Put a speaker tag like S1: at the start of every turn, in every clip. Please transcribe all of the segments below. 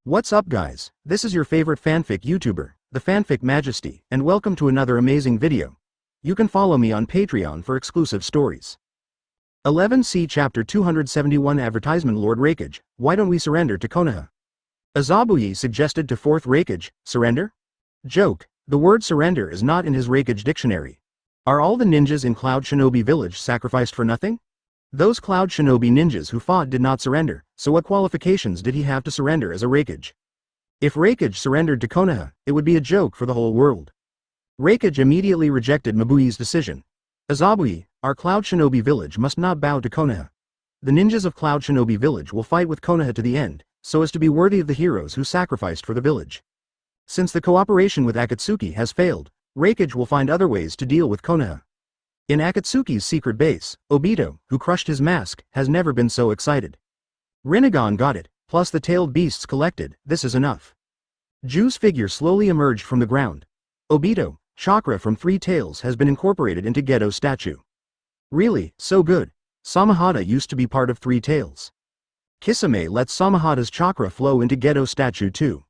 S1: What's up guys, this is your favorite fanfic YouTuber, the Fanfic Majesty, and welcome to another amazing video. You can follow me on Patreon for exclusive stories. 11C Chapter 271 Advertisement Lord Raikage, why don't we surrender to Konoha? Azabuye suggested to 4th Raikage, surrender? Joke, the word surrender is not in his Raikage dictionary. Are all the ninjas in Cloud Shinobi Village sacrificed for nothing? Those Cloud Shinobi ninjas who fought did not surrender, so what qualifications did he have to surrender as a Raikage? If Raikage surrendered to Konoha, it would be a joke for the whole world. Raikage immediately rejected Mabui's decision. Azabuye, our Cloud Shinobi Village must not bow to Konoha. The ninjas of Cloud Shinobi Village will fight with Konoha to the end, so as to be worthy of the heroes who sacrificed for the village. Since the cooperation with Akatsuki has failed, Raikage will find other ways to deal with Konoha. In Akatsuki's secret base, Obito, who crushed his mask, has never been so excited. Rinnegan got it, plus the tailed beasts collected, this is enough. Ju's figure slowly emerged from the ground. Obito, chakra from 3 tails has been incorporated into Gedo statue. Really, so good. Samahata used to be part of 3 tails. Kisame lets Samahata's chakra flow into Gedo statue too.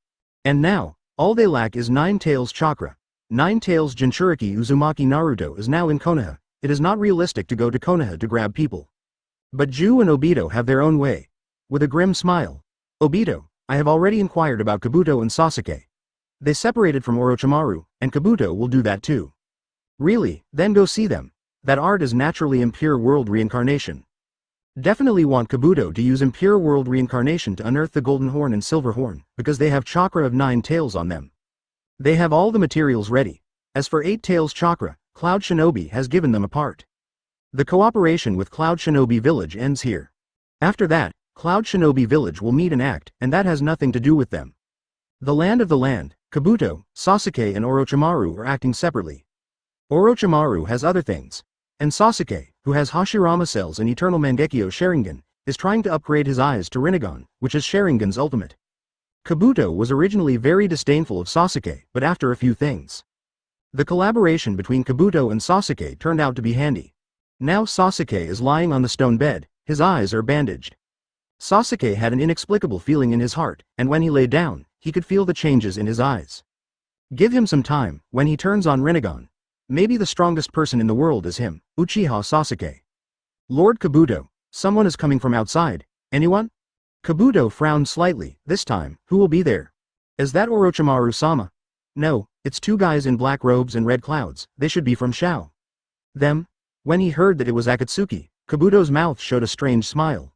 S1: And now, all they lack is 9 tails chakra. 9 tails Jinchuriki Uzumaki Naruto is now in Konoha. It is not realistic to go to Konoha to grab people. But Ju and Obito have their own way. With a grim smile. Obito, I have already inquired about Kabuto and Sasuke. They separated from Orochimaru, and Kabuto will do that too. Really, then go see them. That art is naturally impure world reincarnation. Definitely want Kabuto to use impure world reincarnation to unearth the golden horn and silver horn, because they have chakra of 9 tails on them. They have all the materials ready. As for 8 tails chakra, Cloud Shinobi has given them a part. The cooperation with Cloud Shinobi Village ends here. After that, Cloud Shinobi Village will meet and act, and that has nothing to do with them. The land of the land, Kabuto, Sasuke and Orochimaru are acting separately. Orochimaru has other things. And Sasuke, who has Hashirama cells and Eternal Mangekyo Sharingan, is trying to upgrade his eyes to Rinnegan, which is Sharingan's ultimate. Kabuto was originally very disdainful of Sasuke, but after a few things. The collaboration between Kabuto and Sasuke turned out to be handy. Now Sasuke is lying on the stone bed, his eyes are bandaged. Sasuke had an inexplicable feeling in his heart, and when he lay down, he could feel the changes in his eyes. Give him some time, when he turns on Rinnegan. Maybe the strongest person in the world is him, Uchiha Sasuke. Lord Kabuto, someone is coming from outside, anyone? Kabuto frowned slightly, this time, who will be there? Is that Orochimaru-sama? No, it's 2 guys in black robes and red clouds, they should be from Shao. Them? When he heard that it was Akatsuki, Kabuto's mouth showed a strange smile.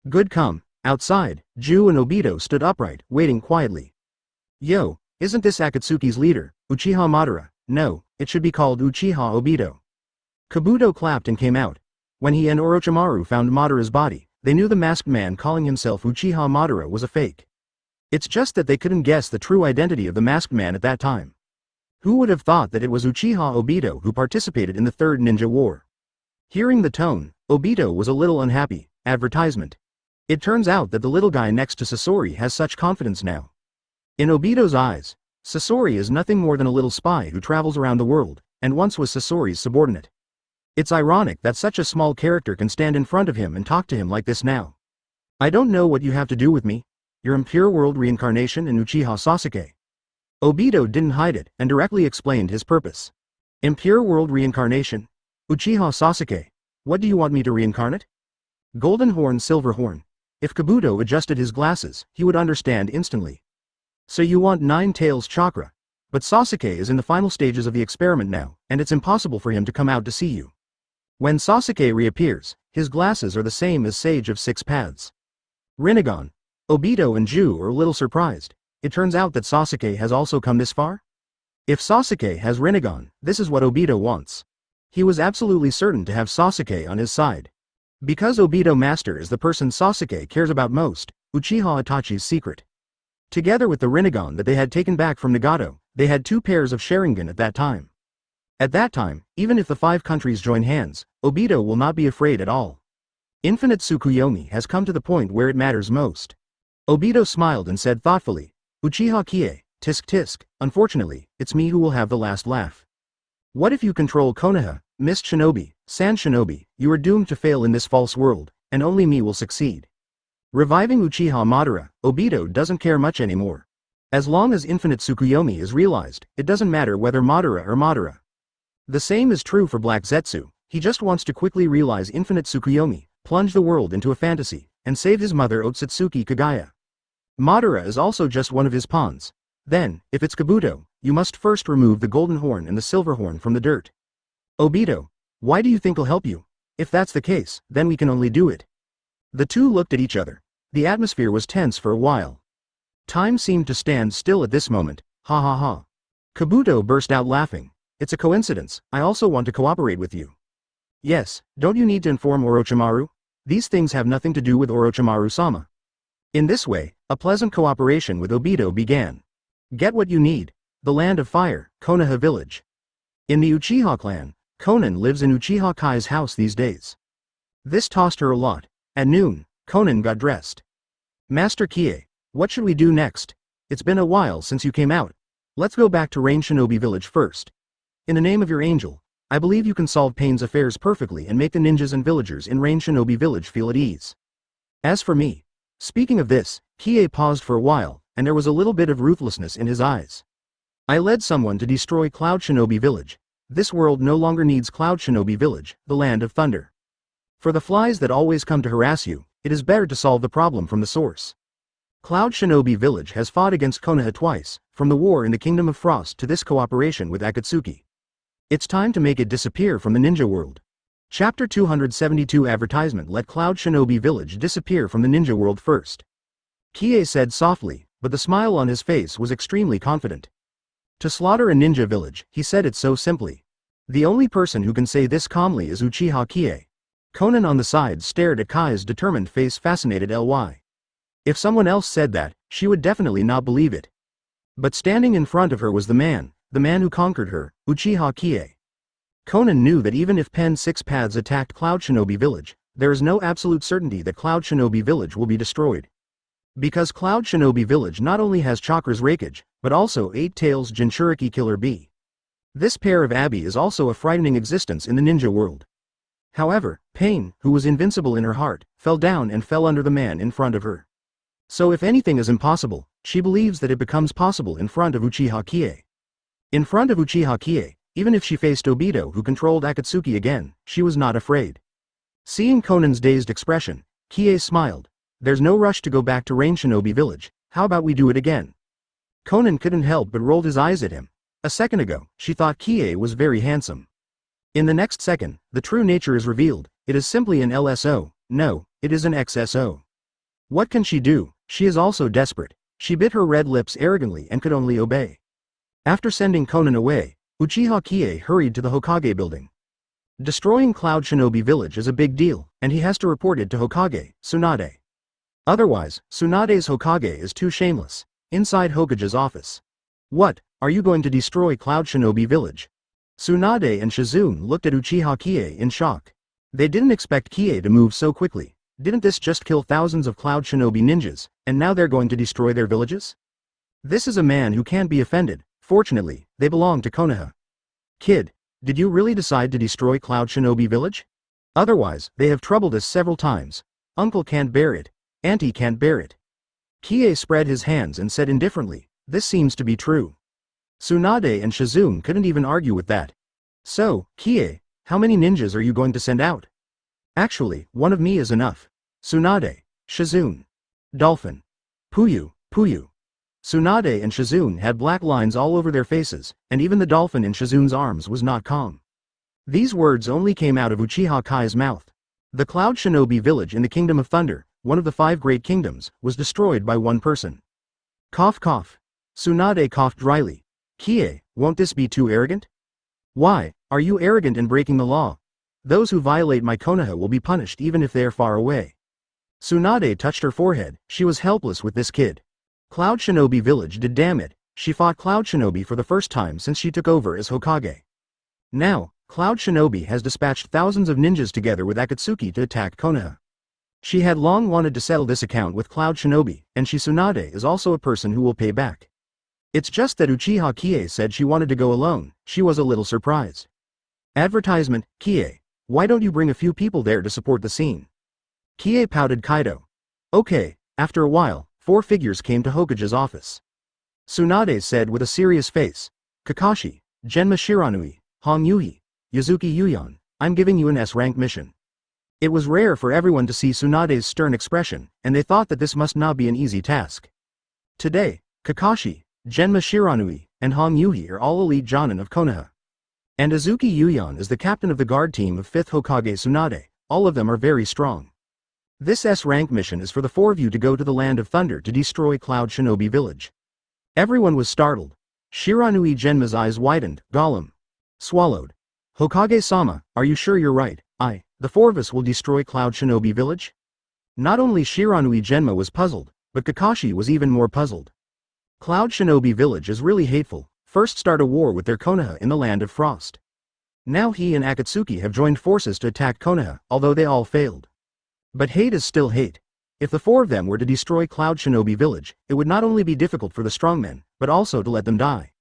S1: Good come, outside, Ju and Obito stood upright, waiting quietly. Yo, isn't this Akatsuki's leader, Uchiha Madara? No, it should be called Uchiha Obito. Kabuto clapped and came out. When he and Orochimaru found Madara's body, they knew the masked man calling himself Uchiha Madara was a fake. It's just that they couldn't guess the true identity of the masked man at that time. Who would have thought that it was Uchiha Obito who participated in the 3rd Ninja War? Hearing the tone, Obito was a little unhappy. Advertisement. It turns out that the little guy next to Sasori has such confidence now. In Obito's eyes, Sasori is nothing more than a little spy who travels around the world, and once was Sasori's subordinate. It's ironic that such a small character can stand in front of him and talk to him like this now. I don't know what you have to do with me. Your impure world reincarnation and Uchiha Sasuke. Obito didn't hide it, and directly explained his purpose. Impure world reincarnation? Uchiha Sasuke. What do you want me to reincarnate? Golden horn, silver horn. If Kabuto adjusted his glasses, he would understand instantly. So you want 9 tails chakra. But Sasuke is in the final stages of the experiment now, and it's impossible for him to come out to see you. When Sasuke reappears, his glasses are the same as Sage of 6 Paths. Rinnegan. Obito and Ju are a little surprised. It turns out that Sasuke has also come this far? If Sasuke has Rinnegan, this is what Obito wants. He was absolutely certain to have Sasuke on his side. Because Obito Master is the person Sasuke cares about most, Uchiha Itachi's secret. Together with the Rinnegan that they had taken back from Nagato, they had 2 pairs of Sharingan at that time. At that time, even if the 5 countries join hands, Obito will not be afraid at all. Infinite Tsukuyomi has come to the point where it matters most. Obito smiled and said thoughtfully, Uchiha Qiye, tisk tisk, unfortunately, it's me who will have the last laugh. What if you control Konoha, Mist Shinobi, Sand Shinobi, you are doomed to fail in this false world, and only me will succeed. Reviving Uchiha Madara, Obito doesn't care much anymore. As long as infinite Tsukuyomi is realized, it doesn't matter whether Madara or Madara. The same is true for Black Zetsu, he just wants to quickly realize infinite Tsukuyomi, plunge the world into a fantasy, and save his mother Otsutsuki Kaguya. Madara is also just one of his pawns. Then, if it's Kabuto, you must first remove the golden horn and the silver horn from the dirt. Obito, why do you think he'll help you? If that's the case, then we can only do it. The two looked at each other. The atmosphere was tense for a while. Time seemed to stand still at this moment, ha ha ha. Kabuto burst out laughing. It's a coincidence, I also want to cooperate with you. Yes, don't you need to inform Orochimaru? These things have nothing to do with Orochimaru-sama. In this way, a pleasant cooperation with Obito began. Get what you need. The land of fire, Konoha village. In the Uchiha clan, Konan lives in Uchiha Qiye's house these days. This tossed her a lot. At noon, Konan got dressed. Master Qiye, what should we do next? It's been a while since you came out. Let's go back to Rain Shinobi village first. In the name of your angel, I believe you can solve Payne's affairs perfectly and make the ninjas and villagers in Rain Shinobi village feel at ease. As for me. Speaking of this, Qiye paused for a while, and there was a little bit of ruthlessness in his eyes. I led someone to destroy Cloud Shinobi village. This world no longer needs Cloud Shinobi village, the land of thunder. For the flies that always come to harass you, it is better to solve the problem from the source. Cloud Shinobi village has fought against Konoha twice, from the war in the Kingdom of Frost to this cooperation with Akatsuki. It's time to make it disappear from the ninja world. Chapter 272 Advertisement. Let Cloud Shinobi village disappear from the ninja world first. Qiye said softly, but the smile on his face was extremely confident. To slaughter a ninja village, he said it so simply. The only person who can say this calmly is Uchiha Qiye. Konan on the side stared at Kai's determined face, fascinated. If someone else said that, she would definitely not believe it. But standing in front of her was the man who conquered her, Uchiha Qiye. Konan knew that even if Pen Six Paths attacked Cloud Shinobi village, there is no absolute certainty that Cloud Shinobi village will be destroyed. Because Cloud Shinobi village not only has Chakra's Raikage, but also Eight Tails Jinchuriki Killer Bee. This pair of Abi is also a frightening existence in the ninja world. However, Payne, who was invincible in her heart, fell down and fell under the man in front of her. So if anything is impossible, she believes that it becomes possible in front of Uchiha Qiye. In front of Uchiha Qiye, even if she faced Obito who controlled Akatsuki again, she was not afraid. Seeing Konan's dazed expression, Qiye smiled. There's no rush to go back to Rain Shinobi village, how about we do it again? Konan couldn't help but rolled his eyes at him. A second ago, she thought Qiye was very handsome. In the next second, the true nature is revealed. It is simply an LSO, no, it is an XSO. What can she do? She is also desperate. She bit her red lips arrogantly and could only obey. After sending Konan away, Uchiha Qiye hurried to the Hokage building. Destroying Cloud Shinobi village is a big deal, and he has to report it to Hokage, Tsunade. Otherwise, Tsunade's Hokage is too shameless. Inside Hokage's office. What, are you going to destroy Cloud Shinobi village? Tsunade and Shizune looked at Uchiha Qiye in shock. They didn't expect Qiye to move so quickly. Didn't this just kill thousands of Cloud Shinobi ninjas, and now they're going to destroy their villages? This is a man who can't be offended. Fortunately, they belong to Konoha. Kid, did you really decide to destroy Cloud Shinobi village? Otherwise, they have troubled us several times. Uncle can't bear it. Auntie can't bear it. Qiye spread his hands and said indifferently, this seems to be true. Tsunade and Shizune couldn't even argue with that. So, Qiye, how many ninjas are you going to send out? Actually, one of me is enough. Tsunade, Shizune. Dolphin. Puyu. Tsunade and Shizune had black lines all over their faces, and even the dolphin in Shizune's arms was not calm. These words only came out of Uchiha Kai's mouth. The Cloud Shinobi village in the Kingdom of Thunder, one of the 5 great kingdoms, was destroyed by one person. Cough cough. Tsunade coughed dryly. Qiye, won't this be too arrogant? Why, are you arrogant in breaking the law? Those who violate my Konoha will be punished even if they are far away. Tsunade touched her forehead, she was helpless with this kid. Cloud Shinobi village did damn it, she fought Cloud Shinobi for the first time since she took over as Hokage. Now, Cloud Shinobi has dispatched thousands of ninjas together with Akatsuki to attack Konoha. She had long wanted to settle this account with Cloud Shinobi, and Tsunade is also a person who will pay back. It's just that Uchiha Qiye said she wanted to go alone, she was a little surprised. Advertisement, Qiye, why don't you bring a few people there to support the scene? Qiye pouted Kaido. Okay, after a while, 4 figures came to Hokage's office. Tsunade said with a serious face, Kakashi, Genma Shiranui, Hong Yuhi, Yuzuki Yuyan, I'm giving you an S-rank mission. It was rare for everyone to see Tsunade's stern expression, and they thought that this must not be an easy task. Today, Kakashi, Genma Shiranui, and Hong Yuhi are all elite Jonin of Konoha. And Yuzuki Yuyan is the captain of the guard team of 5th Hokage Tsunade. All of them are very strong. This S-rank mission is for the 4 of you to go to the Land of Thunder to destroy Cloud Shinobi Village. Everyone was startled. Shiranui Genma's eyes widened. Gollum swallowed. Hokage-sama, are you sure you're right? The 4 of us will destroy Cloud Shinobi Village? Not only Shiranui Genma was puzzled, but Kakashi was even more puzzled. Cloud Shinobi Village is really hateful. First start a war with their Konoha in the Land of Frost. Now he and Akatsuki have joined forces to attack Konoha, although they all failed. But hate is still hate. If the 4 of them were to destroy Cloud Shinobi Village, it would not only be difficult for the strongmen, but also to let them die.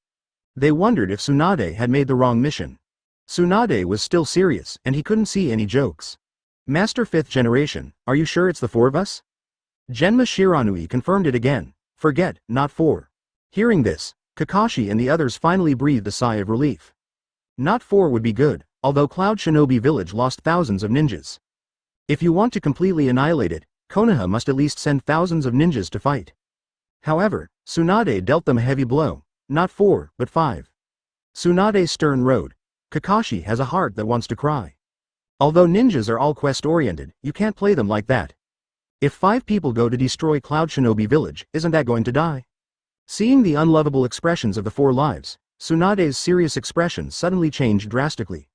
S1: They wondered if Tsunade had made the wrong mission. Tsunade was still serious, and he couldn't see any jokes. Master 5th generation, are you sure it's the 4 of us? Genma Shiranui confirmed it again. Forget, not 4. Hearing this, Kakashi and the others finally breathed a sigh of relief. Not 4 would be good, although Cloud Shinobi Village lost thousands of ninjas. If you want to completely annihilate it, Konoha must at least send thousands of ninjas to fight. However, Tsunade dealt them a heavy blow. Not 4, but 5. Tsunade's stern road. Kakashi has a heart that wants to cry. Although ninjas are all quest-oriented, you can't play them like that. If 5 people go to destroy Cloud Shinobi Village, isn't that going to die? Seeing the unlovable expressions of the 4 lives, Tsunade's serious expression suddenly changed drastically.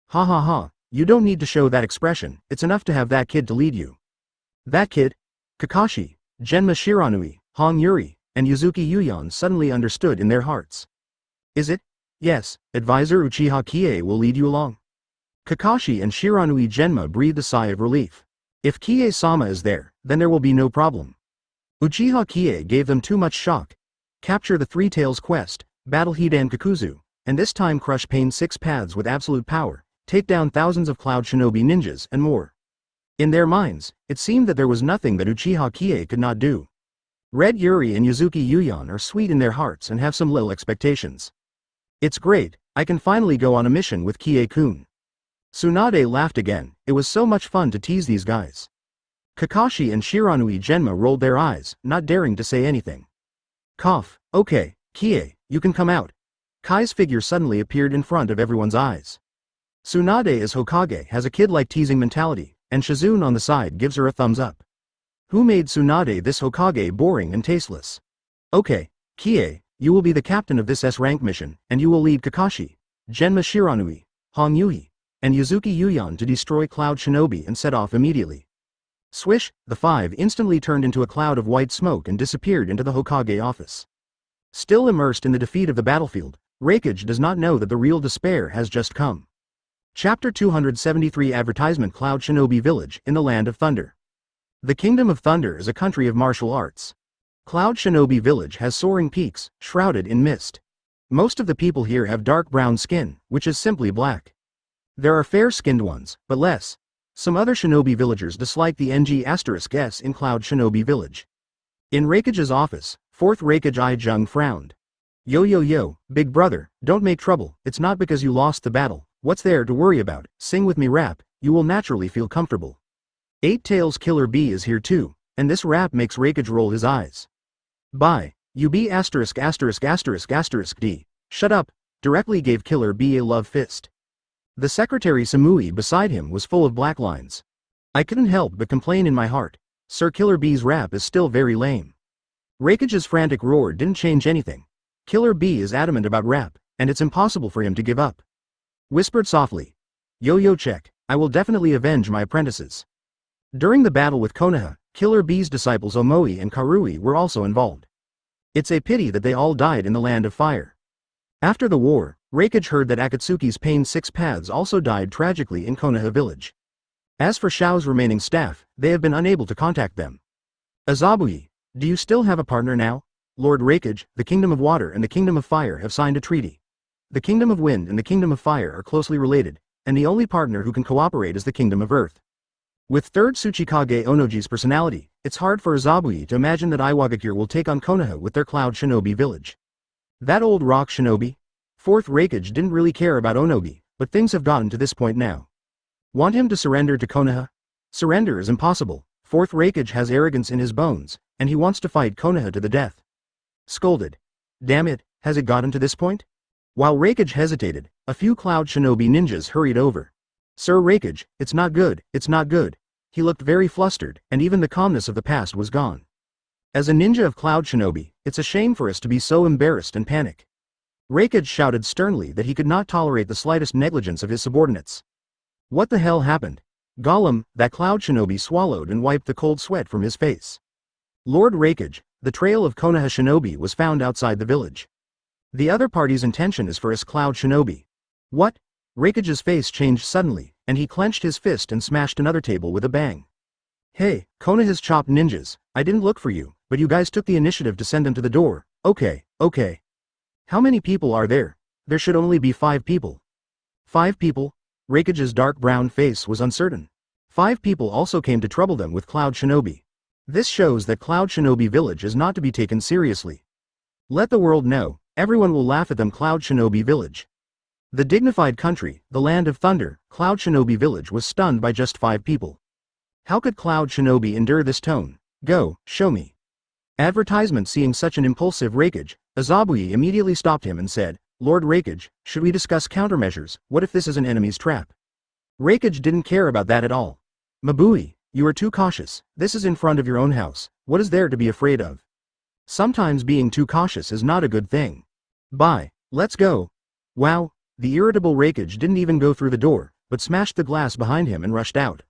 S1: Ha ha ha, you don't need to show that expression, it's enough to have that kid to lead you. That kid? Kakashi, Genma Shiranui, Hong Yuri, and Yuzuki Yuyan suddenly understood in their hearts. Is it? Yes, Advisor Uchiha Qiye will lead you along. Kakashi and Shiranui Genma breathed a sigh of relief. If Qiye-sama is there, then there will be no problem. Uchiha Qiye gave them too much shock. Capture the 3 Tails quest, battle Hidan Kakuzu, and this time crush Payne's 6 paths with absolute power, take down thousands of Cloud Shinobi ninjas and more. In their minds, it seemed that there was nothing that Uchiha Qiye could not do. Red Yuri and Yuzuki Yuyan are sweet in their hearts and have some little expectations. It's great, I can finally go on a mission with Kie-kun. Tsunade laughed again, it was so much fun to tease these guys. Kakashi and Shiranui Genma rolled their eyes, not daring to say anything. Cough, okay, Kie, you can come out. Kai's figure suddenly appeared in front of everyone's eyes. Tsunade as Hokage has a kid-like teasing mentality, and Shizune on the side gives her a thumbs up. Who made Tsunade this Hokage boring and tasteless? Okay, Kie, you will be the captain of this S-rank mission, and you will lead Kakashi, Genma Shiranui, Hong Yuhi, and Yuzuki Yuyan to destroy Cloud Shinobi and set off immediately. Swish, the 5 instantly turned into a cloud of white smoke and disappeared into the Hokage office. Still immersed in the defeat of the battlefield, Raikage does not know that the real despair has just come. Chapter 273 Advertisement Cloud Shinobi Village in the Land of Thunder. The Kingdom of Thunder is a country of martial arts. Cloud Shinobi Village has soaring peaks, shrouded in mist. Most of the people here have dark brown skin, which is simply black. There are fair-skinned ones, but less. Some other shinobi villagers dislike the NG**s in Cloud Shinobi Village. In Raikage's office, 4th Raikage I-jung frowned. Yo, big brother, don't make trouble, it's not because you lost the battle, what's there to worry about, sing with me rap, you will naturally feel comfortable. 8 Tails Killer B is here too, and this rap makes Raikage roll his eyes. Bye, you B************************************* D. Shut up, directly gave Killer B a love fist. The secretary Samui beside him was full of black lines. I couldn't help but complain in my heart, Sir Killer B's rap is still very lame. Raikage's frantic roar didn't change anything. Killer B is adamant about rap, and it's impossible for him to give up. Whispered softly. Yo check, I will definitely avenge my apprentices. During the battle with Konoha, Killer B's disciples Omoi and Karui were also involved. It's a pity that they all died in the Land of Fire. After the war, Raikage heard that Akatsuki's Payne 6 paths also died tragically in Konoha village. As for Shao's remaining staff, they have been unable to contact them. Azabui, do you still have a partner now? Lord Raikage, the Kingdom of Water and the Kingdom of Fire have signed a treaty. The Kingdom of Wind and the Kingdom of Fire are closely related, and the only partner who can cooperate is the Kingdom of Earth. With 3rd Tsuchikage Onoji's personality, it's hard for Azabui to imagine that Iwagakure will take on Konoha with their Cloud Shinobi village. That old rock shinobi? 4th Raikage didn't really care about Onogi, but things have gotten to this point now. Want him to surrender to Konoha? Surrender is impossible. 4th Raikage has arrogance in his bones, and he wants to fight Konoha to the death. Scolded. Damn it, has it gotten to this point? While Raikage hesitated, a few Cloud Shinobi ninjas hurried over. Sir Raikage, it's not good, it's not good. He looked very flustered, and even the calmness of the past was gone. As a ninja of Cloud Shinobi, it's a shame for us to be so embarrassed and panic. Raikage shouted sternly that he could not tolerate the slightest negligence of his subordinates. What the hell happened? Gollum, that Cloud Shinobi swallowed and wiped the cold sweat from his face. Lord Raikage, the trail of Konoha Shinobi was found outside the village. The other party's intention is for us Cloud Shinobi. What? Raikage's face changed suddenly, and he clenched his fist and smashed another table with a bang. Hey, Konoha's chopped ninjas, I didn't look for you, but you guys took the initiative to send them to the door. Okay. How many people are there? There should only be 5 people. 5 people? Raikage's dark brown face was uncertain. 5 people also came to trouble them with Cloud Shinobi. This shows that Cloud Shinobi village is not to be taken seriously. Let the world know, everyone will laugh at them Cloud Shinobi village. The dignified country, the land of thunder, Cloud Shinobi village was stunned by just 5 people. How could Cloud Shinobi endure this tone? Go, show me. Advertisement. Seeing such an impulsive Raikage, Azabui immediately stopped him and said, Lord Raikage, should we discuss countermeasures? What if this is an enemy's trap? Raikage didn't care about that at all. Mabui, you are too cautious, this is in front of your own house, what is there to be afraid of? Sometimes being too cautious is not a good thing. Bye, let's go. Wow, the irritable Raikage didn't even go through the door, but smashed the glass behind him and rushed out.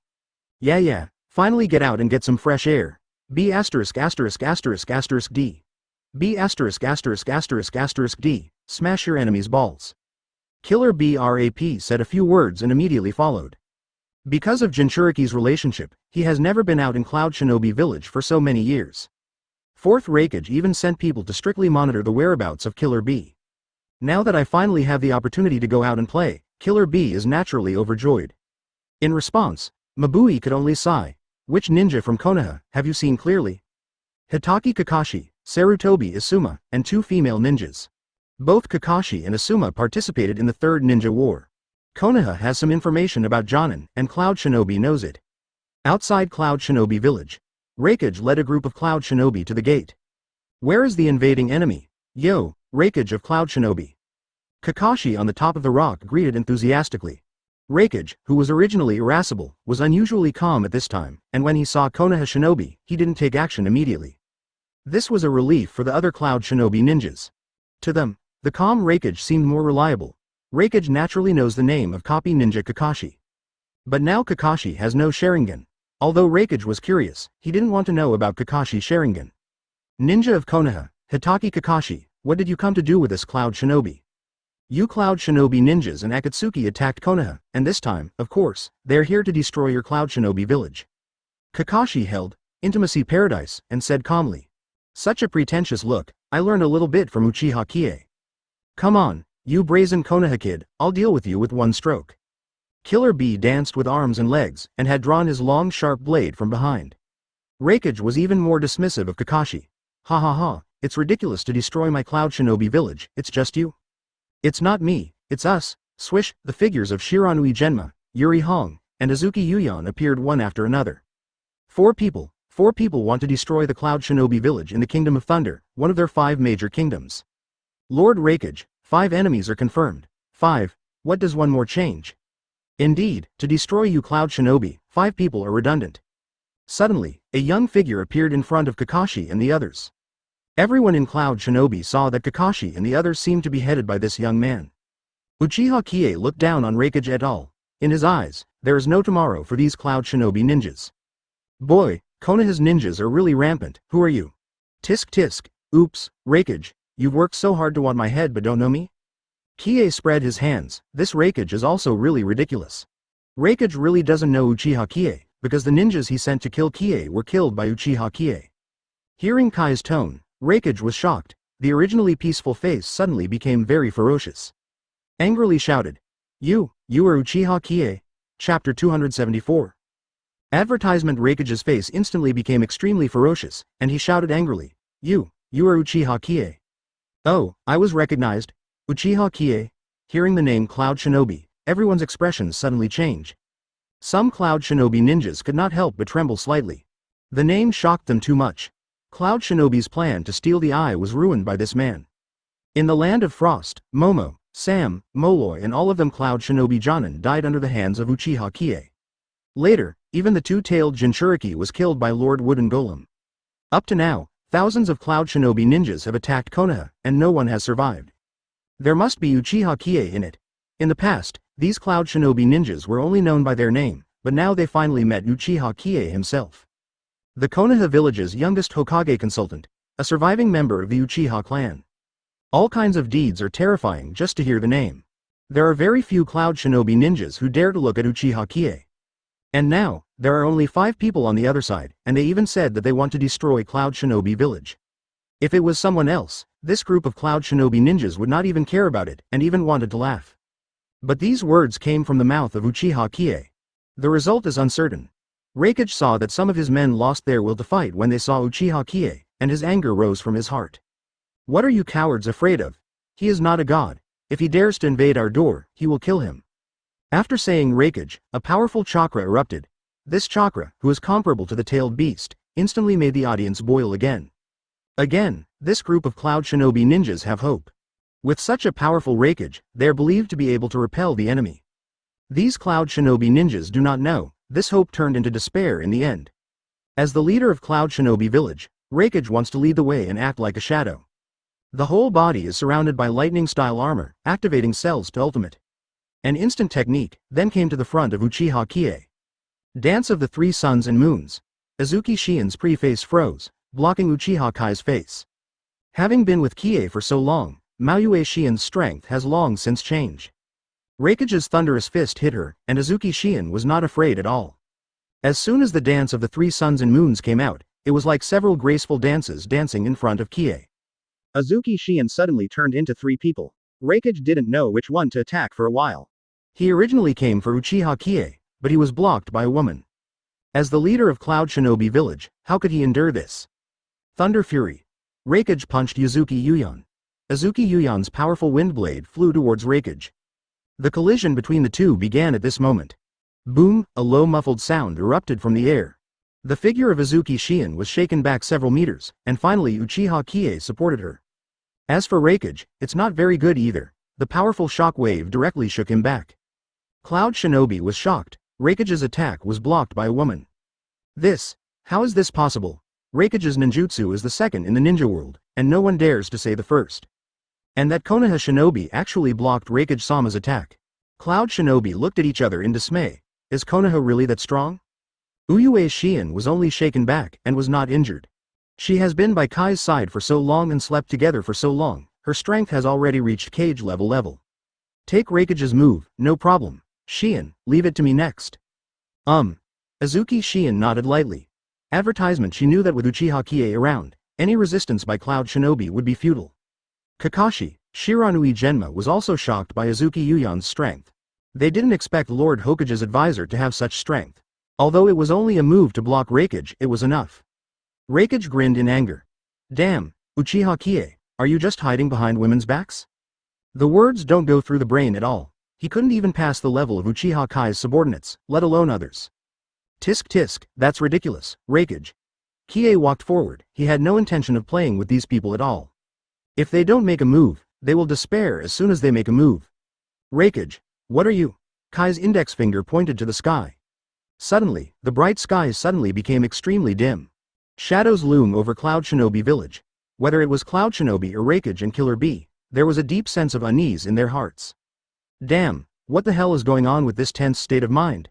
S1: Yeah, finally get out and get some fresh air. B*********D. B********D. Smash your enemy's balls. Killer BRAP said a few words and immediately followed. Because of Jinchuriki's relationship, he has never been out in Cloud Shinobi village for so many years. 4th Raikage even sent people to strictly monitor the whereabouts of Killer B. Now that I finally have the opportunity to go out and play, Killer B is naturally overjoyed. In response, Mabui could only sigh. Which ninja from Konoha have you seen clearly? Hitaki Kakashi, Sarutobi Asuma, and 2 female ninjas. Both Kakashi and Asuma participated in the 3rd Ninja War. Konoha has some information about Jonin, and Cloud Shinobi knows it. Outside Cloud Shinobi village, Raikage led a group of Cloud Shinobi to the gate. Where is the invading enemy? Yo, Raikage of Cloud Shinobi. Kakashi on the top of the rock greeted enthusiastically. Raikage, who was originally irascible, was unusually calm at this time, and when he saw Konoha Shinobi, he didn't take action immediately. This was a relief for the other Cloud Shinobi ninjas. To them, the calm Raikage seemed more reliable. Raikage naturally knows the name of copy ninja Kakashi. But now Kakashi has no Sharingan. Although Raikage was curious, he didn't want to know about Kakashi's Sharingan. Ninja of Konoha, Hitaki Kakashi, what did you come to do with this Cloud Shinobi? You Cloud Shinobi ninjas and Akatsuki attacked Konoha, and this time, of course, they're here to destroy your Cloud Shinobi village. Kakashi held intimacy paradise and said calmly. Such a pretentious look, I learned a little bit from Uchiha Qiye. Come on, you brazen Konoha kid, I'll deal with you with one stroke. Killer B danced with arms and legs, and had drawn his long sharp blade from behind. Raikage was even more dismissive of Kakashi. Ha, it's ridiculous to destroy my Cloud Shinobi village, it's just you? It's not me, it's us. Swish, the figures of Shiranui Genma, Yuri Hong, and Azuki Yuyan appeared one after another. 4 people want to destroy the Cloud Shinobi village in the Kingdom of Thunder, one of their 5 major kingdoms. Lord Raikage, 5 enemies are confirmed. 5, what does one more change? Indeed, to destroy you Cloud Shinobi, 5 people are redundant. Suddenly, a young figure appeared in front of Kakashi and the others. Everyone in Cloud Shinobi saw that Kakashi and the others seemed to be headed by this young man. Uchiha Qiye looked down on Raikage et al. In his eyes, there is no tomorrow for these Cloud Shinobi ninjas. Boy, Konoha's ninjas are really rampant, who are you? Tisk. Oops, Raikage, you've worked so hard to want my head but don't know me? Qiye spread his hands, this Raikage is also really ridiculous. Raikage really doesn't know Uchiha Qiye, because the ninjas he sent to kill Qiye were killed by Uchiha Qiye. Hearing Kai's tone, Raikage was shocked. The originally peaceful face suddenly became very ferocious. Angrily shouted, You are Uchiha Qiye. Chapter 274. Advertisement Raikage's face instantly became extremely ferocious, and he shouted angrily, You are Uchiha Qiye. Oh, I was recognized. Uchiha Qiye. Hearing the name Cloud Shinobi, everyone's expressions suddenly change. Some Cloud Shinobi ninjas could not help but tremble slightly. The name shocked them too much. Cloud Shinobi's plan to steal the eye was ruined by this man. In the land of Frost, Momo, Sam, Moloi and all of them Cloud Shinobi Jonin died under the hands of Uchiha Qiye. Later, even the two-tailed Jinchuriki was killed by Lord Wooden Golem. Up to now, thousands of Cloud Shinobi ninjas have attacked Konoha, and no one has survived. There must be Uchiha Qiye in it. In the past, these Cloud Shinobi ninjas were only known by their name, but now they finally met Uchiha Qiye himself. The Konoha village's youngest Hokage consultant, a surviving member of the Uchiha clan. All kinds of deeds are terrifying just to hear the name. There are very few Cloud Shinobi ninjas who dare to look at Uchiha Qiye. And now, there are only 5 people on the other side, and they even said that they want to destroy Cloud Shinobi village. If it was someone else, this group of Cloud Shinobi ninjas would not even care about it, and even wanted to laugh. But these words came from the mouth of Uchiha Qiye. The result is uncertain. Raikage saw that some of his men lost their will to fight when they saw Uchiha Qiye, and his anger rose from his heart. What are you cowards afraid of? He is not a god. If he dares to invade our door, he will kill him. After saying Raikage, a powerful chakra erupted. This chakra, who is comparable to the tailed beast, instantly made the audience boil again. Again, this group of Cloud Shinobi ninjas have hope. With such a powerful Raikage, they are believed to be able to repel the enemy. These Cloud Shinobi ninjas do not know, this hope turned into despair in the end. As the leader of Cloud Shinobi village, Raikage wants to lead the way and act like a shadow. The whole body is surrounded by lightning-style armor, activating cells to ultimate. An instant technique then came to the front of Uchiha Qiye. Dance of the Three Suns and Moons. Azuki Shien's pre-face froze, blocking Uchiha Kai's face. Having been with Qiye for so long, Maoyue Shien's strength has long since changed. Raikage's thunderous fist hit her, and Azuki Shien was not afraid at all. As soon as the Dance of the Three Suns and Moons came out, it was like several graceful dances dancing in front of Qiye. Azuki Shien suddenly turned into 3 people. Raikage didn't know which one to attack for a while. He originally came for Uchiha Qiye, but he was blocked by a woman. As the leader of Cloud Shinobi village, how could he endure this? Thunder Fury. Raikage punched Azuki Yuyan. Azuki Yuyan's powerful wind blade flew towards Raikage. The collision between the two began at this moment. Boom, a low muffled sound erupted from the air. The figure of Azuki Shien was shaken back several meters, and finally Uchiha Qiye supported her. As for Raikage, it's not very good either. The powerful shock wave directly shook him back. Cloud Shinobi was shocked. Raikage's attack was blocked by a woman. How is this possible? Raikage's ninjutsu is the second in the ninja world, and no one dares to say the first. And that Konoha Shinobi actually blocked Raikage-sama's attack. Cloud Shinobi looked at each other in dismay. Is Konoha really that strong? Uyue Shien was only shaken back and was not injured. She has been by Kai's side for so long and slept together for so long, her strength has already reached cage level. Take Raikage's move, no problem. Shien, leave it to me next. Azuki Shien nodded lightly. Advertisement. She knew that with Uchiha Qiye around, any resistance by Cloud Shinobi would be futile. Kakashi, Shiranui Genma was also shocked by Azuki Yuyan's strength. They didn't expect Lord Hokage's advisor to have such strength. Although it was only a move to block Raikage, it was enough. Raikage grinned in anger. Damn, Uchiha Qiye, are you just hiding behind women's backs? The words don't go through the brain at all. He couldn't even pass the level of Uchiha Kai's subordinates, let alone others. Tisk, that's ridiculous, Raikage. Qiye walked forward. He had no intention of playing with these people at all. If they don't make a move, they will despair as soon as they make a move. Raikage, what are you? Kai's index finger pointed to the sky. Suddenly, the bright sky suddenly became extremely dim. Shadows loom over Cloud Shinobi village. Whether it was Cloud Shinobi or Raikage and Killer Bee, there was a deep sense of unease in their hearts. Damn, what the hell is going on with this tense state of mind?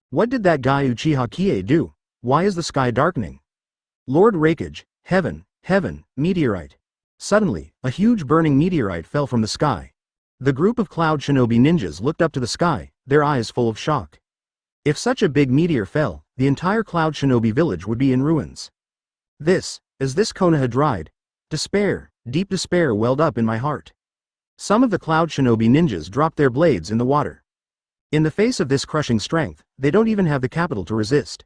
S1: What did that guy Uchiha Qiye do? Why is the sky darkening? Lord Raikage, heaven, meteorite. Suddenly, a huge burning meteorite fell from the sky. The group of Cloud Shinobi ninjas looked up to the sky, their eyes full of shock. If such a big meteor fell, the entire Cloud Shinobi village would be in ruins. This Konoha dried. Despair, deep despair welled up in my heart. Some of the Cloud Shinobi ninjas dropped their blades in the water. In the face of this crushing strength, they don't even have the capital to resist.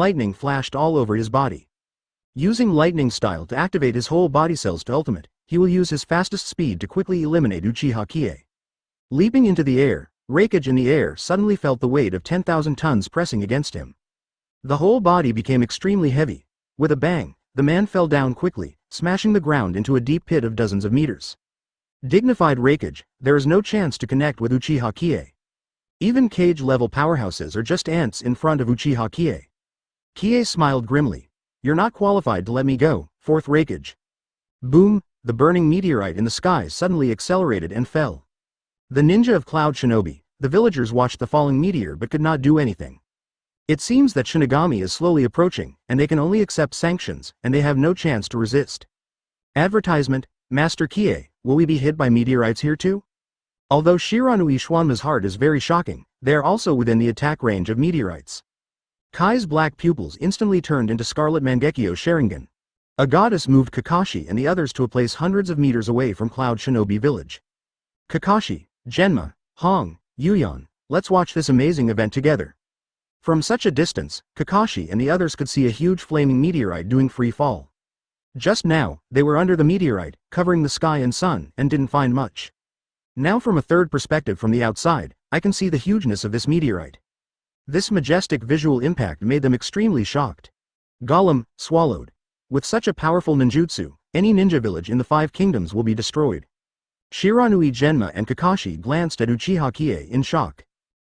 S1: lightning flashed all over his body. Using lightning style to activate his whole body cells to ultimate, he will use his fastest speed to quickly eliminate Uchiha Qiye. Leaping into the air, Raikage in the air suddenly felt the weight of 10,000 tons pressing against him. The whole body became extremely heavy. With a bang, the man fell down quickly, smashing the ground into a deep pit of dozens of meters. Dignified Raikage, there is no chance to connect with Uchiha Qiye. Even cage-level powerhouses are just ants in front of Uchiha Qiye. Qiye smiled grimly. You're not qualified to let me go, fourth Raikage. Boom, the burning meteorite in the sky suddenly accelerated and fell. The ninja of Cloud Shinobi, the villagers watched the falling meteor but could not do anything. It seems that Shinigami is slowly approaching, and they can only accept sanctions, and they have no chance to resist. Advertisement, Master Qiye, will we be hit by meteorites here too? Although Shiranui Schwanma's heart is very shocking, they are also within the attack range of meteorites. Kai's black pupils instantly turned into Scarlet Mangekyo Sharingan. A goddess moved Kakashi and the others to a place hundreds of meters away from Cloud Shinobi Village. Kakashi, Genma, Hong, Yuyan, let's watch this amazing event together. From such a distance, Kakashi and the others could see a huge flaming meteorite doing free fall. Just now, they were under the meteorite, covering the sky and sun, and didn't find much. Now from a third perspective from the outside, I can see the hugeness of this meteorite. This majestic visual impact made them extremely shocked. Gollum, swallowed. With such a powerful ninjutsu, any ninja village in the 5 kingdoms will be destroyed. Shiranui Genma and Kakashi glanced at Uchiha Qiye in shock.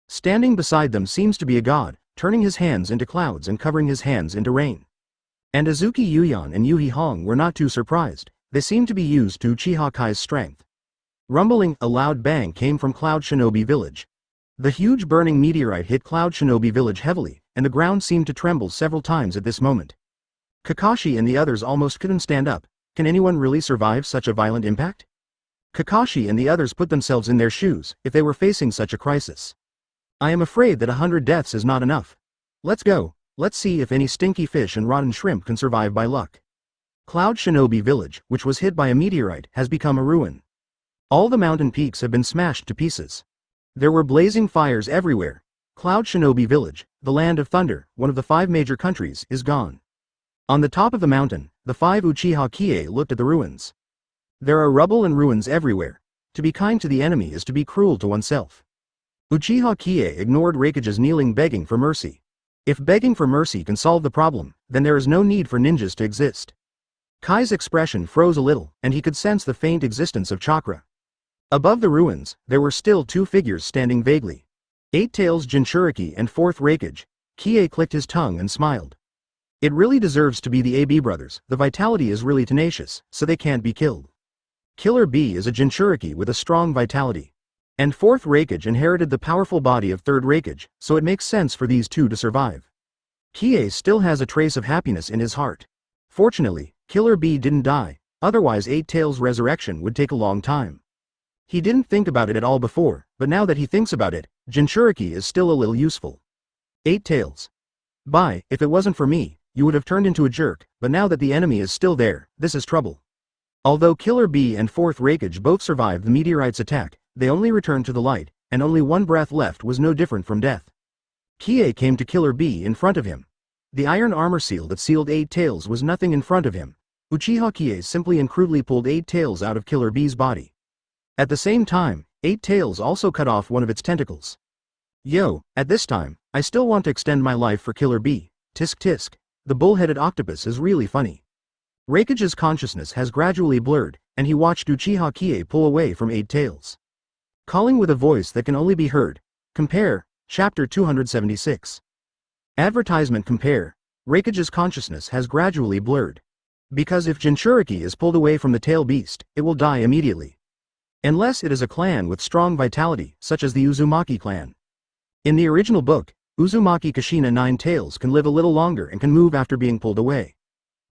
S1: Standing beside them seems to be a god, turning his hands into clouds and covering his hands into rain. And Azuki Yuyan and Yuhi Hong were not too surprised, they seemed to be used to Uchiha Kai's strength. Rumbling, a loud bang came from Cloud Shinobi Village. The huge burning meteorite hit Cloud Shinobi Village heavily, and the ground seemed to tremble several times at this moment. Kakashi and the others almost couldn't stand up. Can anyone really survive such a violent impact? Kakashi and the others put themselves in their shoes, if they were facing such a crisis. I am afraid that 100 deaths is not enough. Let's go, let's see if any stinky fish and rotten shrimp can survive by luck. Cloud Shinobi Village, which was hit by a meteorite, has become a ruin. All the mountain peaks have been smashed to pieces. There were blazing fires everywhere. Cloud Shinobi Village, the land of thunder, one of the 5 major countries, is gone. On the top of the mountain, the 5 Uchiha Qiye looked at the ruins. There are rubble and ruins everywhere. To be kind to the enemy is to be cruel to oneself. Uchiha Qiye ignored Raikage's kneeling begging for mercy. If begging for mercy can solve the problem, then there is no need for ninjas to exist. Kai's expression froze a little, and he could sense the faint existence of chakra. Above the ruins, there were still 2 figures standing vaguely. 8 Tails Jinchuriki and 4th Raikage. Qiye clicked his tongue and smiled. It really deserves to be the AB brothers, the vitality is really tenacious, so they can't be killed. Killer B is a Jinchuriki with a strong vitality. And 4th Raikage inherited the powerful body of 3rd Raikage, so it makes sense for these 2 to survive. Qiye still has a trace of happiness in his heart. Fortunately, Killer B didn't die, otherwise 8 Tails' resurrection would take a long time. He didn't think about it at all before, but now that he thinks about it, Jinchuriki is still a little useful. 8 Tails. Bye, if it wasn't for me, you would have turned into a jerk, but now that the enemy is still there, this is trouble. Although Killer B and 4th Raikage both survived the meteorite's attack, they only returned to the light, and only one breath left was no different from death. Qiye came to Killer B in front of him. The iron armor seal that sealed 8 Tails was nothing in front of him. Uchiha Qiye simply and crudely pulled 8 Tails out of Killer B's body. At the same time, 8 Tails also cut off one of its tentacles. Yo, at this time, I still want to extend my life for Killer B. Tisk tisk. The bull-headed octopus is really funny. Raikage's consciousness has gradually blurred, and he watched Uchiha Qiye pull away from 8 Tails. Calling with a voice that can only be heard. Compare, Chapter 276. Advertisement compare. Raikage's consciousness has gradually blurred. Because if Jinchuriki is pulled away from the tail beast, it will die immediately. Unless it is a clan with strong vitality, such as the Uzumaki clan. In the original book, Uzumaki Kushina 9 Tails can live a little longer and can move after being pulled away.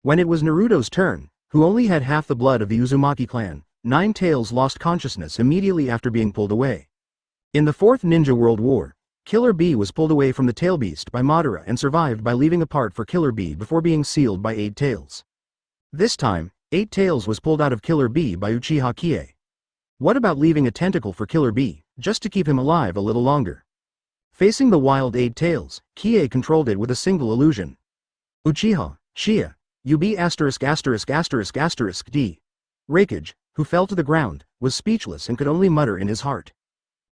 S1: When it was Naruto's turn, who only had half the blood of the Uzumaki clan, 9 Tails lost consciousness immediately after being pulled away. In the 4th Ninja World War, Killer B was pulled away from the tail beast by Madara and survived by leaving a part for Killer B before being sealed by 8 Tails. This time, 8 Tails was pulled out of Killer B by Uchiha Qiye. What about leaving a tentacle for Killer B, just to keep him alive a little longer? Facing the wild 8 Tails, Qiye controlled it with a single illusion. Uchiha Qiye, UB********D. Raikage, who fell to the ground, was speechless and could only mutter in his heart.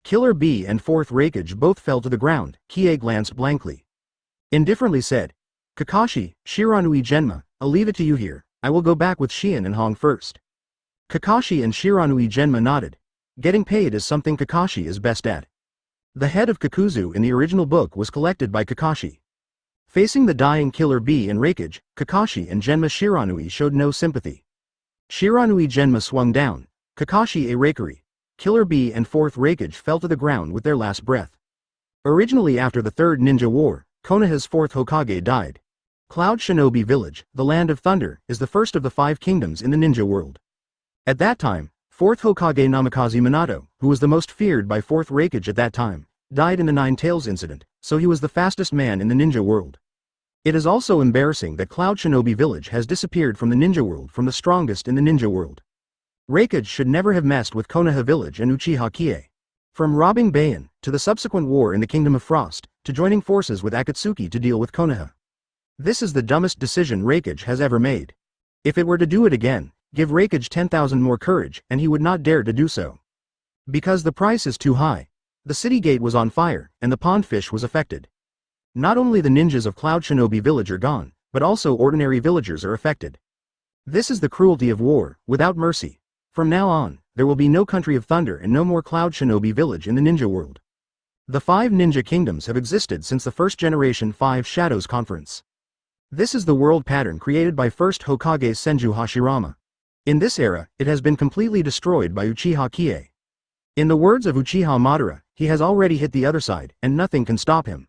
S1: Killer B and 4th Raikage both fell to the ground. Qiye glanced blankly. Indifferently said, Kakashi, Shiranui Genma, I'll leave it to you here, I will go back with Shion and Hong first. Kakashi and Shiranui Genma nodded. Getting paid is something Kakashi is best at. The head of Kakuzu in the original book was collected by Kakashi. Facing the dying Killer Bee and Raikage, Kakashi and Genma Shiranui showed no sympathy. Shiranui Genma swung down, Kakashi a Raikiri, Killer Bee and 4th Raikage fell to the ground with their last breath. Originally after the Third Ninja War, Konoha's 4th Hokage died. Cloud Shinobi Village, the Land of Thunder, is the first of the 5 kingdoms in the ninja world. At that time, 4th Hokage Namikaze Minato, who was the most feared by 4th Raikage at that time, died in the Nine Tails incident, so he was the fastest man in the ninja world. It is also embarrassing that Cloud Shinobi Village has disappeared from the ninja world from the strongest in the ninja world. Raikage should never have messed with Konoha Village and Uchiha Qiye. From robbing Payne, to the subsequent war in the Kingdom of Frost, to joining forces with Akatsuki to deal with Konoha. This is the dumbest decision Raikage has ever made. If it were to do it again, give Raikage 10,000 more courage and he would not dare to do so. Because the price is too high. The city gate was on fire, and the pondfish was affected. Not only the ninjas of Cloud Shinobi Village are gone, but also ordinary villagers are affected. This is the cruelty of war, without mercy. From now on, there will be no Country of Thunder and no more Cloud Shinobi Village in the ninja world. The 5 ninja kingdoms have existed since the first generation 5 Shadows Conference. This is the world pattern created by 1st Hokage Senju Hashirama. In this era, it has been completely destroyed by Uchiha Qiye. In the words of Uchiha Madara, he has already hit the other side, and nothing can stop him.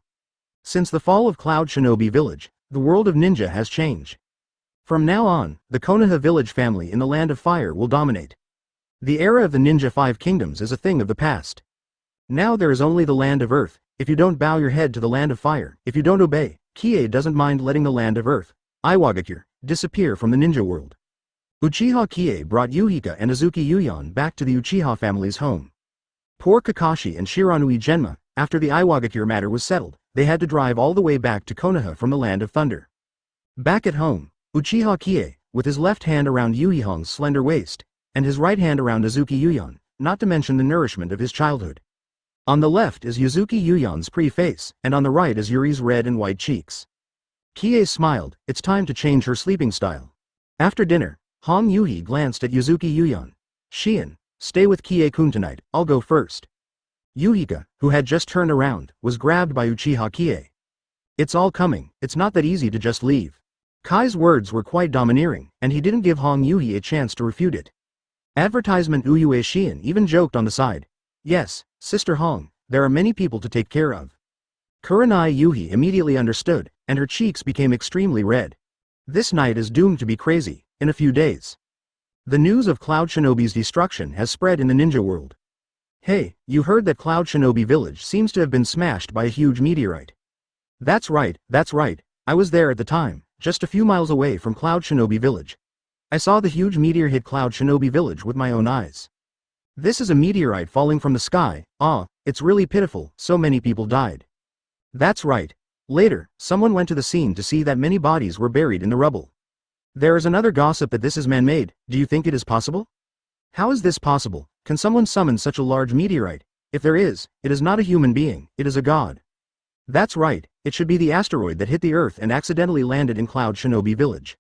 S1: Since the fall of Cloud Shinobi Village, the world of ninja has changed. From now on, the Konoha village family in the Land of Fire will dominate. The era of the Ninja 5 Kingdoms is a thing of the past. Now there is only the Land of Earth. If you don't bow your head to the Land of Fire, if you don't obey, Qiye doesn't mind letting the Land of Earth, Iwagakure, disappear from the ninja world. Uchiha Qiye brought Yuhika and Azuki Yuyan back to the Uchiha family's home. Poor Kakashi and Shiranui Genma, after the Iwagakure matter was settled, they had to drive all the way back to Konoha from the Land of Thunder. Back at home, Uchiha Qiye, with his left hand around Yuihong's slender waist, and his right hand around Azuki Yuyan, not to mention the nourishment of his childhood. On the left is Yuzuki Yuyan's pretty face, and on the right is Yuri's red and white cheeks. Qiye smiled. It's time to change her sleeping style. After dinner, Hong Yuhi glanced at Yuzuki Yuyan. Shion, stay with Qiye-kun tonight, I'll go first. Yuhika, who had just turned around, was grabbed by Uchiha Qiye. It's all coming, it's not that easy to just leave. Kai's words were quite domineering, and he didn't give Hong Yuhi a chance to refute it. Advertisement Uyue Shion even joked on the side. Yes, Sister Hong, there are many people to take care of. Kurenai Yuhi immediately understood, and her cheeks became extremely red. This night is doomed to be crazy, in a few days. The news of Cloud Shinobi's destruction has spread in the ninja world. Hey, you heard that Cloud Shinobi Village seems to have been smashed by a huge meteorite. That's right, I was there at the time, just a few miles away from Cloud Shinobi Village. I saw the huge meteor hit Cloud Shinobi Village with my own eyes. This is a meteorite falling from the sky. It's really pitiful, so many people died. That's right. Later, someone went to the scene to see that many bodies were buried in the rubble. There is another gossip that this is man-made. Do you think it is possible? How is this possible? Can someone summon such a large meteorite? If there is, it is not a human being, it is a god. That's right, it should be the asteroid that hit the Earth and accidentally landed in Cloud Shinobi Village.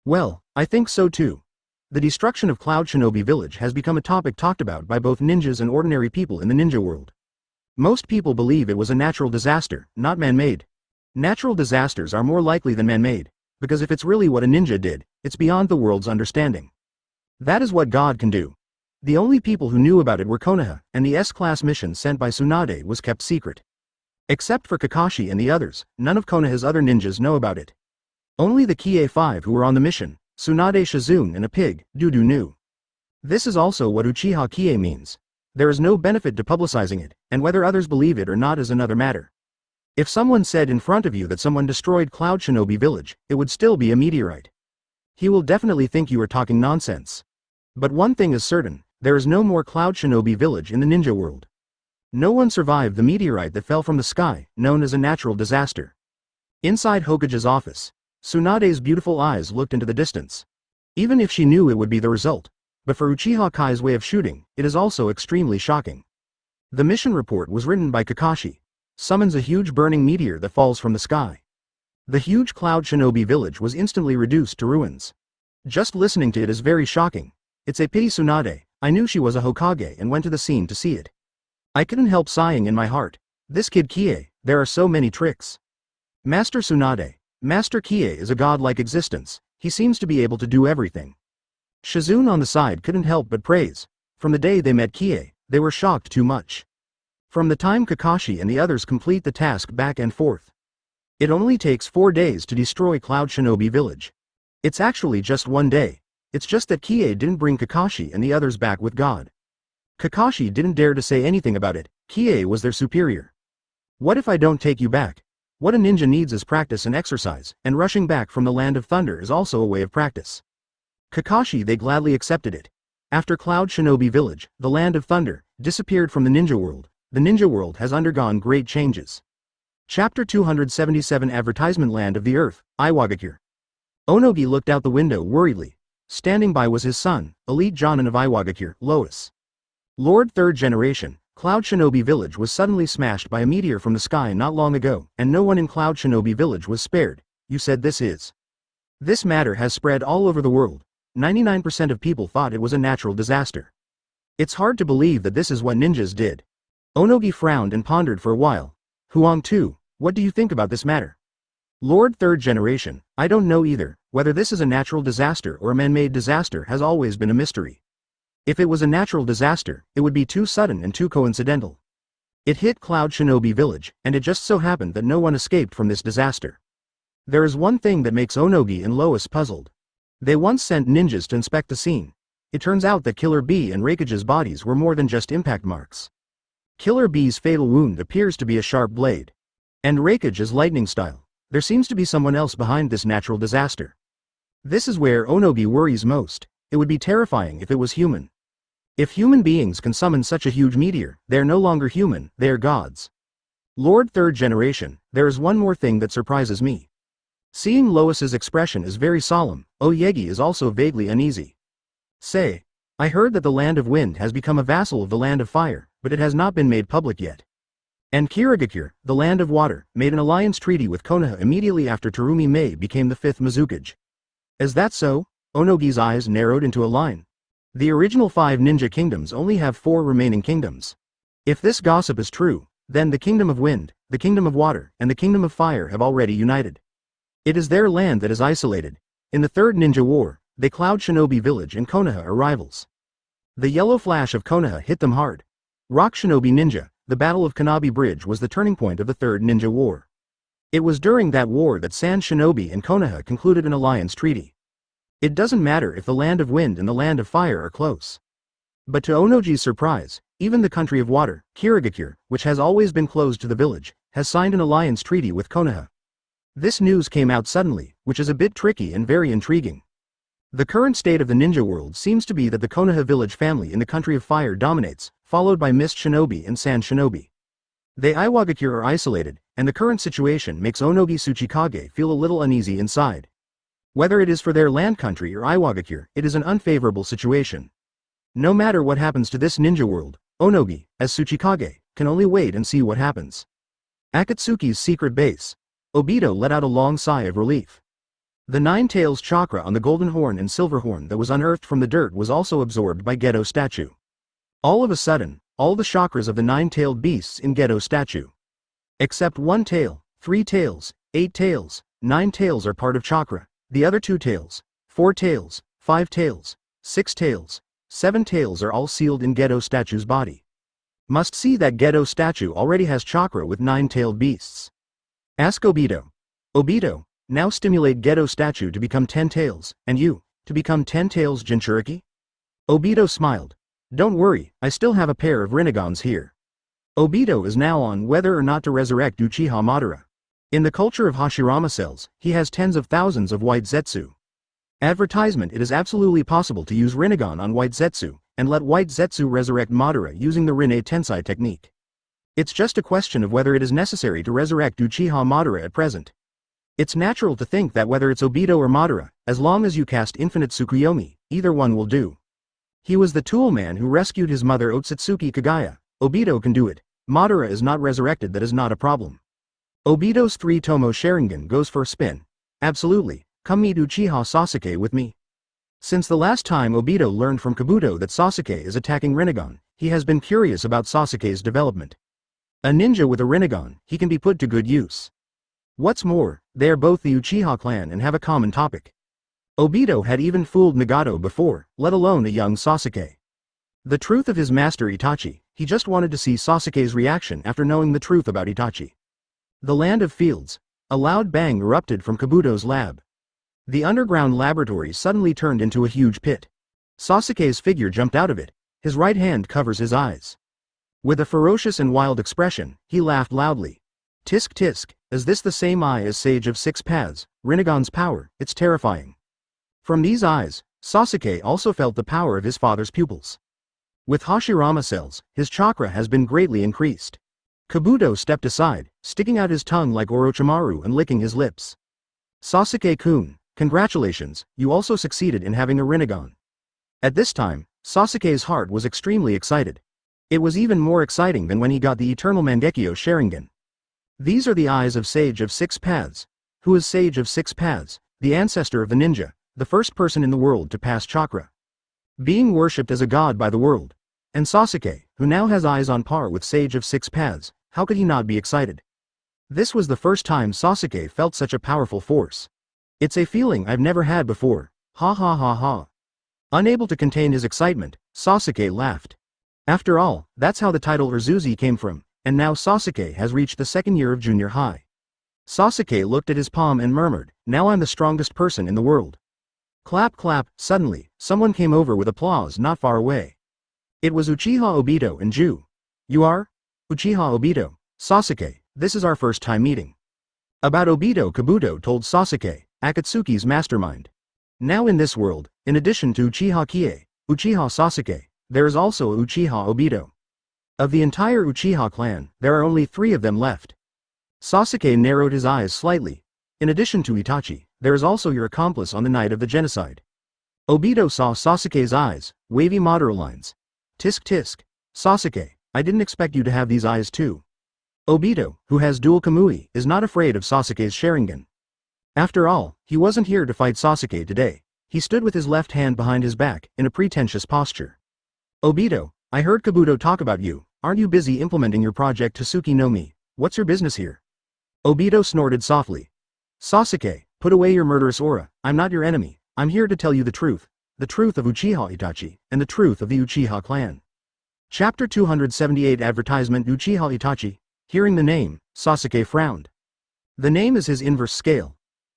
S1: Well, I think so too. The destruction of Cloud Shinobi Village has become a topic talked about by both ninjas and ordinary people in the ninja world. Most people believe it was a natural disaster, not man-made. Natural disasters are more likely than man-made, because if it's really what a ninja did, it's beyond the world's understanding. That is what God can do. The only people who knew about it were Konoha, and the S-class mission sent by Tsunade was kept secret. Except for Kakashi and the others, none of Konoha's other ninjas know about it. Only the Qiye 5 who were on the mission, Tsunade Shizune and a pig, Dudu knew. This is also what Uchiha Qiye means. There is no benefit to publicizing it, and whether others believe it or not is another matter. If someone said in front of you that someone destroyed Cloud Shinobi Village, it would still be a meteorite. He will definitely think you are talking nonsense. But one thing is certain, there is no more Cloud Shinobi Village in the ninja world. No one survived the meteorite that fell from the sky, known as a natural disaster. Inside Hokage's office, Tsunade's beautiful eyes looked into the distance. Even if she knew it would be the result, but for Uchiha Kai's way of shooting, it is also extremely shocking. The mission report was written by Kakashi. Summons a huge burning meteor that falls from the sky. The huge Cloud Shinobi Village was instantly reduced to ruins. Just listening to it is very shocking. It's a pity Tsunade, I knew she was a Hokage and went to the scene to see it. I couldn't help sighing in my heart. This kid Qiye, there are so many tricks. Master Tsunade. Master Qiye is a godlike existence, he seems to be able to do everything. Shizune on the side couldn't help but praise. From the day they met Qiye, they were shocked too much. From the time Kakashi and the others complete the task back and forth. It only takes 4 days to destroy Cloud Shinobi Village. It's actually just 1 day, it's just that Qiye didn't bring Kakashi and the others back with God. Kakashi didn't dare to say anything about it, Qiye was their superior. What if I don't take you back? What a ninja needs is practice and exercise, and rushing back from the Land of Thunder is also a way of practice. Kakashi they gladly accepted it. After Cloud Shinobi Village, the Land of Thunder, disappeared from the ninja world, the ninja world has undergone great changes. Chapter 277 Advertisement Land of the Earth, Iwagakure. Onogi looked out the window worriedly. Standing by was his son, elite Jonin of Iwagakure, Lois. Lord Third Generation, Cloud Shinobi Village was suddenly smashed by a meteor from the sky not long ago, and no one in Cloud Shinobi Village was spared. You said this is. This matter has spread all over the world. 99% of people thought it was a natural disaster. It's hard to believe that this is what ninjas did. Onogi frowned and pondered for a while. Huang too, what do you think about this matter? Lord Third Generation, I don't know either, whether this is a natural disaster or a man-made disaster has always been a mystery. If it was a natural disaster, it would be too sudden and too coincidental. It hit Cloud Shinobi Village, and it just so happened that no one escaped from this disaster. There is one thing that makes Onogi and Lois puzzled. They once sent ninjas to inspect the scene. It turns out that Killer Bee and Raikage's bodies were more than just impact marks. Killer Bee's fatal wound appears to be a sharp blade. And Raikage is lightning style. There seems to be someone else behind this natural disaster. This is where Onogi worries most. It would be terrifying if it was human. If human beings can summon such a huge meteor, they are no longer human, they are gods. Lord Third Generation, there is one more thing that surprises me. Seeing Lois's expression is very solemn, Oyegi is also vaguely uneasy. Say, I heard that the Land of Wind has become a vassal of the Land of Fire, but it has not been made public yet. And Kirigakure, the Land of Water, made an alliance treaty with Konoha immediately after Terumi Mei became the 5th Mizukage. Is that so? Onogi's eyes narrowed into a line. The original 5 ninja kingdoms only have 4 remaining kingdoms. If this gossip is true, then the Kingdom of Wind, the Kingdom of Water, and the Kingdom of Fire have already united. It is their land that is isolated. In the Third Ninja War, the Cloud Shinobi Village and Konoha are rivals. The yellow flash of Konoha hit them hard. Rock Shinobi Ninja, the Battle of Kanabi Bridge was the turning point of the Third Ninja War. It was during that war that Sand Shinobi and Konoha concluded an alliance treaty. It doesn't matter if the Land of Wind and the Land of Fire are close. But to Onogi's surprise, even the country of water, Kirigakure, which has always been closed to the village, has signed an alliance treaty with Konoha. This news came out suddenly, which is a bit tricky and very intriguing. The current state of the ninja world seems to be that the Konoha village family in the country of fire dominates, followed by Mist Shinobi and Sand Shinobi. They Iwagakure are isolated, and the current situation makes Onogi Tsuchikage feel a little uneasy inside. Whether it is for their land country or Iwagakure, it is an unfavorable situation. No matter what happens to this ninja world, Onogi, as Tsuchikage, can only wait and see what happens. Akatsuki's secret base. Obito let out a long sigh of relief. The Nine Tails chakra on the golden horn and silver horn that was unearthed from the dirt was also absorbed by Gedo statue. All of a sudden, all the chakras of the 9-tailed beasts in Gedo statue. Except 1 tail, 3 tails, 8 tails, 9 tails are part of chakra, the other 2 tails, 4 tails, 5 tails, 6 tails, 7 tails are all sealed in Gedo statue's body. Must see that Gedo statue already has chakra with 9-tailed beasts. Ask Obito. Obito, now stimulate Gedo statue to become 10 tails, and you, to become 10 tails Jinchuriki? Obito smiled. Don't worry, I still have a pair of Rinnegan's here. Obito is now on whether or not to resurrect Uchiha Madara. In the culture of Hashirama cells, he has tens of thousands of White Zetsu. Advertisement. It is absolutely possible to use Rinnegan on White Zetsu, and let White Zetsu resurrect Madara using the Rinne Tensai technique. It's just a question of whether it is necessary to resurrect Uchiha Madara at present. It's natural to think that whether it's Obito or Madara, as long as you cast Infinite Tsukuyomi, either one will do. He was the tool man who rescued his mother Otsutsuki Kaguya. Obito can do it. Madara is not resurrected, that is not a problem. Obito's 3-tomo Sharingan goes for a spin. Absolutely, come meet Uchiha Sasuke with me. Since the last time Obito learned from Kabuto that Sasuke is attacking Rinnegan, he has been curious about Sasuke's development. A ninja with a Rinnegan, he can be put to good use. What's more, they are both the Uchiha clan and have a common topic. Obito had even fooled Nagato before, let alone a young Sasuke. The truth of his master Itachi, he just wanted to see Sasuke's reaction after knowing the truth about Itachi. The land of fields. A loud bang erupted from Kabuto's lab. The underground laboratory suddenly turned into a huge pit. Sasuke's figure jumped out of it, his right hand covers his eyes. With a ferocious and wild expression, he laughed loudly. Tisk tisk, is this the same eye as Sage of Six Paths, Rinnegan's power? It's terrifying. From these eyes, Sasuke also felt the power of his father's pupils. With Hashirama cells, his chakra has been greatly increased. Kabuto stepped aside, sticking out his tongue like Orochimaru and licking his lips. Sasuke-kun, congratulations, you also succeeded in having a Rinnegan. At this time, Sasuke's heart was extremely excited. It was even more exciting than when he got the Eternal Mangekyo Sharingan. These are the eyes of Sage of Six Paths. Who is Sage of Six Paths? The ancestor of the ninja, the first person in the world to pass chakra. Being worshipped as a god by the world. And Sasuke, who now has eyes on par with Sage of Six Paths, how could he not be excited? This was the first time Sasuke felt such a powerful force. It's a feeling I've never had before. Ha ha ha ha. Unable to contain his excitement, Sasuke laughed. After all, that's how the title Urzuzi came from, and now Sasuke has reached the second year of junior high. Sasuke looked at his palm and murmured, now I'm the strongest person in the world. Clap clap, suddenly, someone came over with applause not far away. It was Uchiha Obito and Ju. You are? Uchiha Obito. Sasuke, this is our first time meeting. About Obito, Kabuto told Sasuke, Akatsuki's mastermind. Now in this world, in addition to Uchiha Qiye, Uchiha Sasuke, there is also Uchiha Obito. Of the entire Uchiha clan, there are only 3 of them left. Sasuke narrowed his eyes slightly. In addition to Itachi, there is also your accomplice on the night of the genocide. Obito saw Sasuke's eyes, wavy Madara lines. Tisk tisk. Sasuke, I didn't expect you to have these eyes too. Obito, who has dual Kamui, is not afraid of Sasuke's Sharingan. After all, he wasn't here to fight Sasuke today. He stood with his left hand behind his back, in a pretentious posture. Obito, I heard Kabuto talk about you. Aren't you busy implementing your project Tsuki no Mi? What's your business here? Obito snorted softly. Sasuke, put away your murderous aura. I'm not your enemy. I'm here to tell you the truth of Uchiha Itachi, and the truth of the Uchiha clan. Chapter 278 Advertisement Uchiha Itachi. Hearing the name, Sasuke frowned. The name is his inverse scale.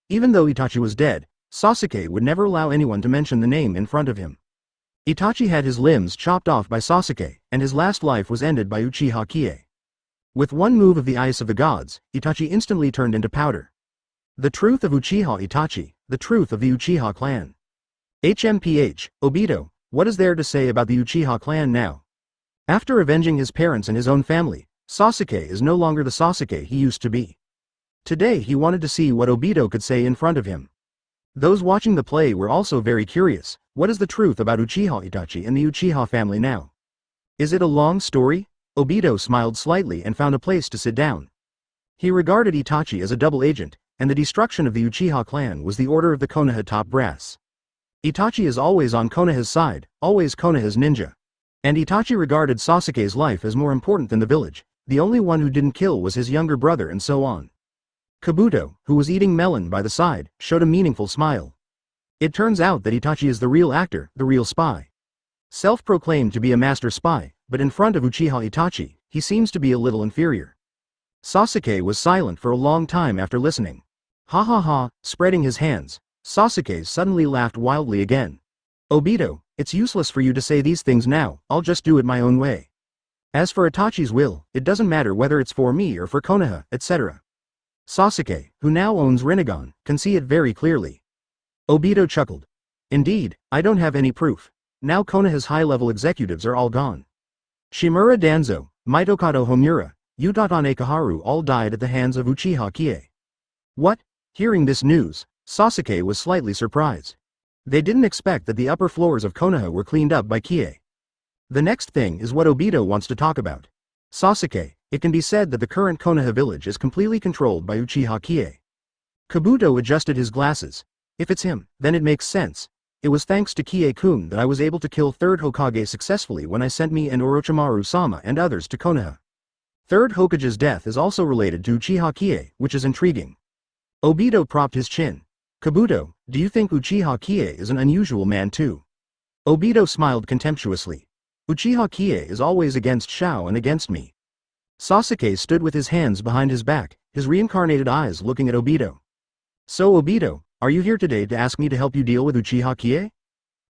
S1: Even though Itachi was dead, Sasuke would never allow anyone to mention the name in front of him. Itachi had his limbs chopped off by Sasuke, and his last life was ended by Uchiha Qiye. With one move of the ice of the gods, Itachi instantly turned into powder. The truth of Uchiha Itachi, the truth of the Uchiha clan. HMPH, Obito, what is there to say about the Uchiha clan now? After avenging his parents and his own family, Sasuke is no longer the Sasuke he used to be. Today he wanted to see what Obito could say in front of him. Those watching the play were also very curious. What is the truth about Uchiha Itachi and the Uchiha family now? Is it a long story? Obito smiled slightly and found a place to sit down. He regarded Itachi as a double agent, and the destruction of the Uchiha clan was the order of the Konoha top brass. Itachi is always on Konoha's side, always Konoha's ninja. And Itachi regarded Sasuke's life as more important than the village. The only one who didn't kill was his younger brother, and so on. Kabuto, who was eating melon by the side, showed a meaningful smile. It turns out that Itachi is the real actor, the real spy. Self-proclaimed to be a master spy, but in front of Uchiha Itachi, he seems to be a little inferior. Sasuke was silent for a long time after listening. Ha ha ha, spreading his hands, Sasuke suddenly laughed wildly again. Obito, it's useless for you to say these things now, I'll just do it my own way. As for Itachi's will, it doesn't matter whether it's for me or for Konoha, etc. Sasuke, who now owns Rinnegan, can see it very clearly. Obito chuckled. Indeed, I don't have any proof. Now Konoha's high-level executives are all gone. Shimura Danzo, Mitokado Homura, Utatane Kaharu all died at the hands of Uchiha Qiye. What? Hearing this news, Sasuke was slightly surprised. They didn't expect that the upper floors of Konoha were cleaned up by Qiye. The next thing is what Obito wants to talk about. Sasuke, it can be said that the current Konoha village is completely controlled by Uchiha Qiye. Kabuto adjusted his glasses. If it's him, then it makes sense. It was thanks to Kie-kun that I was able to kill 3rd Hokage successfully when I sent me and Orochimaru-sama and others to Konoha. 3rd Hokage's death is also related to Uchiha Qiye, which is intriguing. Obito propped his chin. Kabuto, do you think Uchiha Qiye is an unusual man too? Obito smiled contemptuously. Uchiha Qiye is always against Shao and against me. Sasuke stood with his hands behind his back, his reincarnated eyes looking at Obito. So Obito, are you here today to ask me to help you deal with Uchiha Qiye?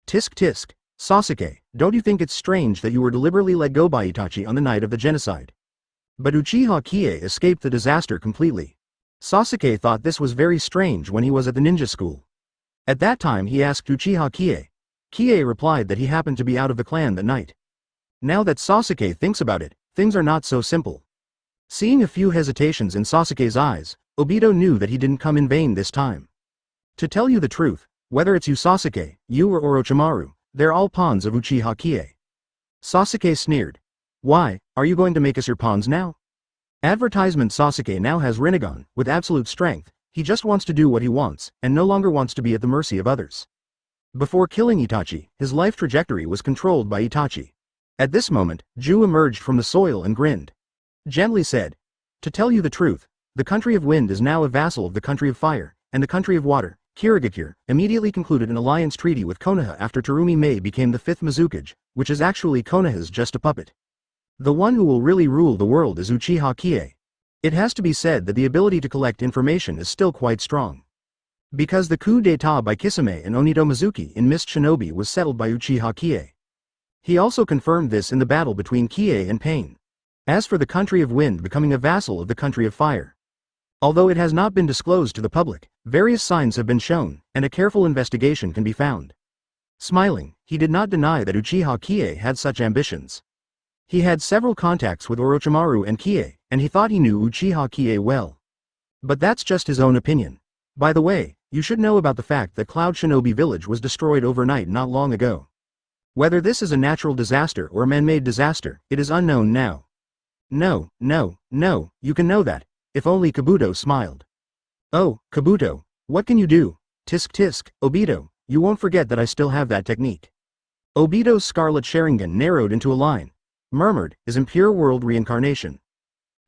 S1: Tisk tisk. Sasuke, don't you think it's strange that you were deliberately let go by Itachi on the night of the genocide? But Uchiha Qiye escaped the disaster completely. Sasuke thought this was very strange when he was at the ninja school. At that time he asked Uchiha Qiye. Qiye replied that he happened to be out of the clan that night. Now that Sasuke thinks about it, things are not so simple. Seeing a few hesitations in Sasuke's eyes, Obito knew that he didn't come in vain this time. To tell you the truth, whether it's you Sasuke, you or Orochimaru, they're all pawns of Uchiha Qiye. Sasuke sneered. Why, are you going to make us your pawns now? Advertisement. Sasuke now has Rinnegan, with absolute strength, he just wants to do what he wants, and no longer wants to be at the mercy of others. Before killing Itachi, his life trajectory was controlled by Itachi. At this moment, Ju emerged from the soil and grinned. Gently said, to tell you the truth, the country of wind is now a vassal of the country of fire, and the country of water, Kirigakure, immediately concluded an alliance treaty with Konoha after Terumi Mei became the 5th Mizukage, which is actually Konoha's just a puppet. The one who will really rule the world is Uchiha Qiye. It has to be said that the ability to collect information is still quite strong. Because the coup d'état by Kisame and Onido Mizuki in Mist Shinobi was settled by Uchiha Qiye. He also confirmed this in the battle between Qiye and Payne. As for the country of wind becoming a vassal of the country of fire. Although it has not been disclosed to the public, various signs have been shown, and a careful investigation can be found. Smiling, he did not deny that Uchiha Qiye had such ambitions. He had several contacts with Orochimaru and Qiye, and he thought he knew Uchiha Qiye well. But that's just his own opinion. By the way, you should know about the fact that Cloud Shinobi Village was destroyed overnight not long ago. Whether this is a natural disaster or a man-made disaster, it is unknown now. No, you can know that. If only Kabuto smiled. Oh, Kabuto, what can you do? Tisk tisk, Obito, you won't forget that I still have that technique. Obito's scarlet Sharingan narrowed into a line. Murmured, is impure world reincarnation.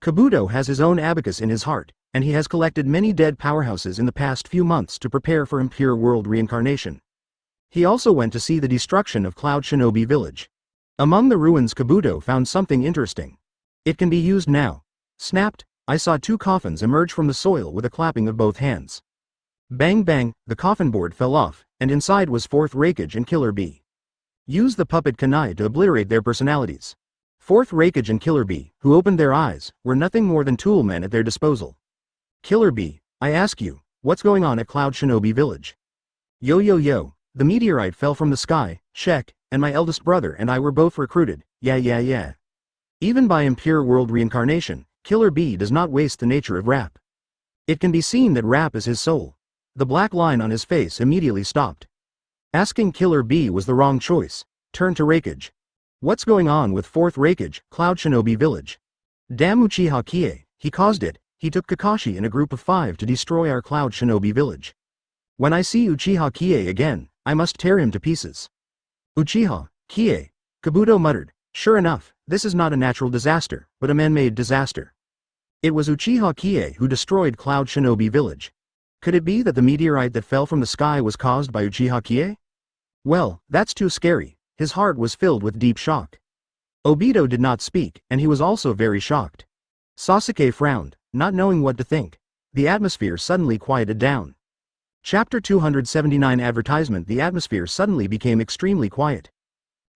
S1: Kabuto has his own abacus in his heart, and he has collected many dead powerhouses in the past few months to prepare for impure world reincarnation. He also went to see the destruction of Cloud Shinobi Village. Among the ruins Kabuto found something interesting. It can be used now. Snapped, I saw 2 coffins emerge from the soil with a clapping of both hands. Bang bang, the coffin board fell off, and inside was 4th Raikage and Killer Bee. Use the puppet Kanai to obliterate their personalities. 4th Raikage and Killer Bee, who opened their eyes, were nothing more than tool men at their disposal. Killer Bee, I ask you, what's going on at Cloud Shinobi Village? Yo, the meteorite fell from the sky, check, and my eldest brother and I were both recruited, yeah. Even by impure world reincarnation, Killer Bee does not waste the nature of rap. It can be seen that rap is his soul. The black line on his face immediately stopped. Asking Killer Bee was the wrong choice. Turn to Raikage. What's going on with 4th Raikage, Cloud Shinobi Village? Damn Uchiha Qiye, he caused it. He took Kakashi in a group of 5 to destroy our Cloud Shinobi Village. When I see Uchiha Qiye again, I must tear him to pieces. Uchiha Qiye, Kabuto muttered. Sure enough, this is not a natural disaster, but a man-made disaster. It was Uchiha Qiye who destroyed Cloud Shinobi Village. Could it be that the meteorite that fell from the sky was caused by Uchiha Qiye? Well, that's too scary. His heart was filled with deep shock. Obito did not speak, and he was also very shocked. Sasuke frowned, not knowing what to think. The atmosphere suddenly quieted down. Chapter 279 Advertisement. The atmosphere suddenly became extremely quiet.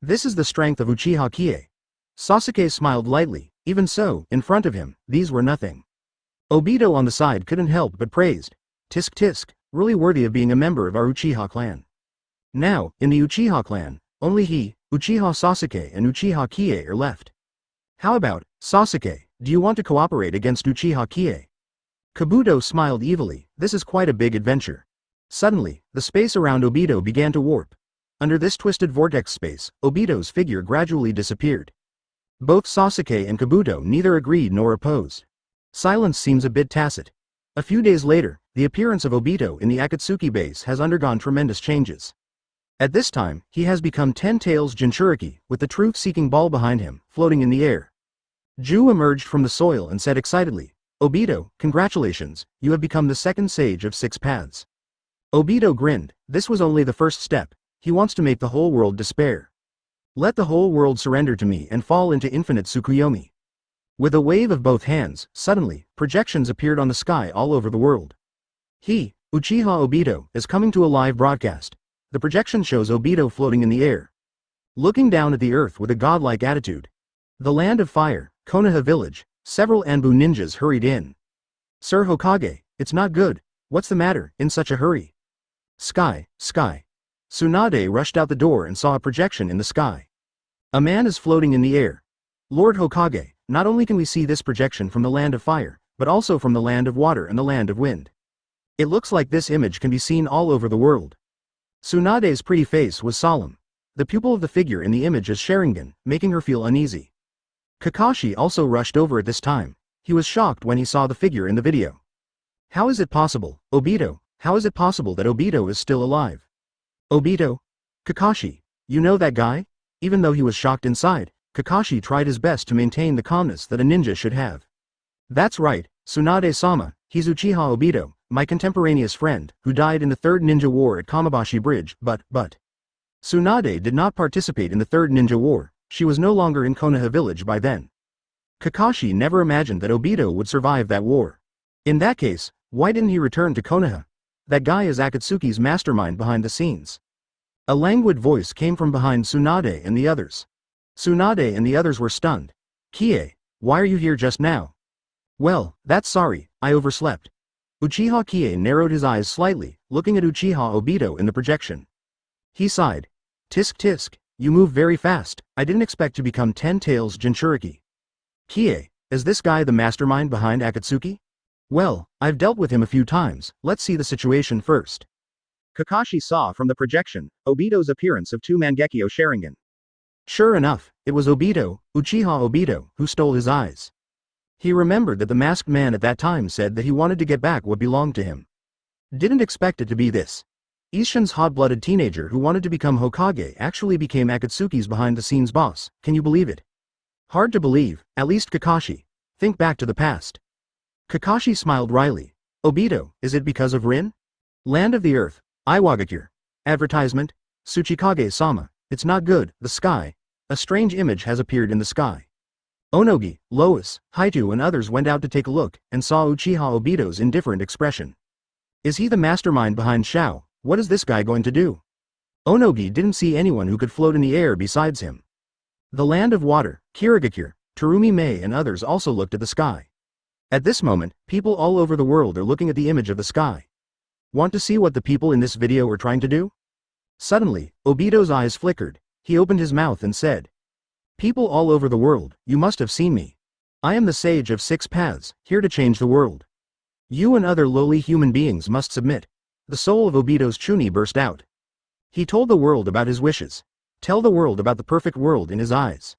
S1: This is the strength of Uchiha Qiye. Sasuke smiled lightly. Even so, in front of him, these were nothing. Obito on the side couldn't help but praised. Tisk tisk, really worthy of being a member of our Uchiha clan. Now, in the Uchiha clan, only he, Uchiha Sasuke and Uchiha Qiye are left. How about, Sasuke, do you want to cooperate against Uchiha Qiye? Kabuto smiled evilly. This is quite a big adventure. Suddenly, the space around Obito began to warp. Under this twisted vortex space, Obito's figure gradually disappeared. Both Sasuke and Kabuto neither agreed nor opposed. Silence seems a bit tacit. A few days later, the appearance of Obito in the Akatsuki base has undergone tremendous changes. At this time, he has become 10 Tails Jinchuriki, with the truth-seeking ball behind him, floating in the air. Ju emerged from the soil and said excitedly, "Obito, congratulations, you have become the second sage of 6 paths." Obito grinned. This was only the first step. He wants to make the whole world despair. Let the whole world surrender to me and fall into infinite Tsukuyomi. With a wave of both hands, suddenly, projections appeared on the sky all over the world. He, Uchiha Obito, is coming to a live broadcast. The projection shows Obito floating in the air, looking down at the earth with a godlike attitude. The land of fire, Konoha village, several Anbu ninjas hurried in. "Sir Hokage, it's not good. What's the matter, in such a hurry?" Sky. Tsunade rushed out the door and saw a projection in the sky. A man is floating in the air. "Lord Hokage, not only can we see this projection from the land of fire, but also from the land of water and the land of wind. It looks like this image can be seen all over the world." Tsunade's pretty face was solemn. The pupil of the figure in the image is Sharingan, making her feel uneasy. Kakashi also rushed over at this time. He was shocked when he saw the figure in the video. "How is it possible, Obito? How is it possible that Obito is still alive?" "Obito? Kakashi, you know that guy?" Even though he was shocked inside, Kakashi tried his best to maintain the calmness that a ninja should have. "That's right, Tsunade-sama, he's Uchiha Obito, my contemporaneous friend, who died in the Third Ninja War at Kamabashi Bridge, but... Tsunade did not participate in the Third Ninja War. She was no longer in Konoha village by then. Kakashi never imagined that Obito would survive that war. In that case, why didn't he return to Konoha? That guy is Akatsuki's mastermind behind the scenes. A languid voice came from behind Tsunade and the others. Tsunade and the others were stunned. "Qiye, why are you here just now?" "Well, that's sorry, I overslept." Uchiha Qiye narrowed his eyes slightly, looking at Uchiha Obito in the projection. He sighed. "Tisk tisk, you move very fast. I didn't expect to become 10 Tails Jinchuriki." "Qiye, is this guy the mastermind behind Akatsuki?" "Well, I've dealt with him a few times, let's see the situation first." Kakashi saw from the projection, Obito's appearance of 2 Mangekyo Sharingan. Sure enough, it was Obito, Uchiha Obito, who stole his eyes. He remembered that the masked man at that time said that he wanted to get back what belonged to him. Didn't expect it to be this. Isshin's hot-blooded teenager who wanted to become Hokage actually became Akatsuki's behind-the-scenes boss, can you believe it? Hard to believe, at least Kakashi. Think back to the past. Kakashi smiled wryly. "Obito, is it because of Rin? Land of the Earth, Iwagakure. Advertisement? Tsuchikage-sama, it's not good, the sky. A strange image has appeared in the sky." Onogi, Lois, Haitu and others went out to take a look, and saw Uchiha Obito's indifferent expression. Is he the mastermind behind Shao? What is this guy going to do? Onogi didn't see anyone who could float in the air besides him. The land of water, Kirigakure, Terumi Mei and others also looked at the sky. At this moment, people all over the world are looking at the image of the sky. Want to see what the people in this video are trying to do? Suddenly, Obito's eyes flickered. He opened his mouth and said, "People all over the world, you must have seen me. I am the sage of 6 paths, here to change the world. You and other lowly human beings must submit." The soul of Obito's Chunin burst out. He told the world about his wishes. Tell the world about the perfect world in his eyes.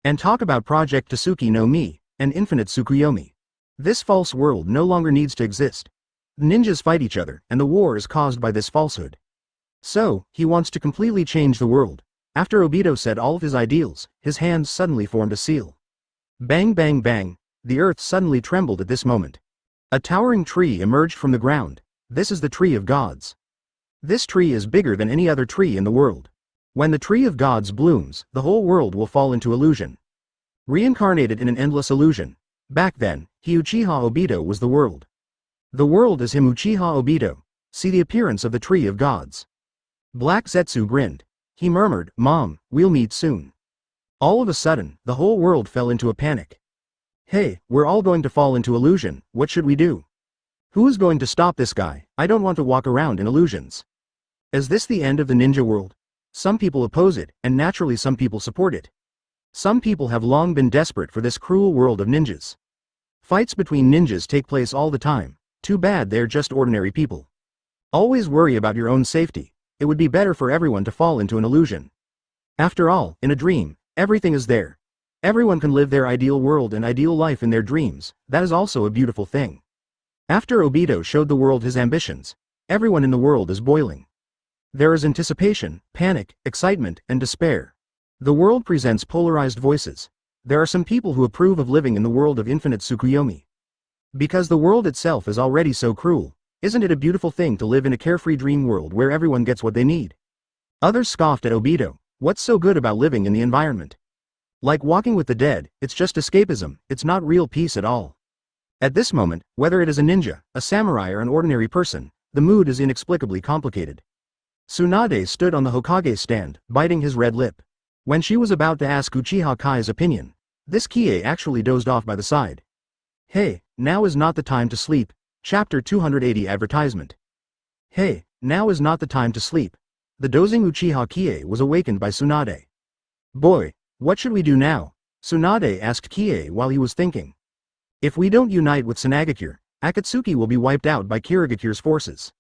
S1: And talk about Project Tasuki no Mi, and infinite Tsukuyomi. This false world no longer needs to exist. Ninjas fight each other, and the war is caused by this falsehood. So, he wants to completely change the world. After Obito said all of his ideals, his hands suddenly formed a seal. Bang bang bang, the earth suddenly trembled at this moment. A towering tree emerged from the ground. This is the tree of gods. This tree is bigger than any other tree in the world. When the tree of gods blooms, the whole world will fall into illusion. Reincarnated in an endless illusion. Back then, he Uchiha Obito was the world. The world is him Uchiha Obito. See the appearance of the tree of gods. Black Zetsu grinned. He murmured, "Mom, we'll meet soon." All of a sudden, the whole world fell into a panic. "Hey, we're all going to fall into illusion, what should we do? Who is going to stop this guy? I don't want to walk around in illusions." Is this the end of the ninja world? Some people oppose it, and naturally some people support it. Some people have long been desperate for this cruel world of ninjas. Fights between ninjas take place all the time. Too bad they're just ordinary people. Always worry about your own safety. It would be better for everyone to fall into an illusion. After all, in a dream, everything is there. Everyone can live their ideal world and ideal life in their dreams. That is also a beautiful thing. After Obito showed the world his ambitions, everyone in the world is boiling. There is anticipation, panic, excitement, and despair. The world presents polarized voices. There are some people who approve of living in the world of infinite Tsukuyomi. Because the world itself is already so cruel, isn't it a beautiful thing to live in a carefree dream world where everyone gets what they need? Others scoffed at Obito. What's so good about living in the environment? Like walking with the dead, it's just escapism, it's not real peace at all. At this moment, whether it is a ninja, a samurai or an ordinary person, the mood is inexplicably complicated. Tsunade stood on the Hokage stand, biting his red lip. When she was about to ask Uchiha Qiye's opinion, this Qiye actually dozed off by the side. Hey, now is not the time to sleep. Chapter 280 Advertisement. Hey, now is not the time to sleep. The dozing Uchiha Qiye was awakened by Tsunade. Boy, what should we do now? Tsunade asked Qiye while he was thinking. If we don't unite with Sanagakure, Akatsuki will be wiped out by Kirigakure's forces.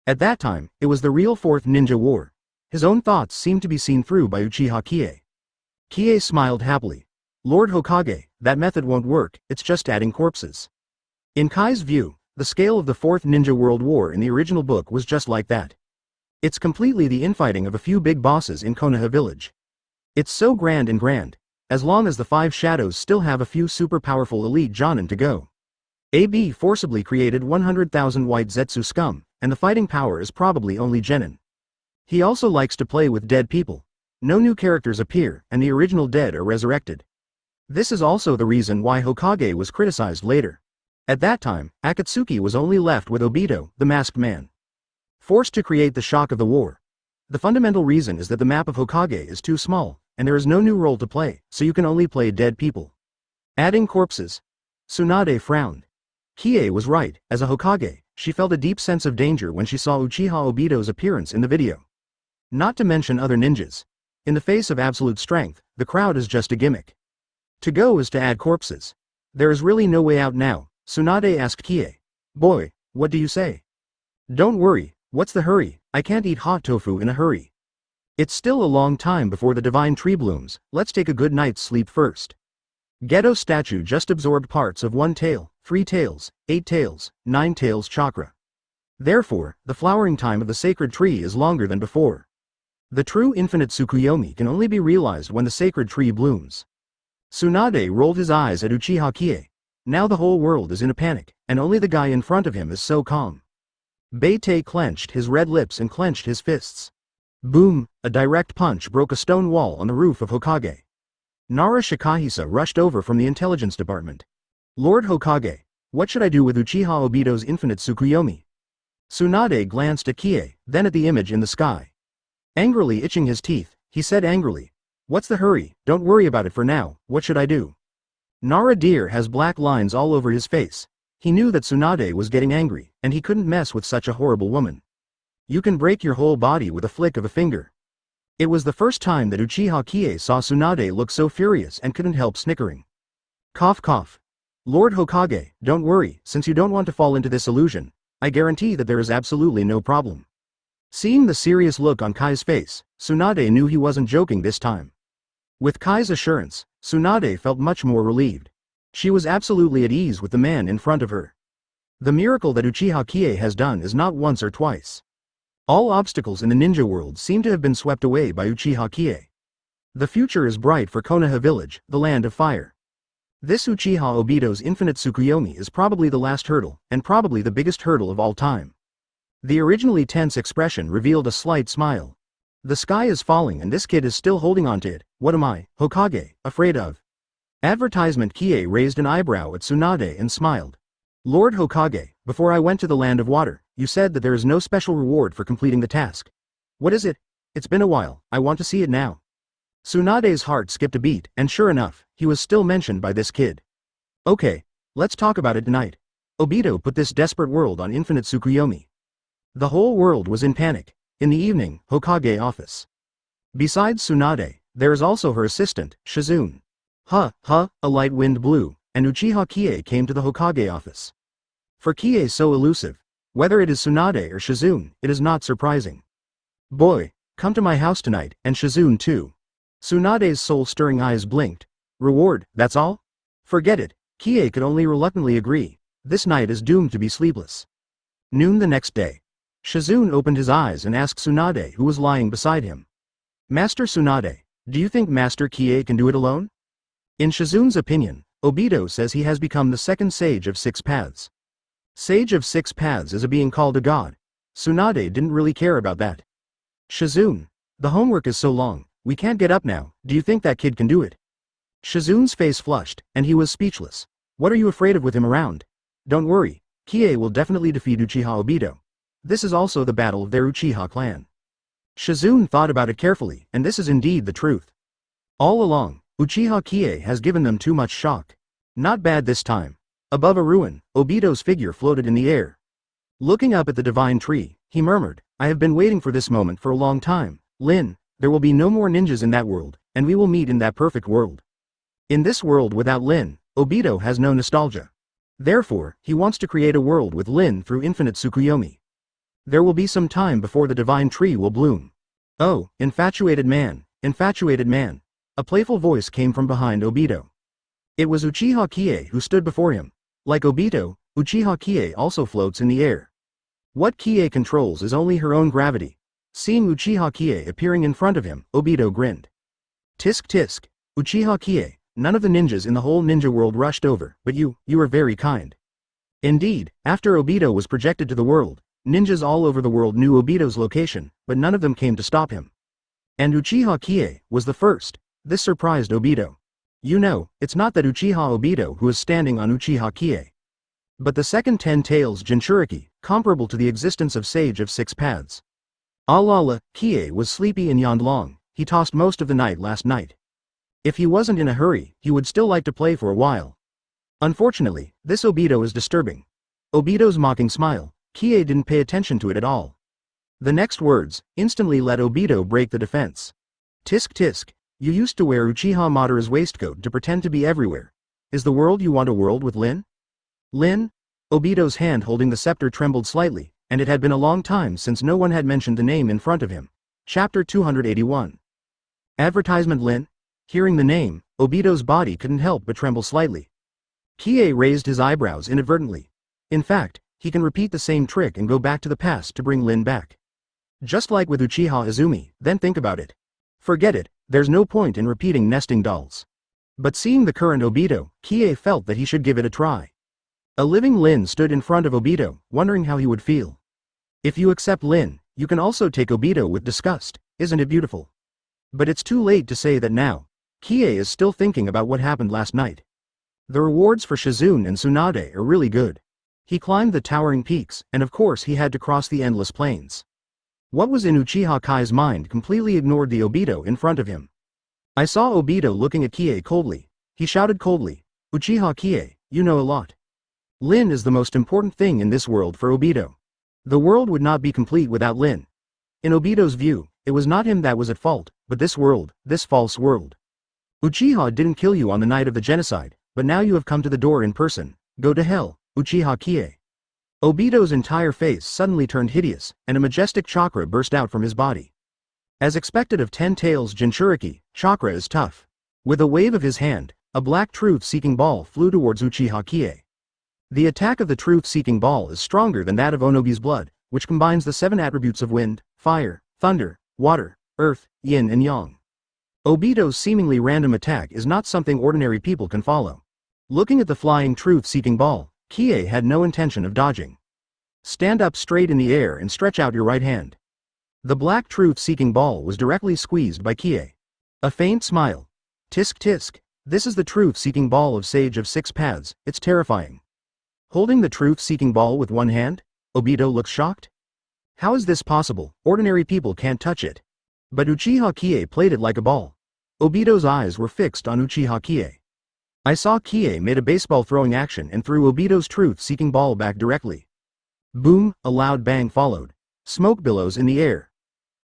S1: At that time, it was the real Fourth Ninja War. His own thoughts seemed to be seen through by Uchiha Qiye. Qiye smiled happily. Lord Hokage, that method won't work, it's just adding corpses. In Kai's view, the scale of the Fourth Ninja World War in the original book was just like that. It's completely the infighting of a few big bosses in Konoha village. It's so grand, as long as the Five Shadows still have a few super powerful elite Jonin to go. AB forcibly created 100,000 white Zetsu scum, and the fighting power is probably only genin. He also likes to play with dead people. No new characters appear, and the original dead are resurrected. This is also the reason why Hokage was criticized later. At that time, Akatsuki was only left with Obito, the masked man. Forced to create the shock of the war. The fundamental reason is that the map of Hokage is too small, and there is no new role to play, so you can only play dead people. Adding corpses. Tsunade frowned. Qiye was right. As a Hokage, she felt a deep sense of danger when she saw Uchiha Obito's appearance in the video. Not to mention other ninjas. In the face of absolute strength, the crowd is just a gimmick. To go is to add corpses. There is really no way out now, Tsunade asked Qiye. Boy, what do you say? Don't worry, what's the hurry? I can't eat hot tofu in a hurry. It's still a long time before the divine tree blooms, let's take a good night's sleep first. Geto statue just absorbed parts of 1 tail, 3 tails, 8 tails, 9 tails chakra. Therefore, the flowering time of the sacred tree is longer than before. The true infinite Tsukuyomi can only be realized when the sacred tree blooms. Tsunade rolled his eyes at Uchiha Qiye. Now the whole world is in a panic, and only the guy in front of him is so calm. Beite clenched his red lips and clenched his fists. Boom, a direct punch broke a stone wall on the roof of Hokage. Nara Shikahisa rushed over from the intelligence department. Lord Hokage, what should I do with Uchiha Obito's infinite Tsukuyomi? Tsunade glanced at Qiye, then at the image in the sky. Angrily itching his teeth, he said angrily, what's the hurry? Don't worry about it for now, what should I do? Nara Deer has black lines all over his face. He knew that Tsunade was getting angry, and he couldn't mess with such a horrible woman. You can break your whole body with a flick of a finger. It was the first time that Uchiha Qiye saw Tsunade look so furious and couldn't help snickering. Cough cough. Lord Hokage, don't worry, since you don't want to fall into this illusion, I guarantee that there is absolutely no problem. Seeing the serious look on Kai's face, Tsunade knew he wasn't joking this time. With Kai's assurance, Tsunade felt much more relieved. She was absolutely at ease with the man in front of her. The miracle that Uchiha Qiye has done is not once or twice. All obstacles in the ninja world seem to have been swept away by Uchiha Qiye. The future is bright for Konoha village, the land of fire. This Uchiha Obito's infinite Tsukuyomi is probably the last hurdle, and probably the biggest hurdle of all time. The originally tense expression revealed a slight smile. The sky is falling and this kid is still holding on to it. What am I, Hokage, afraid of? Advertisement. Qiye raised an eyebrow at Tsunade and smiled. Lord Hokage, before I went to the land of water, you said that there is no special reward for completing the task. What is it? It's been a while, I want to see it now. Tsunade's heart skipped a beat, and sure enough, he was still mentioned by this kid. Okay, let's talk about it tonight. Obito put this desperate world on infinite Tsukuyomi. The whole world was in panic. In the evening, Hokage office. Besides Tsunade, there is also her assistant, Shizune. A light wind blew, and Uchiha Qiye came to the Hokage office. For Qiye so elusive, whether it is Tsunade or Shizune, it is not surprising. Boy, come to my house tonight, and Shizune too. Tsunade's soul-stirring eyes blinked. Reward, that's all? Forget it, Qiye could only reluctantly agree. This night is doomed to be sleepless. Noon the next day. Shizune opened his eyes and asked Tsunade, who was lying beside him. Master Tsunade, do you think Master Qiye can do it alone? In Shizune's opinion, Obito says he has become the second Sage of Six Paths. Sage of Six Paths is a being called a god. Tsunade didn't really care about that. Shizune, the homework is so long, we can't get up now, do you think that kid can do it? Shizune's face flushed, and he was speechless. What are you afraid of with him around? Don't worry, Qiye will definitely defeat Uchiha Obito. This is also the battle of their Uchiha clan. Shizune thought about it carefully, and this is indeed the truth. All along, Uchiha Qiye has given them too much shock. Not bad this time. Above a ruin, Obito's figure floated in the air. Looking up at the divine tree, he murmured, I have been waiting for this moment for a long time. Lin, there will be no more ninjas in that world, and we will meet in that perfect world. In this world without Lin, Obito has no nostalgia. Therefore, he wants to create a world with Lin through infinite Tsukuyomi. There will be some time before the divine tree will bloom. Oh, infatuated man, infatuated man. A playful voice came from behind Obito. It was Uchiha Qiye who stood before him. Like Obito, Uchiha Qiye also floats in the air. What Qiye controls is only her own gravity. Seeing Uchiha Qiye appearing in front of him, Obito grinned. Tisk tisk, Uchiha Qiye, none of the ninjas in the whole ninja world rushed over, but you are very kind. Indeed, after Obito was projected to the world, ninjas all over the world knew Obito's location, but none of them came to stop him. And Uchiha Qiye was the first. This surprised Obito. You know, it's not that Uchiha Obito who is standing on Uchiha Qiye, but the second 10 tails Jinchuriki, comparable to the existence of Sage of Six Paths. Alala, Qiye was sleepy and yawned long. He tossed most of the night last night. If he wasn't in a hurry, he would still like to play for a while. Unfortunately, this Obito is disturbing. Obito's mocking smile, Qiye didn't pay attention to it at all. The next words instantly let Obito break the defense. Tisk tisk, you used to wear Uchiha Madara's waistcoat to pretend to be everywhere. Is the world you want a world with Lin? Lin? Obito's hand holding the scepter trembled slightly, and it had been a long time since no one had mentioned the name in front of him. Chapter 281. Advertisement Lin? Hearing the name, Obito's body couldn't help but tremble slightly. Qiye raised his eyebrows inadvertently. In fact, he can repeat the same trick and go back to the past to bring Lin back. Just like with Uchiha Izumi, then think about it. Forget it, there's no point in repeating nesting dolls. But seeing the current Obito, Qiye felt that he should give it a try. A living Lin stood in front of Obito, wondering how he would feel. If you accept Lin, you can also take Obito with disgust, isn't it beautiful? But it's too late to say that now. Qiye is still thinking about what happened last night. The rewards for Shizune and Tsunade are really good. He climbed the towering peaks, and of course he had to cross the endless plains. What was in Uchiha Kai's mind completely ignored the Obito in front of him. I saw Obito looking at Qiye coldly. He shouted coldly, Uchiha Qiye, you know a lot. Lin is the most important thing in this world for Obito. The world would not be complete without Lin. In Obito's view, it was not him that was at fault, but this world, this false world. Uchiha didn't kill you on the night of the genocide, but now you have come to the door in person. Go to hell, Uchiha Qiye. Obito's entire face suddenly turned hideous, and a majestic chakra burst out from his body. As expected of 10 tails Jinchuriki, chakra is tough. With a wave of his hand, a black truth-seeking ball flew towards Uchiha Qiye. The attack of the truth-seeking ball is stronger than that of Onogi's blood, which combines the 7 attributes of wind, fire, thunder, water, earth, yin and yang. Obito's seemingly random attack is not something ordinary people can follow. Looking at the flying truth-seeking ball, Qiye had no intention of dodging. Stand up straight in the air and stretch out your right hand. The black truth-seeking ball was directly squeezed by Qiye. A faint smile. Tisk tisk, this is the truth-seeking ball of Sage of Six Paths, it's terrifying. Holding the truth-seeking ball with one hand, Obito looks shocked. How is this possible? Ordinary people can't touch it. But Uchiha Qiye played it like a ball. Obito's eyes were fixed on Uchiha Qiye. I saw Qiye made a baseball throwing action and threw Obito's truth-seeking ball back directly. Boom, a loud bang followed. Smoke billows in the air.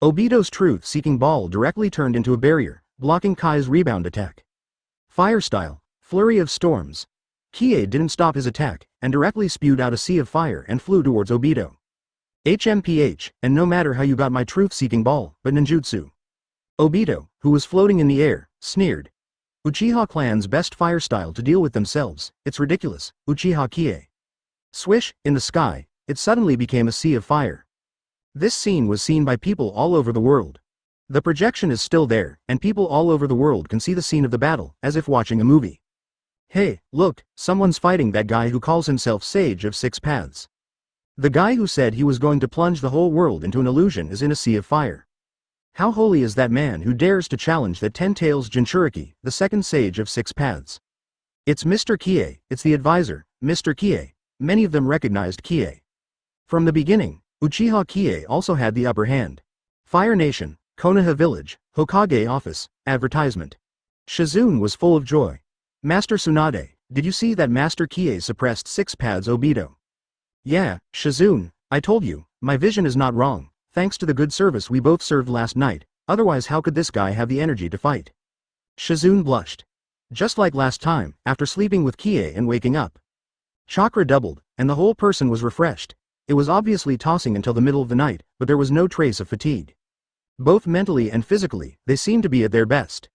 S1: Obito's truth-seeking ball directly turned into a barrier, blocking Kai's rebound attack. Fire style, flurry of storms. Qiye didn't stop his attack, and directly spewed out a sea of fire and flew towards Obito. HMPH, and no matter how you got my truth-seeking ball, but ninjutsu. Obito, who was floating in the air, sneered. Uchiha clan's best fire style to deal with themselves, it's ridiculous, Uchiha Qiye. Swish, in the sky, it suddenly became a sea of fire. This scene was seen by people all over the world. The projection is still there, and people all over the world can see the scene of the battle, as if watching a movie. Hey, look, someone's fighting that guy who calls himself Sage of Six Paths. The guy who said he was going to plunge the whole world into an illusion is in a sea of fire. How holy is that man who dares to challenge that 10-tails Jinchuriki, the second sage of Six Paths? It's Mr. Qiye, it's the advisor, Mr. Qiye. Many of them recognized Qiye. From the beginning, Uchiha Qiye also had the upper hand. Fire Nation, Konoha Village, Hokage Office, advertisement. Shizune was full of joy. Master Tsunade, did you see that Master Qiye suppressed Six Paths Obito? Yeah, Shizune, I told you, my vision is not wrong, thanks to the good service we both served last night, otherwise how could this guy have the energy to fight? Shizune blushed. Just like last time, after sleeping with Qiye and waking up. Chakra doubled, and the whole person was refreshed. It was obviously tossing until the middle of the night, but there was no trace of fatigue. Both mentally and physically, they seemed to be at their best.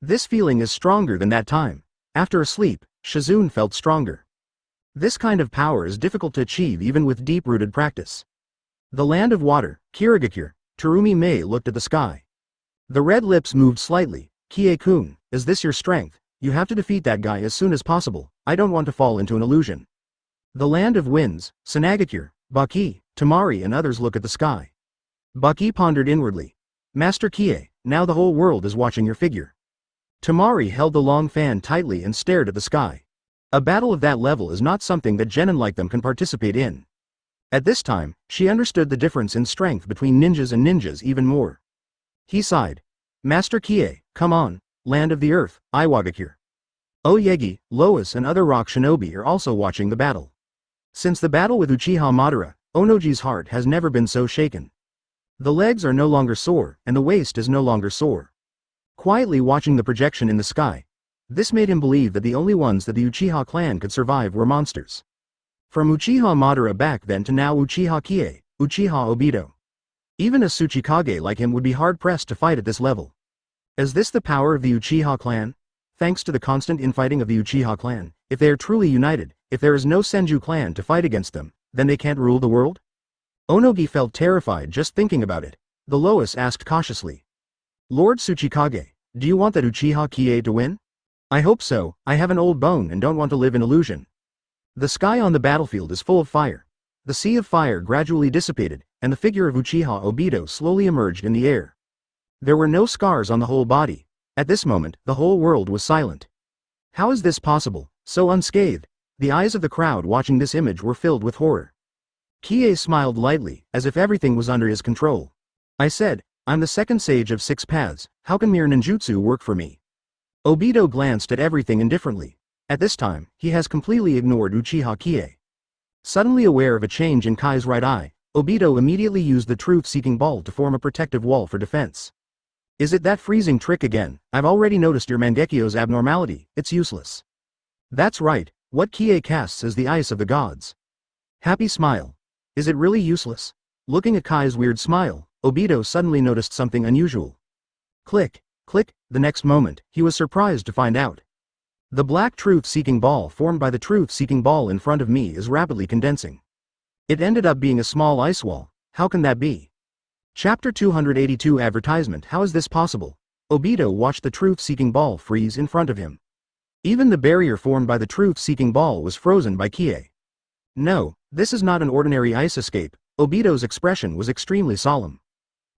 S1: This feeling is stronger than that time. After a sleep, Shizune felt stronger. This kind of power is difficult to achieve even with deep-rooted practice. The land of water, Kirigakure, Terumi Mei looked at the sky. The red lips moved slightly. Kie-kun, is this your strength? You have to defeat that guy as soon as possible, I don't want to fall into an illusion. The land of winds, Sanagakure, Baki, Tamari and others look at the sky. Baki pondered inwardly. Master Qiye, now the whole world is watching your figure. Tamari held the long fan tightly and stared at the sky. A battle of that level is not something that genin like them can participate in. At this time, she understood the difference in strength between ninjas and ninjas even more. He sighed. Master Qiye, come on, land of the earth, Iwagakure. Oyegi, Lois and other rock shinobi are also watching the battle. Since the battle with Uchiha Madara, Onoji's heart has never been so shaken. The legs are no longer sore, and the waist is no longer sore. Quietly watching the projection in the sky, this made him believe that the only ones that the Uchiha clan could survive were monsters. From Uchiha Madara back then to now Uchiha Qiye, Uchiha Obito. Even a Tsuchikage like him would be hard-pressed to fight at this level. Is this the power of the Uchiha clan? Thanks to the constant infighting of the Uchiha clan, if they are truly united, if there is no Senju clan to fight against them, then they can't rule the world? Onogi felt terrified just thinking about it. The Lois asked cautiously. Lord Tsuchikage, do you want that Uchiha Qiye to win? I hope so, I have an old bone and don't want to live in illusion. The sky on the battlefield is full of fire. The sea of fire gradually dissipated, and the figure of Uchiha Obito slowly emerged in the air. There were no scars on the whole body. At this moment, the whole world was silent. How is this possible, so unscathed? The eyes of the crowd watching this image were filled with horror. Qiye smiled lightly, as if everything was under his control. I said, I'm the second sage of Six Paths, how can mere ninjutsu work for me? Obito glanced at everything indifferently. At this time, he has completely ignored Uchiha Qiye. Suddenly aware of a change in Kai's right eye, Obito immediately used the truth-seeking ball to form a protective wall for defense. Is it that freezing trick again? I've already noticed your Mangekyo's abnormality, it's useless. That's right, what Qiye casts is the ice of the gods. Happy smile. Is it really useless? Looking at Kai's weird smile, Obito suddenly noticed something unusual. Click, click, the next moment, he was surprised to find out. The black truth-seeking ball formed by the truth-seeking ball in front of me is rapidly condensing. It ended up being a small ice wall. How can that be? Chapter 282 Advertisement. How is this possible? Obito watched the truth-seeking ball freeze in front of him. Even the barrier formed by the truth-seeking ball was frozen by Qiye. No, this is not an ordinary ice escape. Obito's expression was extremely solemn.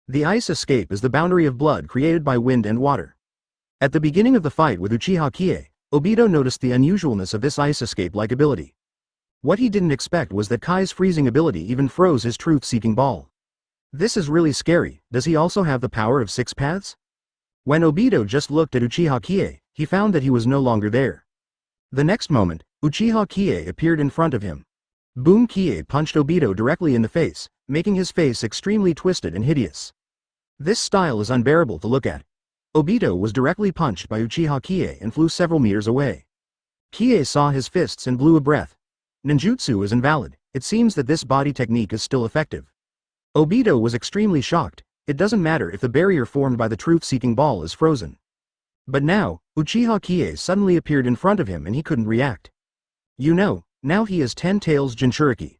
S1: The ice escape is the boundary of blood created by wind and water. At the beginning of the fight with Uchiha Qiye, Obito noticed the unusualness of this ice escape-like ability. What he didn't expect was that Kai's freezing ability even froze his truth-seeking ball. This is really scary. Does he also have the power of Six Paths? When Obito just looked at Uchiha Qiye, he found that he was no longer there. The next moment, Uchiha Qiye appeared in front of him. Boom! Qiye punched Obito directly in the face, making his face extremely twisted and hideous. This style is unbearable to look at. Obito was directly punched by Uchiha Qiye and flew several meters away. Qiye saw his fists and blew a breath. Ninjutsu is invalid. It seems that this body technique is still effective. Obito was extremely shocked. It doesn't matter if the barrier formed by the truth-seeking ball is frozen. But now, Uchiha Qiye suddenly appeared in front of him and he couldn't react. You know, now he is 10 tails Jinchuriki.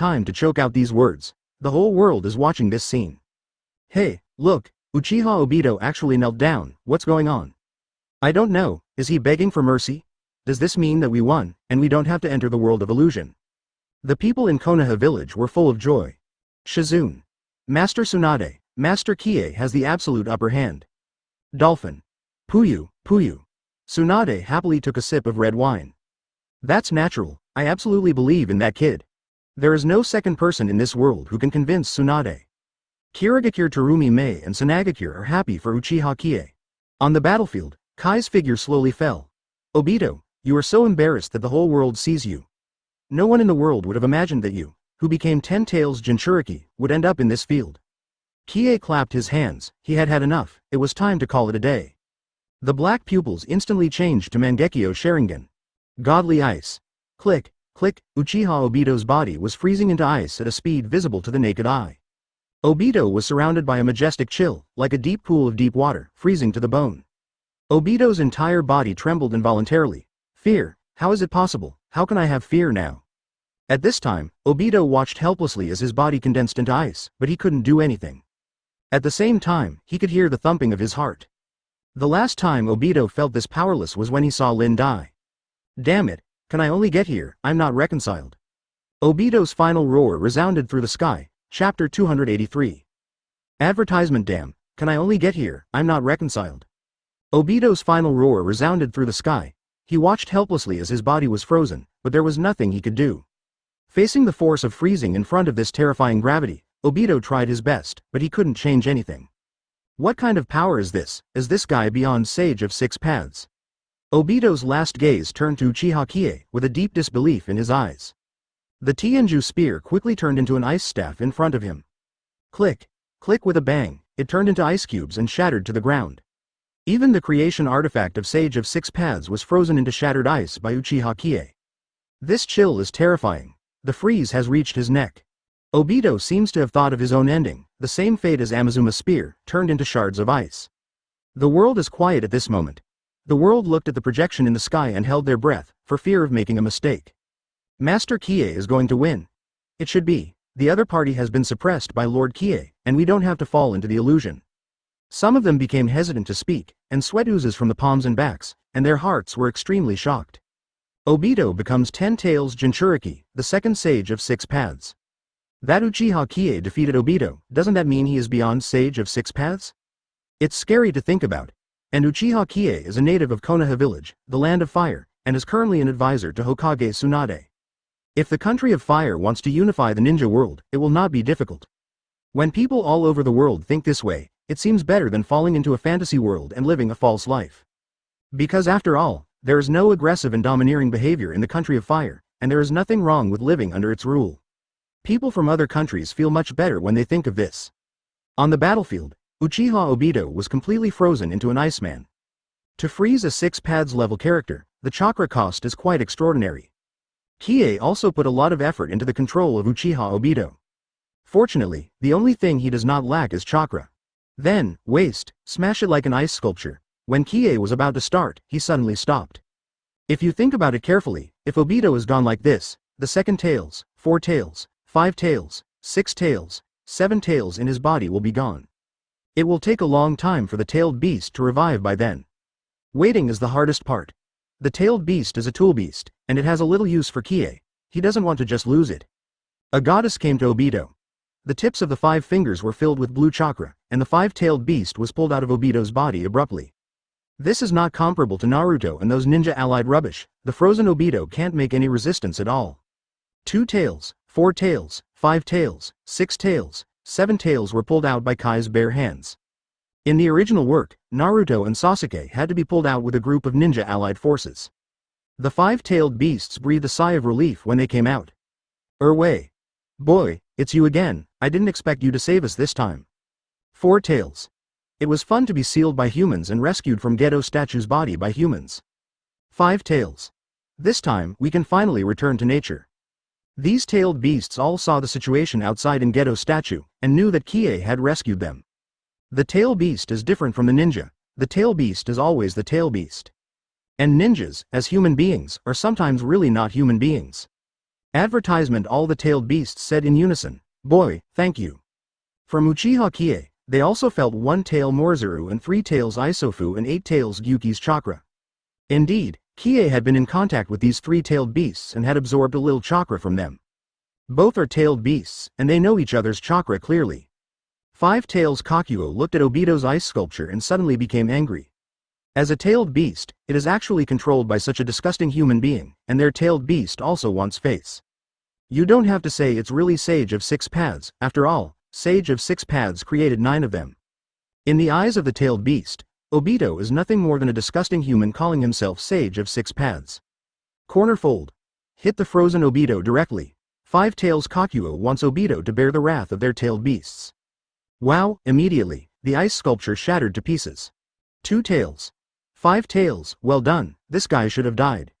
S1: time to choke out these words. The whole world is watching this scene. Hey, look, Uchiha Obito actually knelt down. What's going on? I don't know, is he begging for mercy? Does this mean that we won, and we don't have to enter the world of illusion? The people in Konoha village were full of joy. Shizune. Master Tsunade, Master Qiye has the absolute upper hand. Dolphin. Puyu, Puyu. Tsunade happily took a sip of red wine. That's natural, I absolutely believe in that kid. There is no second person in this world who can convince Tsunade. Kirigakure Terumi Mei and Sanagakure are happy for Uchiha Qiye. On the battlefield, Kai's figure slowly fell. Obito, you are so embarrassed that the whole world sees you. No one in the world would have imagined that you, who became 10 Tails Jinchuriki, would end up in this field. Qiye clapped his hands, he had had enough, it was time to call it a day. The black pupils instantly changed to Mangekyo Sharingan. Godly ice. Click, click, Uchiha Obito's body was freezing into ice at a speed visible to the naked eye. Obito was surrounded by a majestic chill, like a deep pool of deep water, freezing to the bone. Obito's entire body trembled involuntarily. Fear? How is it possible? How can I have fear now? At this time, Obito watched helplessly as his body condensed into ice, but he couldn't do anything. At the same time, he could hear the thumping of his heart. The last time Obito felt this powerless was when he saw Lin die. Damn it, can I only get here? I'm not reconciled. Obito's final roar resounded through the sky. Chapter 283. Advertisement. Damn, can I only get here? I'm not reconciled. Obito's final roar resounded through the sky. He watched helplessly as his body was frozen, but there was nothing he could do. Facing the force of freezing in front of this terrifying gravity, Obito tried his best, but he couldn't change anything. What kind of power is this? Is this guy beyond Sage of Six Paths? Obito's last gaze turned to Uchiha Qiye, with a deep disbelief in his eyes. The Tianzheng spear quickly turned into an ice staff in front of him. Click, click with a bang, it turned into ice cubes and shattered to the ground. Even the creation artifact of Sage of Six Paths was frozen into shattered ice by Uchiha Qiye. This chill is terrifying. The freeze has reached his neck. Obito seems to have thought of his own ending, the same fate as Amazuma's spear, turned into shards of ice. The world is quiet at this moment. The world looked at the projection in the sky and held their breath, for fear of making a mistake. Master Qiye is going to win. It should be. The other party has been suppressed by Lord Qiye, and we don't have to fall into the illusion. Some of them became hesitant to speak, and sweat oozes from the palms and backs, and their hearts were extremely shocked. Obito becomes 10 Tails Jinchuriki, the second Sage of Six Paths. That Uchiha Qiye defeated Obito, doesn't that mean he is beyond Sage of Six Paths? It's scary to think about. And Uchiha Qiye is a native of Konoha village, the land of fire, and is currently an advisor to Hokage Tsunade. If the country of fire wants to unify the ninja world, it will not be difficult. When people all over the world think this way, it seems better than falling into a fantasy world and living a false life. Because after all, there is no aggressive and domineering behavior in the country of fire, and there is nothing wrong with living under its rule. People from other countries feel much better when they think of this. On the battlefield, Uchiha Obito was completely frozen into an Iceman. To freeze a Six Paths level character, the chakra cost is quite extraordinary. Qiye also put a lot of effort into the control of Uchiha Obito. Fortunately, the only thing he does not lack is chakra. Then, waste, smash it like an ice sculpture. When Qiye was about to start, he suddenly stopped. If you think about it carefully, if Obito is gone like this, the second tails, 4 tails, 5 tails, 6 tails, 7 tails in his body will be gone. It will take a long time for the tailed beast to revive by then. Waiting is the hardest part. The tailed beast is a tool beast, and it has a little use for Qiye. He doesn't want to just lose it. A goddess came to Obito. The tips of the 5 fingers were filled with blue chakra, and the 5-tailed beast was pulled out of Obito's body abruptly. This is not comparable to Naruto and those ninja-allied rubbish. The frozen Obito can't make any resistance at all. 2 tails, 4 tails, 5 tails, 6 tails, 7 tails were pulled out by Kai's bare hands. In the original work, Naruto and Sasuke had to be pulled out with a group of ninja-allied forces. The 5-tailed beasts breathed a sigh of relief when they came out. Way. Boy, it's you again, I didn't expect you to save us this time. 4 tails. It was fun to be sealed by humans and rescued from Ghetto Statue's body by humans. 5 tails. This time, we can finally return to nature. These tailed beasts all saw the situation outside in Ghetto Statue, and knew that Qiye had rescued them. The tail beast is different from the ninja. The tail beast is always the tail beast. And ninjas, as human beings, are sometimes really not human beings. Advertisement. All the tailed beasts said in unison, "Boy, thank you." From Uchiha Qiye, they also felt 1 tail Morizuru and 3 tails Isofu and 8 tails Gyuki's chakra. Indeed, Qiye had been in contact with these 3-tailed beasts and had absorbed a little chakra from them. Both are tailed beasts, and they know each other's chakra clearly. 5 tails Kakuo looked at Obito's ice sculpture and suddenly became angry. As a tailed beast, it is actually controlled by such a disgusting human being, and their tailed beast also wants face. You don't have to say it's really Sage of Six Paths. After all, Sage of Six Paths created 9 of them. In the eyes of the tailed beast, Obito is nothing more than a disgusting human calling himself Sage of Six Paths. Corner fold. Hit the frozen Obito directly. 5 tails Kakuo wants Obito to bear the wrath of their tailed beasts. Wow, immediately, the ice sculpture shattered to pieces. 2 tails. 5 tails, well done, this guy should have died.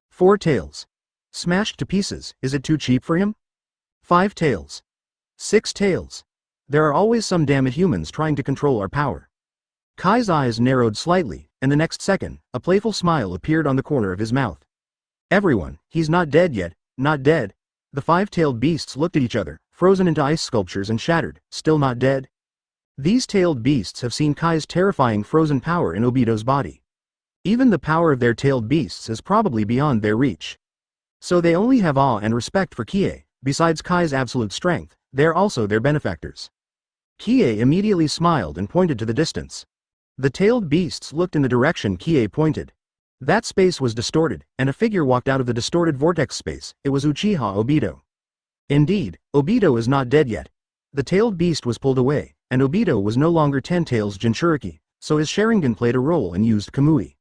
S1: 4 tails. Smashed to pieces, is it too cheap for him? 5 tails. 6 tails. There are always some damn humans trying to control our power. Kai's eyes narrowed slightly, and the next second, a playful smile appeared on the corner of his mouth. Everyone, he's not dead yet, not dead. The five-tailed beasts looked at each other, frozen into ice sculptures and shattered, still not dead. These tailed beasts have seen Kai's terrifying frozen power in Obito's body. Even the power of their tailed beasts is probably beyond their reach. So they only have awe and respect for Qiye. Besides Kai's absolute strength, they're also their benefactors. Qiye immediately smiled and pointed to the distance. The tailed beasts looked in the direction Qiye pointed. That space was distorted, and a figure walked out of the distorted vortex space. It was Uchiha Obito. Indeed, Obito is not dead yet. The tailed beast was pulled away, and Obito was no longer Ten Tails Jinchuriki, so his Sharingan played a role and used Kamui.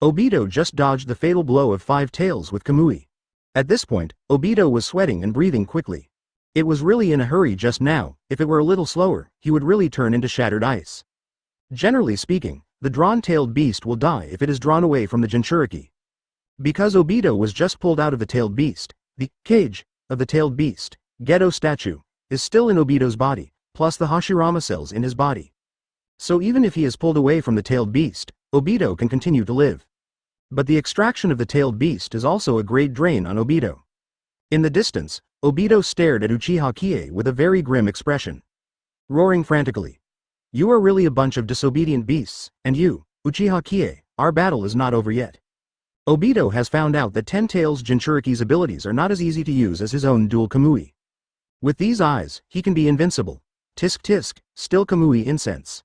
S1: Obito just dodged the fatal blow of Five Tails with Kamui. At this point, Obito was sweating and breathing quickly. It was really in a hurry just now. If it were a little slower, he would really turn into shattered ice. Generally speaking, the drawn-tailed beast will die if it is drawn away from the Jinchuriki. Because Obito was just pulled out of the tailed beast, the cage of the tailed beast, Gedo statue, is still in Obito's body, plus the Hashirama cells in his body. So even if he is pulled away from the tailed beast, Obito can continue to live. But the extraction of the tailed beast is also a great drain on Obito. In the distance, Obito stared at Uchiha Qiye with a very grim expression. Roaring frantically. You are really a bunch of disobedient beasts, and you, Uchiha Qiye, our battle is not over yet. Obito has found out that Ten Tails Jinchuriki's abilities are not as easy to use as his own dual Kamui. With these eyes, he can be invincible. Tisk tisk, still Kamui incense.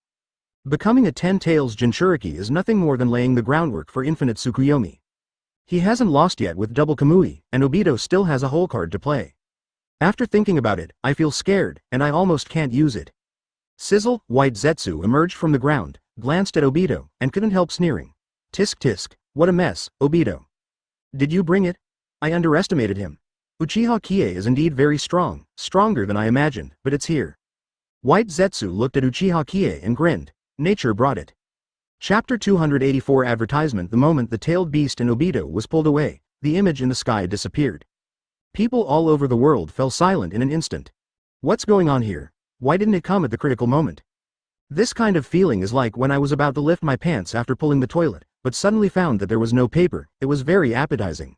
S1: Becoming a Ten Tails Jinchuriki is nothing more than laying the groundwork for infinite Tsukuyomi. He hasn't lost yet with double Kamui, and Obito still has a whole card to play. After thinking about it, I feel scared, and I almost can't use it. Sizzle, White Zetsu emerged from the ground, glanced at Obito, and couldn't help sneering. Tisk tisk, what a mess, Obito. Did you bring it? I underestimated him. Uchiha Qiye is indeed very strong, stronger than I imagined, but it's here. White Zetsu looked at Uchiha Qiye and grinned. Nature brought it. Chapter 284 Advertisement. The moment the tailed beast in Obito was pulled away, the image in the sky disappeared. People all over the world fell silent in an instant. What's going on here? Why didn't it come at the critical moment? This kind of feeling is like when I was about to lift my pants after pulling the toilet, but suddenly found that there was no paper. It was very appetizing.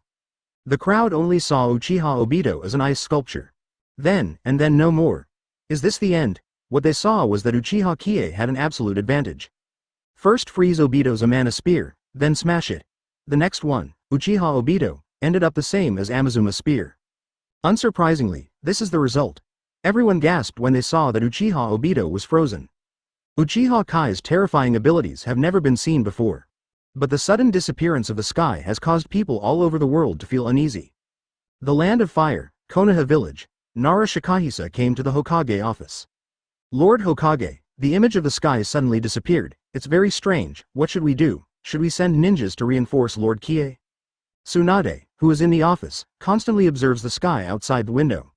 S1: The crowd only saw Uchiha Obito as an ice sculpture. Then, and then no more. Is this the end? What they saw was that Uchiha Qiye had an absolute advantage. First freeze Obito's Amana spear, then smash it. The next one, Uchiha Obito, ended up the same as Amazuma's spear. Unsurprisingly, this is the result. Everyone gasped when they saw that Uchiha Obito was frozen. Uchiha Kai's terrifying abilities have never been seen before. But the sudden disappearance of the sky has caused people all over the world to feel uneasy. The Land of Fire, Konoha Village, Nara Shikahisa came to the Hokage office. Lord Hokage, the image of the sky suddenly disappeared. It's very strange. What should we do? Should we send ninjas to reinforce Lord Qiye? Tsunade, who is in the office, constantly observes the sky outside the window.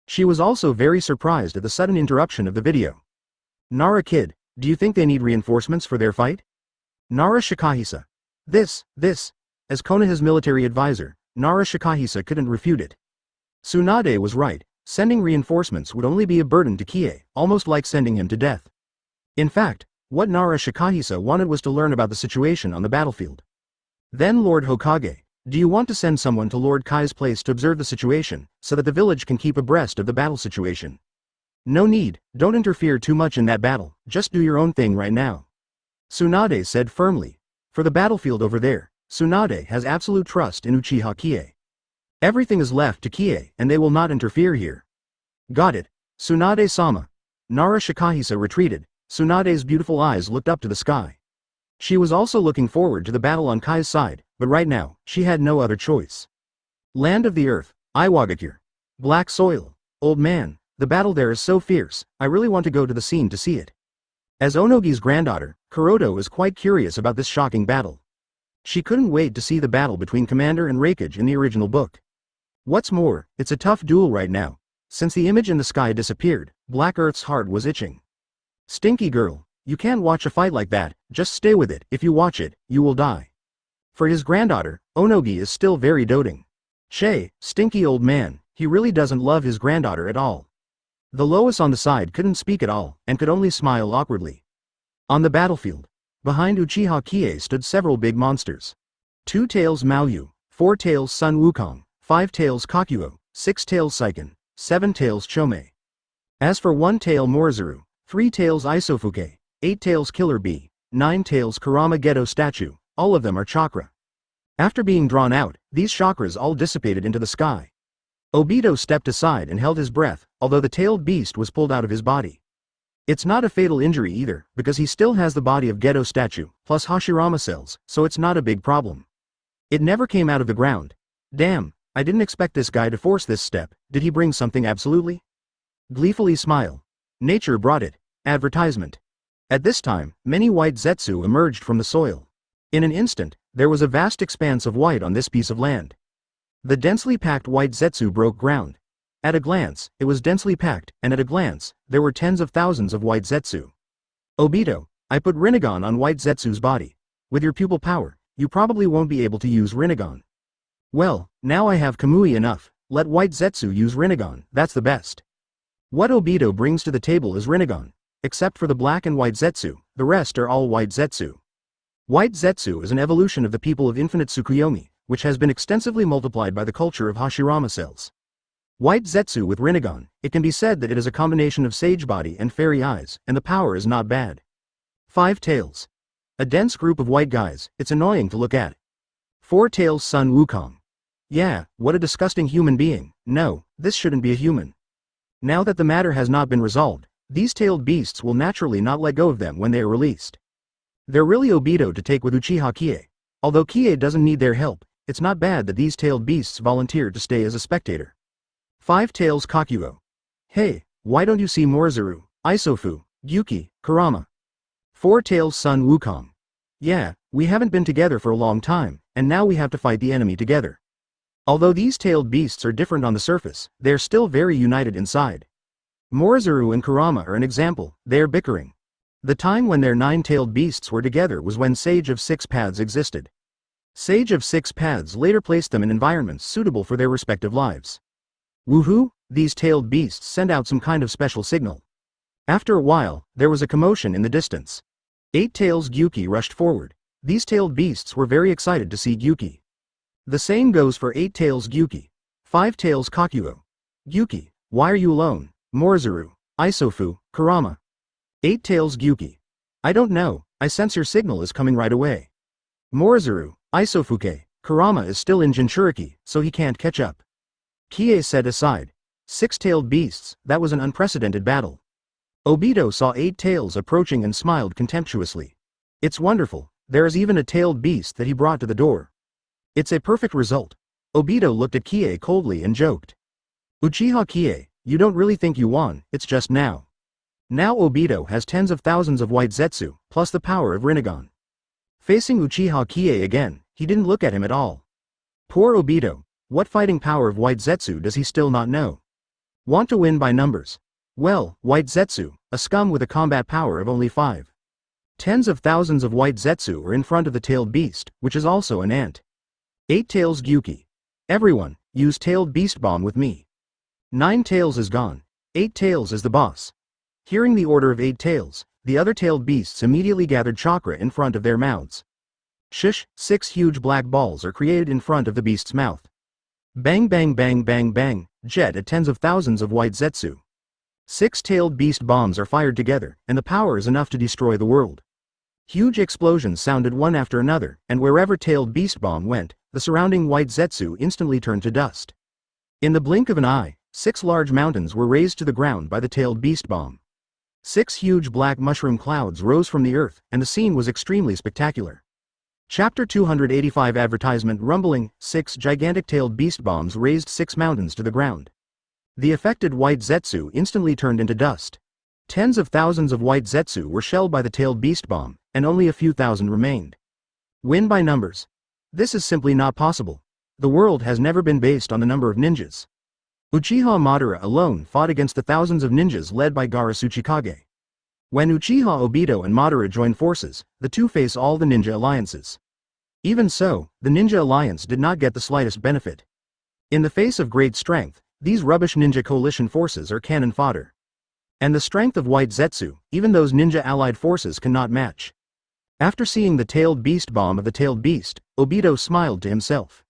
S1: She was also very surprised at the sudden interruption of the video. Nara kid, do you think they need reinforcements for their fight? Nara Shikahisa. This, as Konoha's military advisor, Nara Shikahisa couldn't refute it. Tsunade was right. Sending reinforcements would only be a burden to Qiye, almost like sending him to death. In fact, what Nara Shikahisa wanted was to learn about the situation on the battlefield. Then Lord Hokage, do you want to send someone to Lord Kai's place to observe the situation, so that the village can keep abreast of the battle situation? No need, don't interfere too much in that battle, just do your own thing right now. Tsunade said firmly. For the battlefield over there, Tsunade has absolute trust in Uchiha Qiye. Everything is left to Qiye, and they will not interfere here. Got it, Tsunade-sama. Nara Shikahisa retreated. Tsunade's beautiful eyes looked up to the sky. She was also looking forward to the battle on Kai's side, but right now, she had no other choice. Land of the Earth, Iwagakure. Black soil. Old man, the battle there is so fierce, I really want to go to the scene to see it. As Onogi's granddaughter, Kuroto is quite curious about this shocking battle. She couldn't wait to see the battle between Commander and Raikage in the original book. What's more, it's a tough duel right now. Since the image in the sky disappeared, Black Earth's heart was itching. Stinky girl, you can't watch a fight like that, just stay with it. If you watch it, you will die. For his granddaughter, Onogi is still very doting. Stinky old man, he really doesn't love his granddaughter at all. The lowest on the side couldn't speak at all, and could only smile awkwardly. On the battlefield, behind Uchiha Qiye stood several big monsters. 2 tails Maoyu, 4 tails Sun Wukong, 5 tails Kakuo, 6 tails Saiken, 7 tails Chome. As for 1 tail Morizaru, 3 tails Isofuke, 8 tails Killer Bee, 9 tails Kurama Ghetto statue, all of them are chakra. After being drawn out, these chakras all dissipated into the sky. Obito stepped aside and held his breath, although the tailed beast was pulled out of his body. It's not a fatal injury either, because he still has the body of Ghetto statue, plus Hashirama cells, so it's not a big problem. It never came out of the ground. Damn, I didn't expect this guy to force this step. Did he bring something absolutely? Gleefully smile. Nature brought it. Advertisement. At this time, many white Zetsu emerged from the soil. In an instant, there was a vast expanse of white on this piece of land. The densely packed white Zetsu broke ground. At a glance, it was densely packed, and at a glance, there were tens of thousands of white Zetsu. Obito, I put Rinnegan on white Zetsu's body. With your pupil power, you probably won't be able to use Rinnegan. Well, now I have Kamui enough, let white Zetsu use Rinnegan, that's the best. What Obito brings to the table is Rinnegan. Except for the black and white Zetsu, the rest are all white Zetsu. White Zetsu is an evolution of the people of infinite Tsukuyomi, which has been extensively multiplied by the culture of Hashirama cells. White Zetsu with Rinnegan, it can be said that it is a combination of sage body and fairy eyes, and the power is not bad. 5 tails. A dense group of white guys, it's annoying to look at. 4 tails Sun Wukong. Yeah, what a disgusting human being. No, this shouldn't be a human. Now that the matter has not been resolved, these tailed beasts will naturally not let go of them when they are released. They're really Obito to take with Uchiha Qiye. Although Qiye doesn't need their help, it's not bad that these tailed beasts volunteered to stay as a spectator. 5 tails Kakuo. Hey, why don't you see Morizaru, Isofu, Gyuki, Kurama? 4 tails Sun Wukong. Yeah, we haven't been together for a long time, and now we have to fight the enemy together. Although these tailed beasts are different on the surface, they are still very united inside. Morizaru and Kurama are an example, they are bickering. The time when their 9-tailed beasts were together was when Sage of 6 Paths existed. Sage of 6 Paths later placed them in environments suitable for their respective lives. Woohoo, these tailed beasts send out some kind of special signal. After a while, there was a commotion in the distance. 8 tails Gyuki rushed forward. These tailed beasts were very excited to see Gyuki. The same goes for 8 tails Gyuki. 5 tails Kakuo. Gyuki, why are you alone? Morizaru, Isofu, Kurama. 8 tails Gyuki. I don't know, I sense your signal is coming right away. Morizaru, Isofuke, Kurama is still in Jinchuriki, so he can't catch up. Qiye said aside. 6-tailed beasts, that was an unprecedented battle. Obito saw 8 tails approaching and smiled contemptuously. It's wonderful, there is even a tailed beast that he brought to the door. It's a perfect result. Obito looked at Qiye coldly and joked. Uchiha Qiye, you don't really think you won, it's just now. Now Obito has tens of thousands of white Zetsu, plus the power of Rinnegan. Facing Uchiha Qiye again, he didn't look at him at all. Poor Obito, what fighting power of white Zetsu does he still not know? Want to win by numbers? Well, white Zetsu, a scum with a combat power of only 5. Tens of thousands of white Zetsu are in front of the tailed beast, which is also an ant. 8 tails Gyuki. Everyone, use tailed beast bomb with me. 9 tails is gone. 8 tails is the boss. Hearing the order of 8 tails, the other tailed beasts immediately gathered chakra in front of their mouths. Shush, 6 huge black balls are created in front of the beast's mouth. Bang bang bang bang bang, jet at tens of thousands of white Zetsu. 6-tailed beast bombs are fired together, and the power is enough to destroy the world. Huge explosions sounded one after another, and wherever tailed beast bomb went, the surrounding white Zetsu instantly turned to dust. In the blink of an eye, 6 large mountains were razed to the ground by the tailed beast bomb. 6 huge black mushroom clouds rose from the earth, and the scene was extremely spectacular. Chapter 285 Advertisement Rumbling. 6 gigantic tailed beast bombs razed 6 mountains to the ground. The affected white Zetsu instantly turned into dust. Tens of thousands of white Zetsu were shelled by the tailed beast bomb, and only a few thousand remained. Win by numbers. This is simply not possible. The world has never been based on the number of ninjas. Uchiha Madara alone fought against the thousands of ninjas led by Gaara Tsuchikage. When Uchiha Obito and Madara join forces, the two face all the ninja alliances. Even so, the ninja alliance did not get the slightest benefit. In the face of great strength, these rubbish ninja coalition forces are cannon fodder. And the strength of White Zetsu, even those ninja allied forces cannot match. After seeing the tailed beast bomb of the tailed beast, Obito smiled to himself.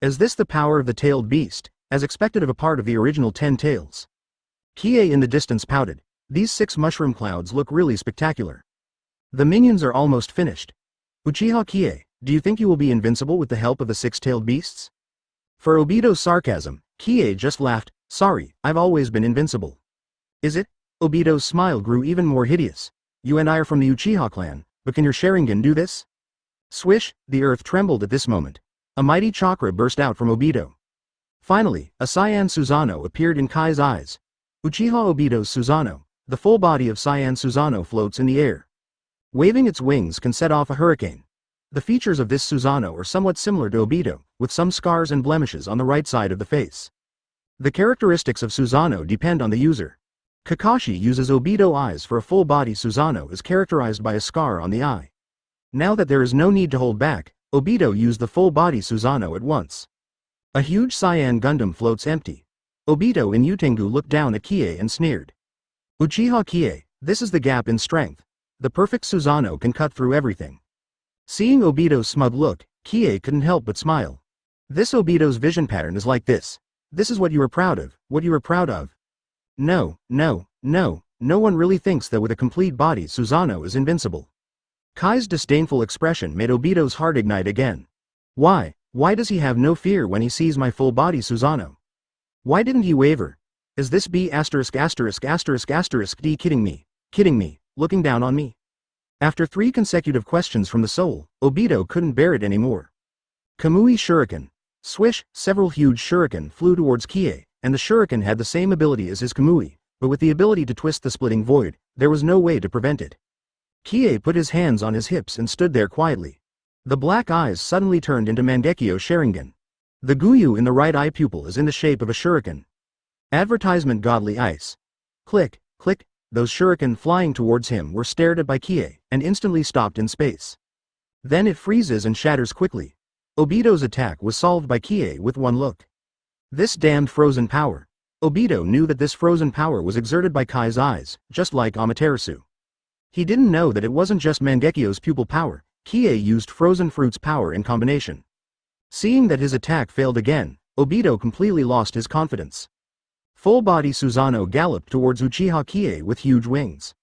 S1: Is this the power of the tailed beast, as expected of a part of the original 10 tails? Qiye in the distance pouted. These 6 mushroom clouds look really spectacular. The minions are almost finished. Uchiha Qiye, do you think you will be invincible with the help of the 6-tailed beasts? For Obito's sarcasm, Qiye just laughed. Sorry, I've always been invincible. Is it? Obito's smile grew even more hideous. You and I are from the Uchiha clan, but can your Sharingan do this? Swish, the earth trembled at this moment. A mighty chakra burst out from Obito. Finally, a Cyan Susanoo appeared in Kai's eyes. Uchiha Obito's Susanoo, the full body of Cyan Susanoo floats in the air. Waving its wings can set off a hurricane. The features of this Susanoo are somewhat similar to Obito, with some scars and blemishes on the right side of the face. The characteristics of Susanoo depend on the user. Kakashi uses Obito eyes for a full-body Susanoo is characterized by a scar on the eye. Now that there is no need to hold back, Obito used the full-body Susanoo at once. A huge Cyan Gundam floats empty. Obito and Utengu looked down at Qiye and sneered. Uchiha Qiye, this is the gap in strength. The perfect Susanoo can cut through everything. Seeing Obito's smug look, Qiye couldn't help but smile. This Obito's vision pattern is like this. This is what you are proud of, what you are proud of. No one really thinks that with a complete body Susanoo is invincible. Kai's disdainful expression made Obito's heart ignite again. Why does he have no fear when he sees my full body Susanoo? Why didn't he waver? Is this B************ D kidding me, looking down on me? After 3 consecutive questions from the soul, Obito couldn't bear it anymore. Kamui Shuriken. Swish, several huge shuriken flew towards Qiye, and the shuriken had the same ability as his Kamui, but with the ability to twist the splitting void, there was no way to prevent it. Qiye put his hands on his hips and stood there quietly. The black eyes suddenly turned into Mangekyo Sharingan. The Guyu in the right eye pupil is in the shape of a shuriken. Advertisement Godly Ice. Click, click, those shuriken flying towards him were stared at by Qiye, and instantly stopped in space. Then it freezes and shatters quickly. Obito's attack was solved by Qiye with one look. This damned frozen power. Obito knew that this frozen power was exerted by Kai's eyes, just like Amaterasu. He didn't know that it wasn't just Mangekyo's pupil power, Qiye used frozen fruit's power in combination. Seeing that his attack failed again, Obito completely lost his confidence. Full-body Susanoo galloped towards Uchiha Qiye with huge wings.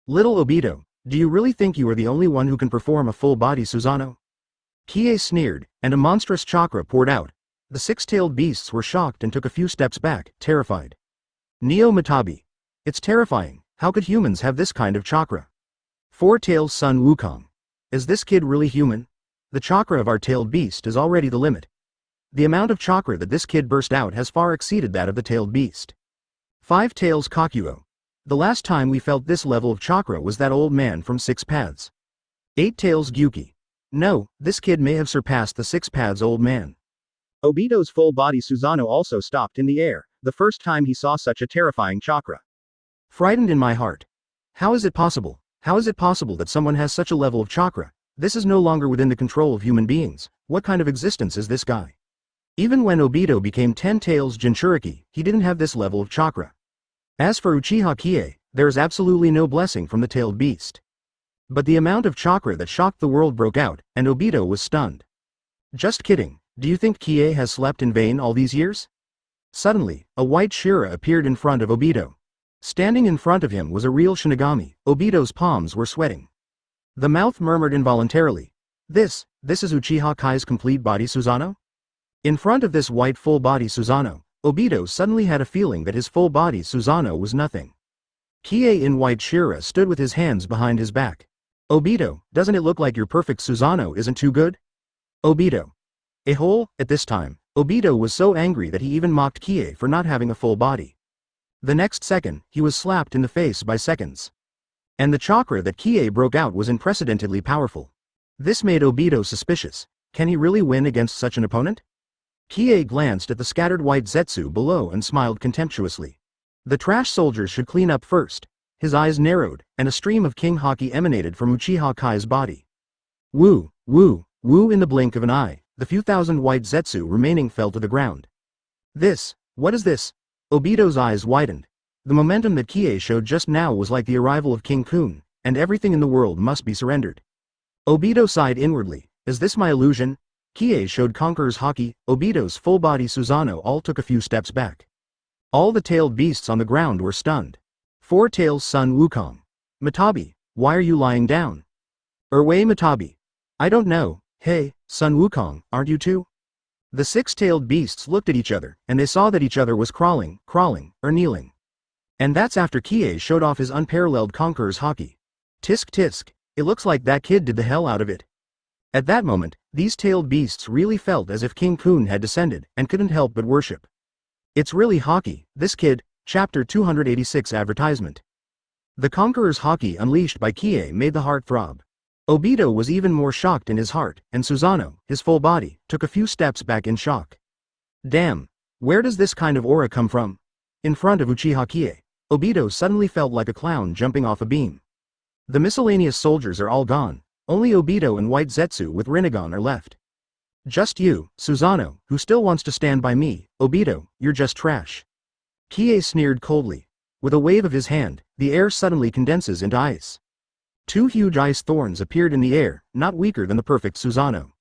S1: Little Obito, do you really think you are the only one who can perform a full-body Susanoo? Qiye sneered, and a monstrous chakra poured out. The 6-tailed beasts were shocked and took a few steps back, terrified. Neo Matabi. It's terrifying, how could humans have this kind of chakra? 4-tailed Sun Wukong. Is this kid really human? The chakra of our tailed beast is already the limit. The amount of chakra that this kid burst out has far exceeded that of the tailed beast. 5 tails Kakuyo. The last time we felt this level of chakra was that old man from 6 Paths. 8 tails Gyuki. No, this kid may have surpassed the 6 Paths old man. Obito's full-body Susanoo also stopped in the air, the first time he saw such a terrifying chakra. Frightened in my heart. How is it possible? How is it possible that someone has such a level of chakra? This is no longer within the control of human beings. What kind of existence is this guy? Even when Obito became 10 tails Jinchuriki, he didn't have this level of chakra. As for Uchiha Qiye, there is absolutely no blessing from the tailed beast. But the amount of chakra that shocked the world broke out, and Obito was stunned. Just kidding, do you think Qiye has slept in vain all these years? Suddenly, a white Shira appeared in front of Obito. Standing in front of him was a real Shinigami. Obito's palms were sweating. The mouth murmured involuntarily. This is Uchiha Kai's complete body Susanoo? In front of this white full-body Susanoo, Obito suddenly had a feeling that his full-body Susanoo was nothing. Qiye in white Shira stood with his hands behind his back. Obito, doesn't it look like your perfect Susanoo isn't too good? Obito. Ahhhhh, at this time, Obito was so angry that he even mocked Qiye for not having a full body. The next second, he was slapped in the face by seconds. And the chakra that Qiye broke out was unprecedentedly powerful. This made Obito suspicious. Can he really win against such an opponent? Qiye glanced at the scattered white Zetsu below and smiled contemptuously. The trash soldiers should clean up first. His eyes narrowed, and a stream of king haki emanated from Uchiha Kai's body. Woo, woo, woo in the blink of an eye, the few thousand white Zetsu remaining fell to the ground. What is this? Obito's eyes widened. The momentum that Qiye showed just now was like the arrival of King Kun, and everything in the world must be surrendered. Obito sighed inwardly. Is this my illusion? Qiye showed Conqueror's Haki, Obito's full body Susanoo all took a few steps back. All the tailed beasts on the ground were stunned. Four Tails Sun Wukong. Matabi, why are you lying down? Wei Matabi. I don't know, hey, Sun Wukong, aren't you too? The six-tailed beasts looked at each other, and they saw that each other was crawling, or kneeling. And that's after Qiye showed off his unparalleled Conqueror's Haki. Tisk tisk, it looks like that kid did the hell out of it. At that moment, these tailed beasts really felt as if King Kun had descended, and couldn't help but worship. It's really Haki, this kid. Chapter 286 Advertisement. The Conqueror's Haki unleashed by Qiye made the heart throb. Obito was even more shocked in his heart, and Susanoo, his full body, took a few steps back in shock. Damn, where does this kind of aura come from? In front of Uchiha Qiye, Obito suddenly felt like a clown jumping off a beam. The miscellaneous soldiers are all gone, only Obito and White Zetsu with Rinnegan are left. Just you, Susanoo, who still wants to stand by me. Obito, you're just trash. Qiye sneered coldly. With a wave of his hand, the air suddenly condenses into ice. Two huge ice thorns appeared in the air, not weaker than the perfect Susanoo.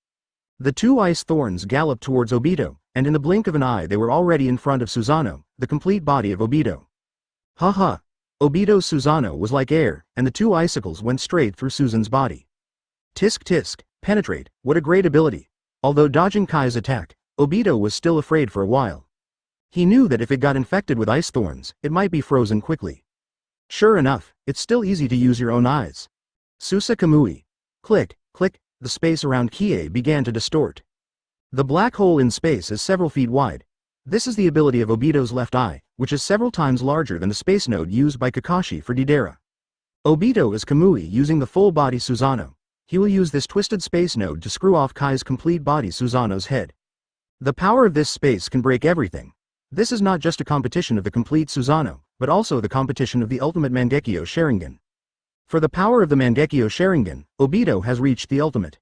S1: The two ice thorns galloped towards Obito, and in the blink of an eye they were already in front of Susanoo, the complete body of Obito. Haha! Obito's Susanoo was like air, and the two icicles went straight through Susan's body. Tisk tisk, penetrate, what a great ability. Although dodging Kai's attack, Obito was still afraid for a while. He knew that if it got infected with ice thorns, it might be frozen quickly. Sure enough, it's still easy to use your own eyes. Susa Kamui. Click, click, the space around Qiye began to distort. The black hole in space is several feet wide. This is the ability of Obito's left eye, which is several times larger than the space node used by Kakashi for Deidara. Obito is Kamui using the full body Susanoo. He will use this twisted space node to screw off Kai's complete body Susanoo's head. The power of this space can break everything. This is not just a competition of the complete Susanoo, but also the competition of the ultimate Mangekyo Sharingan. For the power of the Mangekyo Sharingan, Obito has reached the ultimate.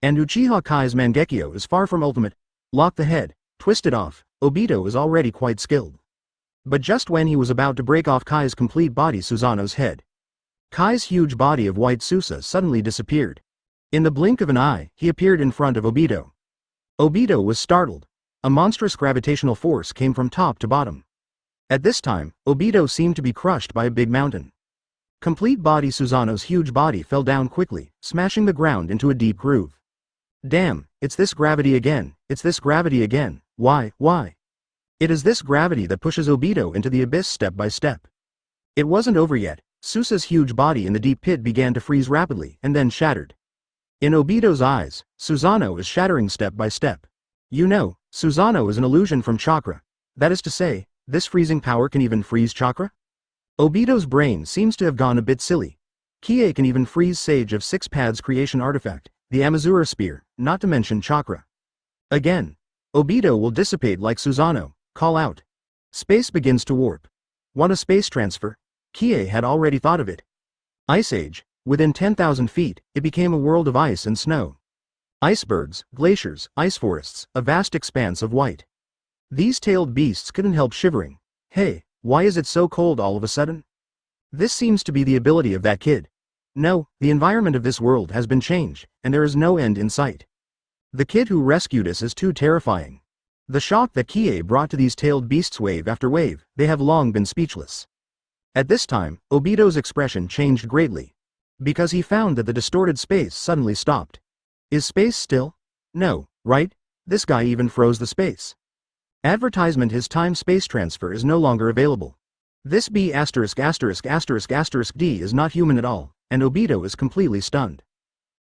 S1: And Uchiha Kai's Mangekyo is far from ultimate. Lock the head, twist it off. Obito is already quite skilled. But just when he was about to break off Kai's complete body Susanoo's head, Kai's huge body of white Susa suddenly disappeared. In the blink of an eye, he appeared in front of Obito. Obito was startled. A monstrous gravitational force came from top to bottom. At this time, Obito seemed to be crushed by a big mountain. Complete body Susanoo's huge body fell down quickly, smashing the ground into a deep groove. Damn, it's this gravity again, it's this gravity again, why? It is this gravity that pushes Obito into the abyss step by step. It wasn't over yet. Susa's huge body in the deep pit began to freeze rapidly and then shattered. In Obito's eyes, Susanoo is shattering step by step. You know, Susanoo is an illusion from chakra. That is to say, this freezing power can even freeze chakra? Obito's brain seems to have gone a bit silly. Qiye can even freeze Sage of Six Paths creation artifact, the Amazura Spear, not to mention chakra. Again, Obito will dissipate like Susanoo. Call out. Space begins to warp. Want a space transfer? Qiye had already thought of it. Ice Age. Within 10,000 feet, it became a world of ice and snow. Icebergs, glaciers, ice forests, a vast expanse of white. These tailed beasts couldn't help shivering. Hey, why is it so cold all of a sudden? This seems to be the ability of that kid. No, the environment of this world has been changed, and there is no end in sight. The kid who rescued us is too terrifying. The shock that Qiye brought to these tailed beasts wave after wave, they have long been speechless. At this time, Obito's expression changed greatly. Because he found that the distorted space suddenly stopped. Is space still? No, right? This guy even froze the space. Advertisement: his time-space transfer is no longer available. This B************** D is not human at all, and Obito is completely stunned.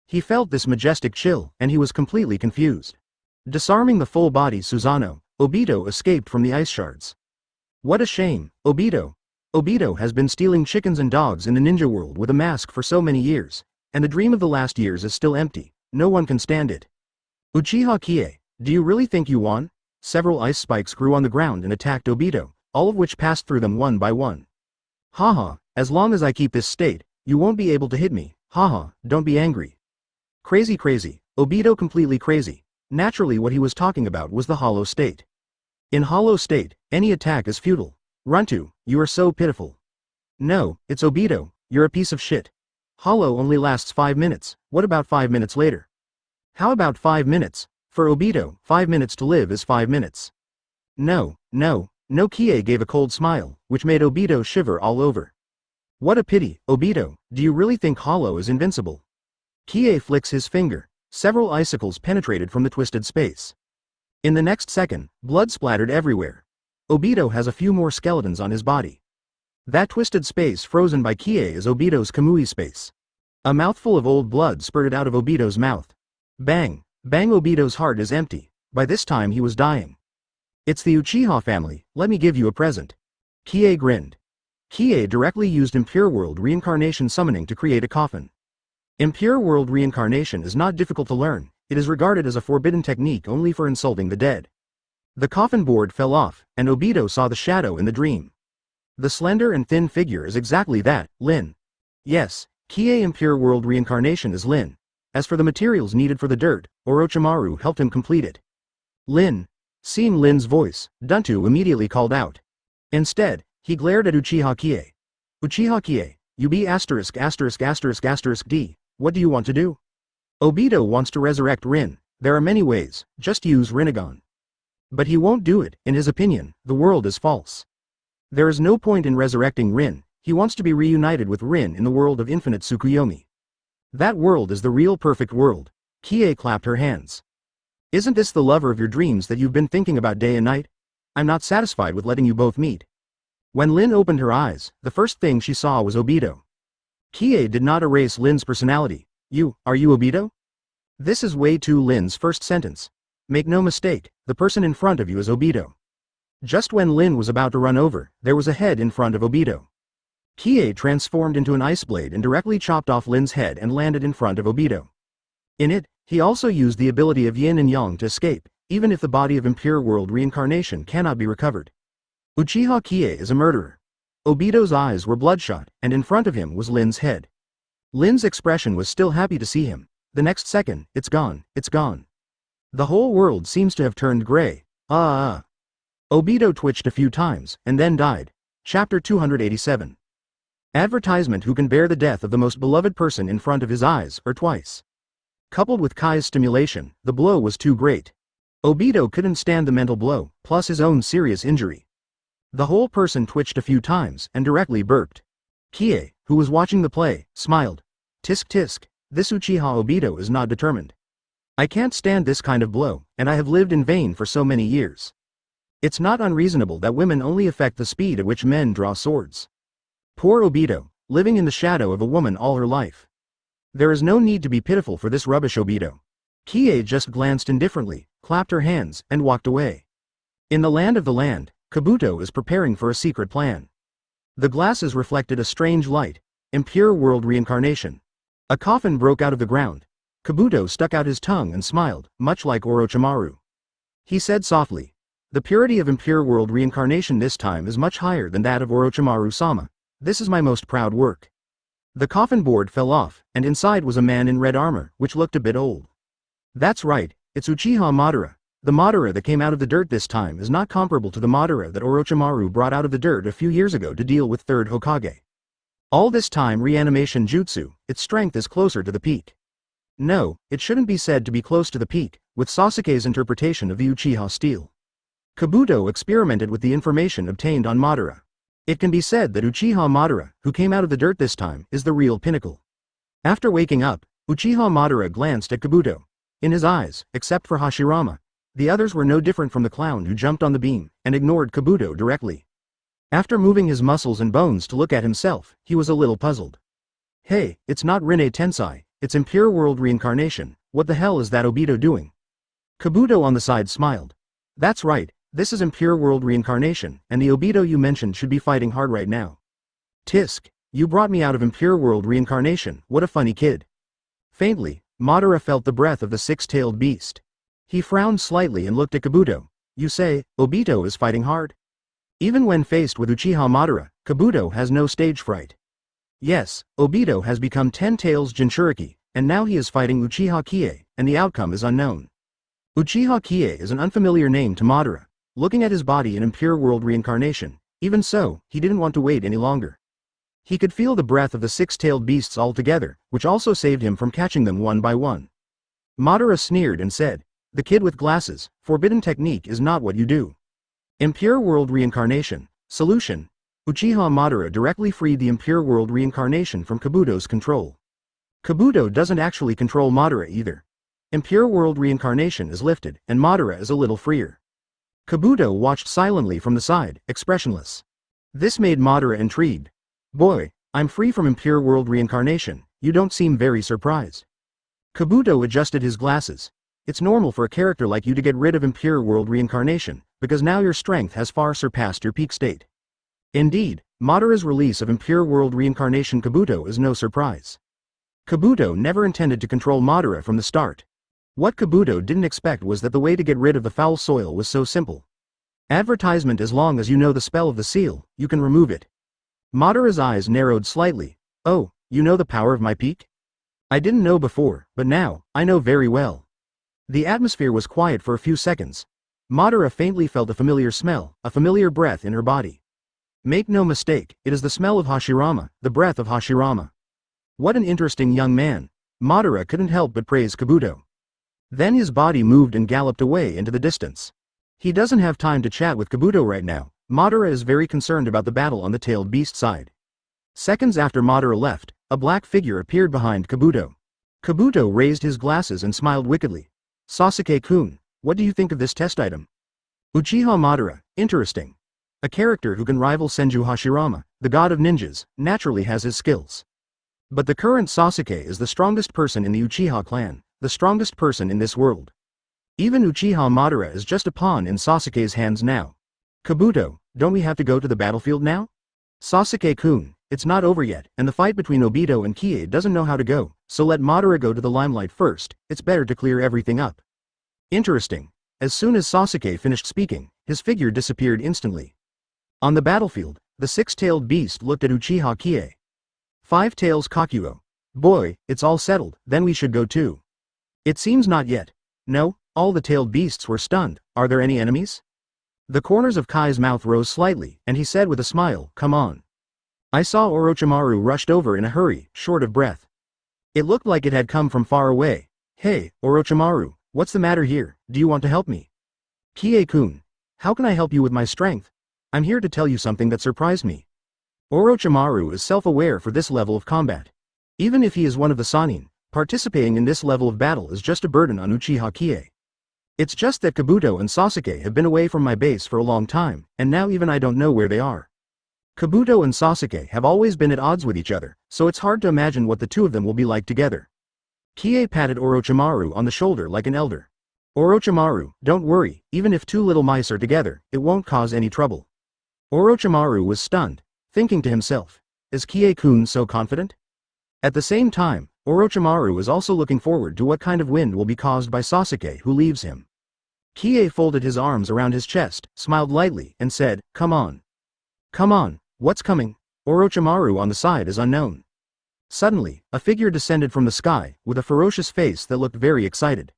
S1: He felt this majestic chill, and he was completely confused. Disarming the full body Susanoo, Obito escaped from the ice shards. What a shame, Obito. Obito has been stealing chickens and dogs in the ninja world with a mask for so many years, and the dream of the last years is still empty. No one can stand it. Uchiha Qiye, do you really think you won? Several ice spikes grew on the ground and attacked Obito, all of which passed through them one by one. Haha, as long as I keep this state, you won't be able to hit me. Haha, don't be angry. Crazy, Obito completely crazy. Naturally what he was talking about was the hollow state. In hollow state, any attack is futile. Runtu, you are so pitiful. No, it's Obito, you're a piece of shit. Hollow only lasts 5 minutes, what about 5 minutes later? How about 5 minutes? For Obito, 5 minutes to live is 5 minutes. No, no, no. Qiye gave a cold smile, which made Obito shiver all over. What a pity, Obito, do you really think Hollow is invincible? Qiye flicks his finger. Several icicles penetrated from the twisted space. In the next second, blood splattered everywhere. Obito has a few more skeletons on his body. That twisted space frozen by Qiye is Obito's Kamui space. A mouthful of old blood spurted out of Obito's mouth. Bang, bang. Obito's heart is empty. By this time he was dying. It's the Uchiha family, let me give you a present. Qiye grinned. Qiye directly used Impure World Reincarnation summoning to create a coffin. Impure World Reincarnation is not difficult to learn, it is regarded as a forbidden technique only for insulting the dead. The coffin board fell off, and Obito saw the shadow in the dream. The slender and thin figure is exactly that, Lin. Yes, Qiye Impure World Reincarnation is Lin. As for the materials needed for the dirt, Orochimaru helped him complete it. Lin. Seeing Lin's voice, Duntu immediately called out. Instead, he glared at Uchiha Qiye. Uchiha Qiye, you be *******D, what do you want to do? Obito wants to resurrect Rin, there are many ways, just use Rinnegan. But he won't do it, in his opinion, the world is false. There is no point in resurrecting Rin, he wants to be reunited with Rin in the world of infinite Tsukuyomi. That world is the real perfect world. Qiye clapped her hands. Isn't this the lover of your dreams that you've been thinking about day and night? I'm not satisfied with letting you both meet. When Lin opened her eyes, the first thing she saw was Obito. Qiye did not erase Lin's personality. Are you Obito? This is way too Lin's first sentence. Make no mistake, the person in front of you is Obito. Just when Lin was about to run over, there was a head in front of Obito. Qiye transformed into an ice blade and directly chopped off Lin's head and landed in front of Obito. In it, he also used the ability of Yin and Yang to escape, even if the body of Impure World Reincarnation cannot be recovered. Uchiha Qiye is a murderer. Obito's eyes were bloodshot, and in front of him was Lin's head. Lin's expression was still happy to see him. The next second, it's gone, it's gone. The whole world seems to have turned gray. Obito twitched a few times, and then died. Chapter 287. Advertisement: who can bear the death of the most beloved person in front of his eyes, or twice. Coupled with Kai's stimulation, the blow was too great. Obito couldn't stand the mental blow, plus his own serious injury. The whole person twitched a few times, and directly burped. Qiye, who was watching the play, smiled. Tisk tisk, this Uchiha Obito is not determined. I can't stand this kind of blow, and I have lived in vain for so many years. It's not unreasonable that women only affect the speed at which men draw swords. Poor Obito, living in the shadow of a woman all her life. There is no need to be pitiful for this rubbish, Obito. Qiye just glanced indifferently, clapped her hands, and walked away. In the land of the land, Kabuto is preparing for a secret plan. The glasses reflected a strange light. Impure World Reincarnation. A coffin broke out of the ground. Kabuto stuck out his tongue and smiled, much like Orochimaru. He said softly, the purity of Impure World Reincarnation this time is much higher than that of Orochimaru-sama. This is my most proud work. The coffin board fell off, and inside was a man in red armor, which looked a bit old. That's right, it's Uchiha Madara. The Madara that came out of the dirt this time is not comparable to the Madara that Orochimaru brought out of the dirt a few years ago to deal with third Hokage. All this time reanimation jutsu, its strength is closer to the peak. No, it shouldn't be said to be close to the peak, with Sasuke's interpretation of the Uchiha steel. Kabuto experimented with the information obtained on Madara. It can be said that Uchiha Madara, who came out of the dirt this time, is the real pinnacle. After waking up, Uchiha Madara glanced at Kabuto. In his eyes, except for Hashirama, the others were no different from the clown who jumped on the beam, and ignored Kabuto directly. After moving his muscles and bones to look at himself, he was a little puzzled. Hey, it's not Rinne Tensei, it's Impure World Reincarnation, what the hell is that Obito doing? Kabuto on the side smiled. That's right, this is Impure World Reincarnation, and the Obito you mentioned should be fighting hard right now. Tisk, you brought me out of Impure World Reincarnation, what a funny kid. Faintly, Madara felt the breath of the six-tailed beast. He frowned slightly and looked at Kabuto. You say, Obito is fighting hard? Even when faced with Uchiha Madara, Kabuto has no stage fright. Yes, Obito has become 10 Tails Jinchuriki, and now he is fighting Uchiha Qiye, and the outcome is unknown. Uchiha Qiye is an unfamiliar name to Madara. Looking at his body in Impure World Reincarnation, Even so, he didn't want to wait any longer. He could feel the breath of the six-tailed beasts all together, which also saved him from catching them one by one. Madara sneered and said, "The kid with glasses, forbidden technique is not what you do." Impure World Reincarnation. Solution. Uchiha Madara directly freed the Impure World Reincarnation from Kabuto's control. Kabuto doesn't actually control Madara either. Impure World Reincarnation is lifted, and Madara is a little freer. Kabuto watched silently from the side, expressionless. This made Madara intrigued. "Boy, I'm free from Impure World Reincarnation, you don't seem very surprised." Kabuto adjusted his glasses. "It's normal for a character like you to get rid of Impure World Reincarnation, because now your strength has far surpassed your peak state." Indeed, Madara's release of Impure World Reincarnation Kabuto is no surprise. Kabuto never intended to control Madara from the start. What Kabuto didn't expect was that the way to get rid of the foul soil was so simple. Advertisement: as long as you know the spell of the seal, you can remove it. Madara's eyes narrowed slightly. "Oh, you know the power of my peak? I didn't know before, but now, I know very well." The atmosphere was quiet for a few seconds. Madara faintly felt a familiar smell, a familiar breath in her body. Make no mistake, it is the smell of Hashirama, the breath of Hashirama. What an interesting young man. Madara couldn't help but praise Kabuto. Then his body moved and galloped away into the distance. He doesn't have time to chat with Kabuto right now. Madara is very concerned about the battle on the tailed beast side. Seconds after Madara left, a black figure appeared behind Kabuto. Kabuto raised his glasses and smiled wickedly. "Sasuke-kun, what do you think of this test item?" Uchiha Madara, interesting. A character who can rival Senju Hashirama, the god of ninjas, naturally has his skills. But the current Sasuke is the strongest person in the Uchiha clan, the strongest person in this world. Even Uchiha Madara is just a pawn in Sasuke's hands now. "Kabuto, don't we have to go to the battlefield now?" "Sasuke-kun, it's not over yet, and the fight between Obito and Qiye doesn't know how to go, so let Madara go to the limelight first, it's better to clear everything up." Interesting. As soon as Sasuke finished speaking, his figure disappeared instantly. On the battlefield, the six-tailed beast looked at Uchiha Qiye. "Five tails Kakuyo. Boy, it's all settled, then we should go too." "It seems not yet." "No, all the tailed beasts were stunned, are there any enemies?" The corners of Kai's mouth rose slightly, and he said with a smile, "Come on." I saw Orochimaru rushed over in a hurry, short of breath. It looked like it had come from far away. "Hey, Orochimaru, what's the matter here, do you want to help me?" "Kie-kun, how can I help you with my strength? I'm here to tell you something that surprised me." Orochimaru is self-aware for this level of combat. Even if he is one of the Sannin, participating in this level of battle is just a burden on Uchiha Qiye. "It's just that Kabuto and Sasuke have been away from my base for a long time, and now even I don't know where they are." Kabuto and Sasuke have always been at odds with each other, so it's hard to imagine what the two of them will be like together. Qiye patted Orochimaru on the shoulder like an elder. "Orochimaru, don't worry, even if two little mice are together, it won't cause any trouble." Orochimaru was stunned, thinking to himself, "Is Kie-kun so confident?" At the same time, Orochimaru is also looking forward to what kind of wind will be caused by Sasuke who leaves him. Qiye folded his arms around his chest, smiled lightly, and said, "Come on." "Come on, what's coming?" Orochimaru on the side is unknown. Suddenly, a figure descended from the sky, with a ferocious face that looked very excited.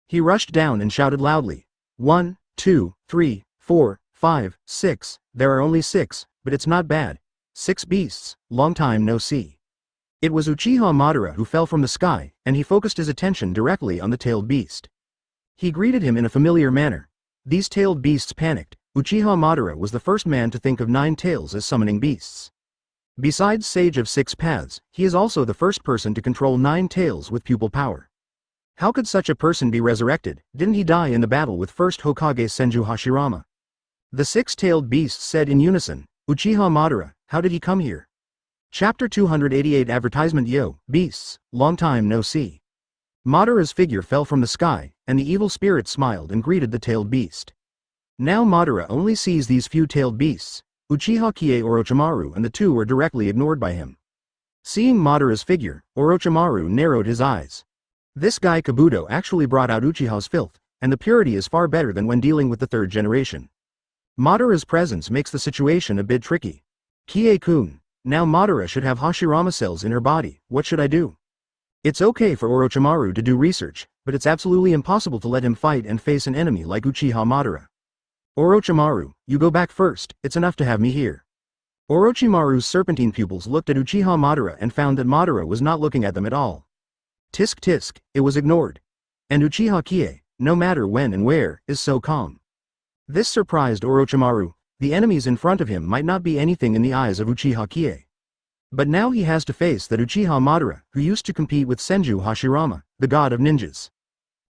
S1: He rushed down and shouted loudly, 1, 2, 3, 4, 5, 6, there are only 6, but it's not bad. 6 beasts, long time no see. It was Uchiha Madara who fell from the sky, and he focused his attention directly on the tailed beast. He greeted him in a familiar manner. These tailed beasts panicked. Uchiha Madara was the first man to think of 9 tails as summoning beasts. Besides Sage of 6 Paths, he is also the first person to control 9 tails with pupil power. How could such a person be resurrected? Didn't he die in the battle with first Hokage Senju Hashirama? The 6-tailed beasts said in unison, "Uchiha Madara, how did he come here?" Chapter 288 Advertisement Yo, beasts, long time no see. Madara's figure fell from the sky, and the evil spirit smiled and greeted the tailed beast. Now Madara only sees these few tailed beasts. Uchiha Qiye Orochimaru and the two were directly ignored by him. Seeing Madara's figure, Orochimaru narrowed his eyes. This guy Kabuto actually brought out Uchiha's filth, and the purity is far better than when dealing with the 3rd generation. Madara's presence makes the situation a bit tricky. "Kie-kun, now Madara should have Hashirama cells in her body, what should I do?" It's okay for Orochimaru to do research, but it's absolutely impossible to let him fight and face an enemy like Uchiha Madara. Orochimaru, you go back first, it's enough to have me here. Orochimaru's serpentine pupils looked at Uchiha Madara and found that Madara was not looking at them at all. Tisk tisk, it was ignored. And Uchiha Qiye, no matter when and where, is so calm. This surprised Orochimaru. The enemies in front of him might not be anything in the eyes of Uchiha Qiye. But now he has to face that Uchiha Madara, who used to compete with Senju Hashirama, the god of ninjas.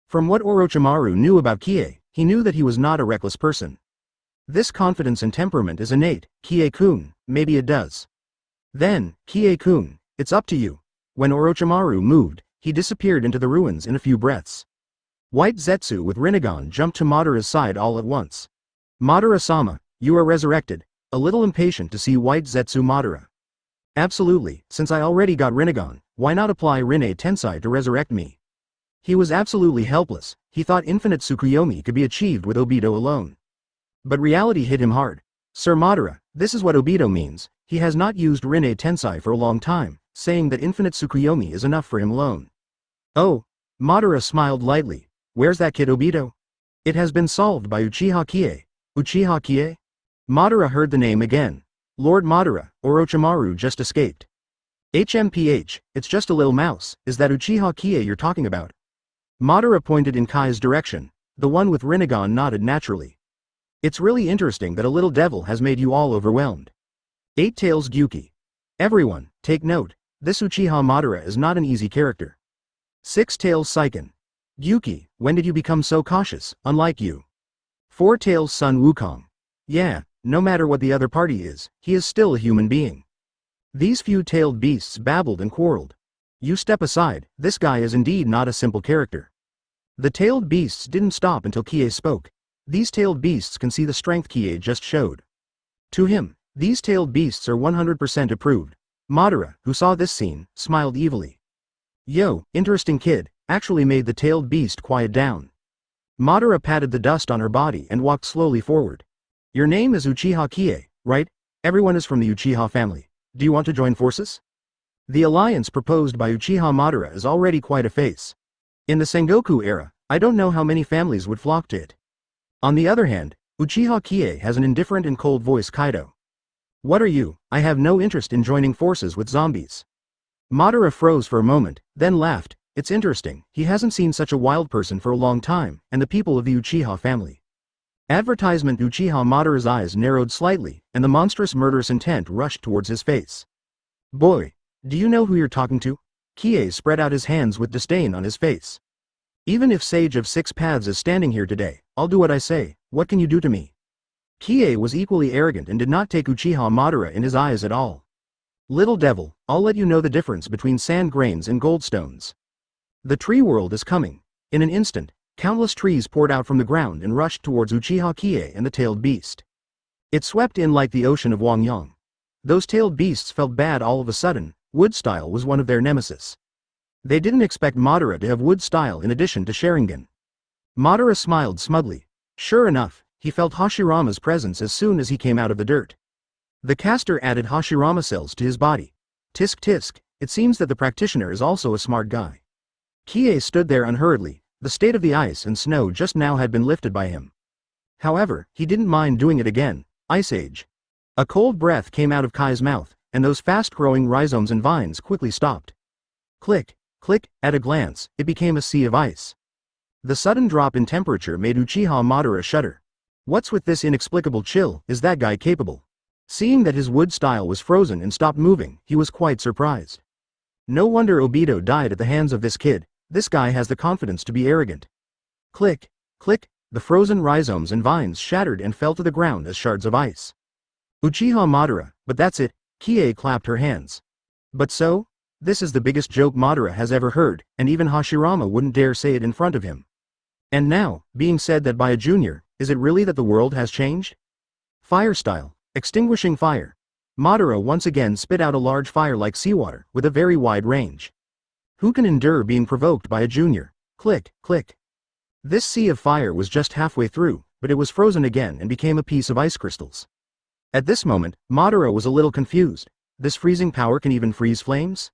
S1: From what Orochimaru knew about Qiye, he knew that he was not a reckless person. This confidence and temperament is innate, Qiye-kun, maybe it does. Then, Qiye-kun, it's up to you. When Orochimaru moved, he disappeared into the ruins in a few breaths. White Zetsu with Rinnegan jumped to Madara's side all at once. Madara-sama, you are resurrected, a little impatient to see White Zetsu Madara. Absolutely, since I already got Rinnegan, why not apply Rinne Tensai to resurrect me? He was absolutely helpless. He thought infinite Tsukuyomi could be achieved with Obito alone. But reality hit him hard. Sir Madara, this is what Obito means. He has not used Rinne Tensai for a long time, saying that infinite Tsukuyomi is enough for him alone. Oh, Madara smiled lightly. Where's that kid Obito? It has been solved by Uchiha Qiye. Uchiha Qiye? Madara heard the name again. Lord Madara, Orochimaru just escaped. HMPH, it's just a little mouse, is that Uchiha Qiye you're talking about? Madara pointed in Kai's direction. The one with Rinnegan nodded naturally. It's really interesting that a little devil has made you all overwhelmed. Eight Tails Gyuki. Everyone, take note, this Uchiha Madara is not an easy character. Six Tails Saiken. Gyuki, when did you become so cautious, unlike you? Four Tails Sun Wukong. Yeah, no matter what the other party is, he is still a human being. These few-tailed beasts babbled and quarreled. You step aside, this guy is indeed not a simple character. The tailed beasts didn't stop until Qiye spoke. These tailed beasts can see the strength Qiye just showed. To him, these tailed beasts are 100% approved. Madara, who saw this scene, smiled evilly. Yo, interesting kid, actually made the tailed beast quiet down. Madara patted the dust on her body and walked slowly forward. Your name is Uchiha Qiye, right? Everyone is from the Uchiha family. Do you want to join forces? The alliance proposed by Uchiha Madara is already quite a face. In the Sengoku era, I don't know how many families would flock to it. On the other hand, Uchiha Qiye has an indifferent and cold voice Kaido. What are you? I have no interest in joining forces with zombies. Madara froze for a moment, then laughed. It's interesting, he hasn't seen such a wild person for a long time, and the people of the Uchiha family. Advertisement Uchiha Madara's eyes narrowed slightly, and the monstrous murderous intent rushed towards his face. Boy, do you know who you're talking to? Qiye spread out his hands with disdain on his face. Even if Sage of Six Paths is standing here today, I'll do what I say. What can you do to me? Qiye was equally arrogant and did not take Uchiha Madara in his eyes at all. Little devil, I'll let you know the difference between sand grains and goldstones. The tree world is coming. In an instant, countless trees poured out from the ground and rushed towards Uchiha Qiye and the tailed beast. It swept in like the ocean of Wangyang. Those tailed beasts felt bad all of a sudden. Wood style was one of their nemesis. They didn't expect Madara to have wood style in addition to Sharingan. Madara smiled smugly. Sure enough, he felt Hashirama's presence as soon as he came out of the dirt. The caster added Hashirama cells to his body. Tisk tisk, it seems that the practitioner is also a smart guy. Qiye stood there unhurriedly. The state of the ice and snow just now had been lifted by him. However, he didn't mind doing it again. Ice Age. A cold breath came out of Kai's mouth, and those fast-growing rhizomes and vines quickly stopped. Click, click, at a glance, it became a sea of ice. The sudden drop in temperature made Uchiha Madara shudder. What's with this inexplicable chill? Is that guy capable? Seeing that his wood style was frozen and stopped moving, he was quite surprised. No wonder Obito died at the hands of this kid. This guy has the confidence to be arrogant. Click, click, the frozen rhizomes and vines shattered and fell to the ground as shards of ice. Uchiha Madara, but that's it, Qiye clapped her hands. But so? This is the biggest joke Madara has ever heard, and even Hashirama wouldn't dare say it in front of him. And now, being said that by a junior, is it really that the world has changed? Fire style, extinguishing fire. Madara once again spit out a large fire like seawater, with a very wide range. Who can endure being provoked by a junior? Click, click. This sea of fire was just halfway through, but it was frozen again and became a piece of ice crystals. At this moment, Madara was a little confused. This freezing power can even freeze flames?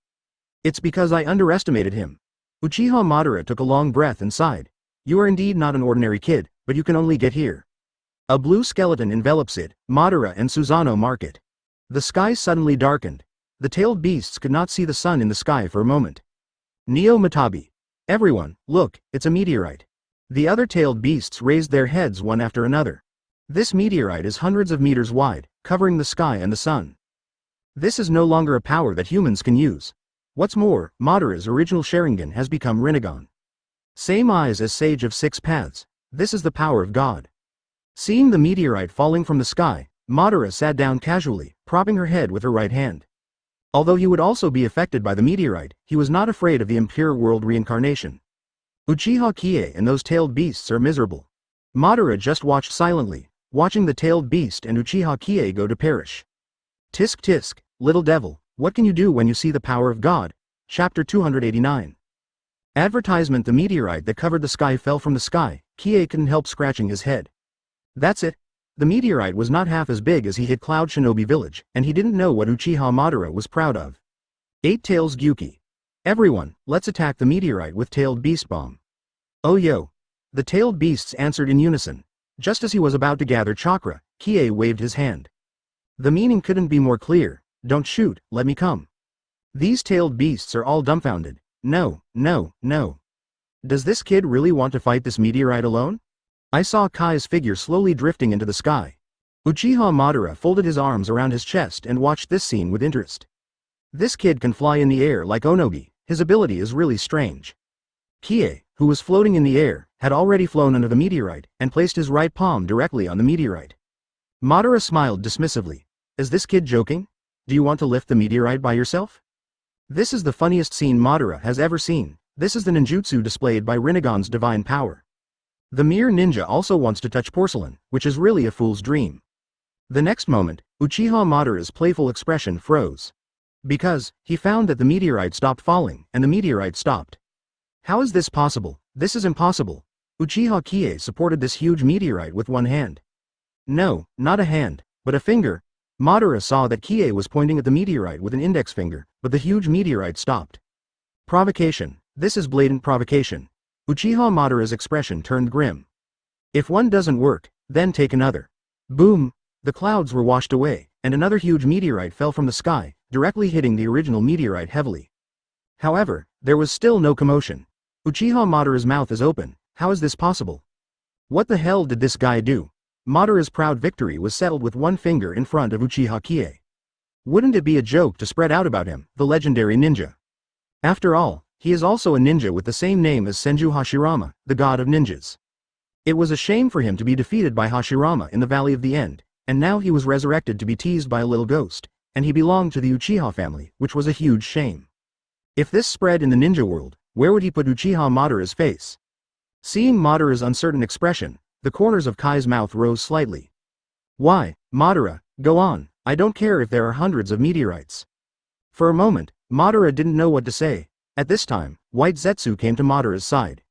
S1: It's because I underestimated him. Uchiha Madara took a long breath and sighed. You are indeed not an ordinary kid, but you can only get here. A blue skeleton envelops it. Madara and Susanoo mark it. The sky suddenly darkened. The tailed beasts could not see the sun in the sky for a moment. Neo Matabi. Everyone, look, it's a meteorite. The other tailed beasts raised their heads one after another. This meteorite is hundreds of meters wide, covering the sky and the sun. This is no longer a power that humans can use. What's more, Madara's original Sharingan has become Rinnegan. Same eyes as Sage of Six Paths. This is the power of God. Seeing the meteorite falling from the sky, Madara sat down casually, propping her head with her right hand. Although he would also be affected by the meteorite, he was not afraid of the impure world reincarnation. Uchiha Qiye and those tailed beasts are miserable. Madara just watched silently, watching the tailed beast and Uchiha Qiye go to perish. Tisk tisk, little devil, what can you do when you see the power of God? Chapter 289. Advertisement. The meteorite that covered the sky fell from the sky. Qiye couldn't help scratching his head. That's it. The meteorite was not half as big as he hit Cloud Shinobi Village, and he didn't know what Uchiha Madara was proud of. 8 Tails Gyuki. Everyone, let's attack the meteorite with Tailed Beast Bomb. Oh yo. The tailed beasts answered in unison. Just as he was about to gather chakra, Qiye waved his hand. The meaning couldn't be more clear. Don't shoot, let me come. These tailed beasts are all dumbfounded. No, no, no. Does this kid really want to fight this meteorite alone? I saw Kai's figure slowly drifting into the sky. Uchiha Madara folded his arms around his chest and watched this scene with interest. This kid can fly in the air like Onogi. His ability is really strange. Qiye, who was floating in the air, had already flown under the meteorite and placed his right palm directly on the meteorite. Madara smiled dismissively. Is this kid joking? Do you want to lift the meteorite by yourself? This is the funniest scene Madara has ever seen. This is the ninjutsu displayed by Rinnegan's divine power. The mere ninja also wants to touch porcelain, which is really a fool's dream. The next moment, Uchiha Madara's playful expression froze. Because, he found that the meteorite stopped falling, and the meteorite stopped. How is this possible? This is impossible. Uchiha Qiye supported this huge meteorite with one hand. No, not a hand, but a finger. Madara saw that Qiye was pointing at the meteorite with an index finger, but the huge meteorite stopped. Provocation. This is blatant provocation. Uchiha Madara's expression turned grim. If one doesn't work, then take another. Boom! The clouds were washed away, and another huge meteorite fell from the sky, directly hitting the original meteorite heavily. However, there was still no commotion. Uchiha Madara's mouth is open. How is this possible? What the hell did this guy do? Madara's proud victory was settled with one finger in front of Uchiha Qiye. Wouldn't it be a joke to spread out about him, the legendary ninja? After all, he is also a ninja with the same name as Senju Hashirama, the god of ninjas. It was a shame for him to be defeated by Hashirama in the Valley of the End, and now he was resurrected to be teased by a little ghost, and he belonged to the Uchiha family, which was a huge shame. If this spread in the ninja world, where would he put Uchiha Madara's face? Seeing Madara's uncertain expression, the corners of Kai's mouth rose slightly. Why, Madara, go on, I don't care if there are hundreds of meteorites. For a moment, Madara didn't know what to say. At this time, White Zetsu came to Madara's side.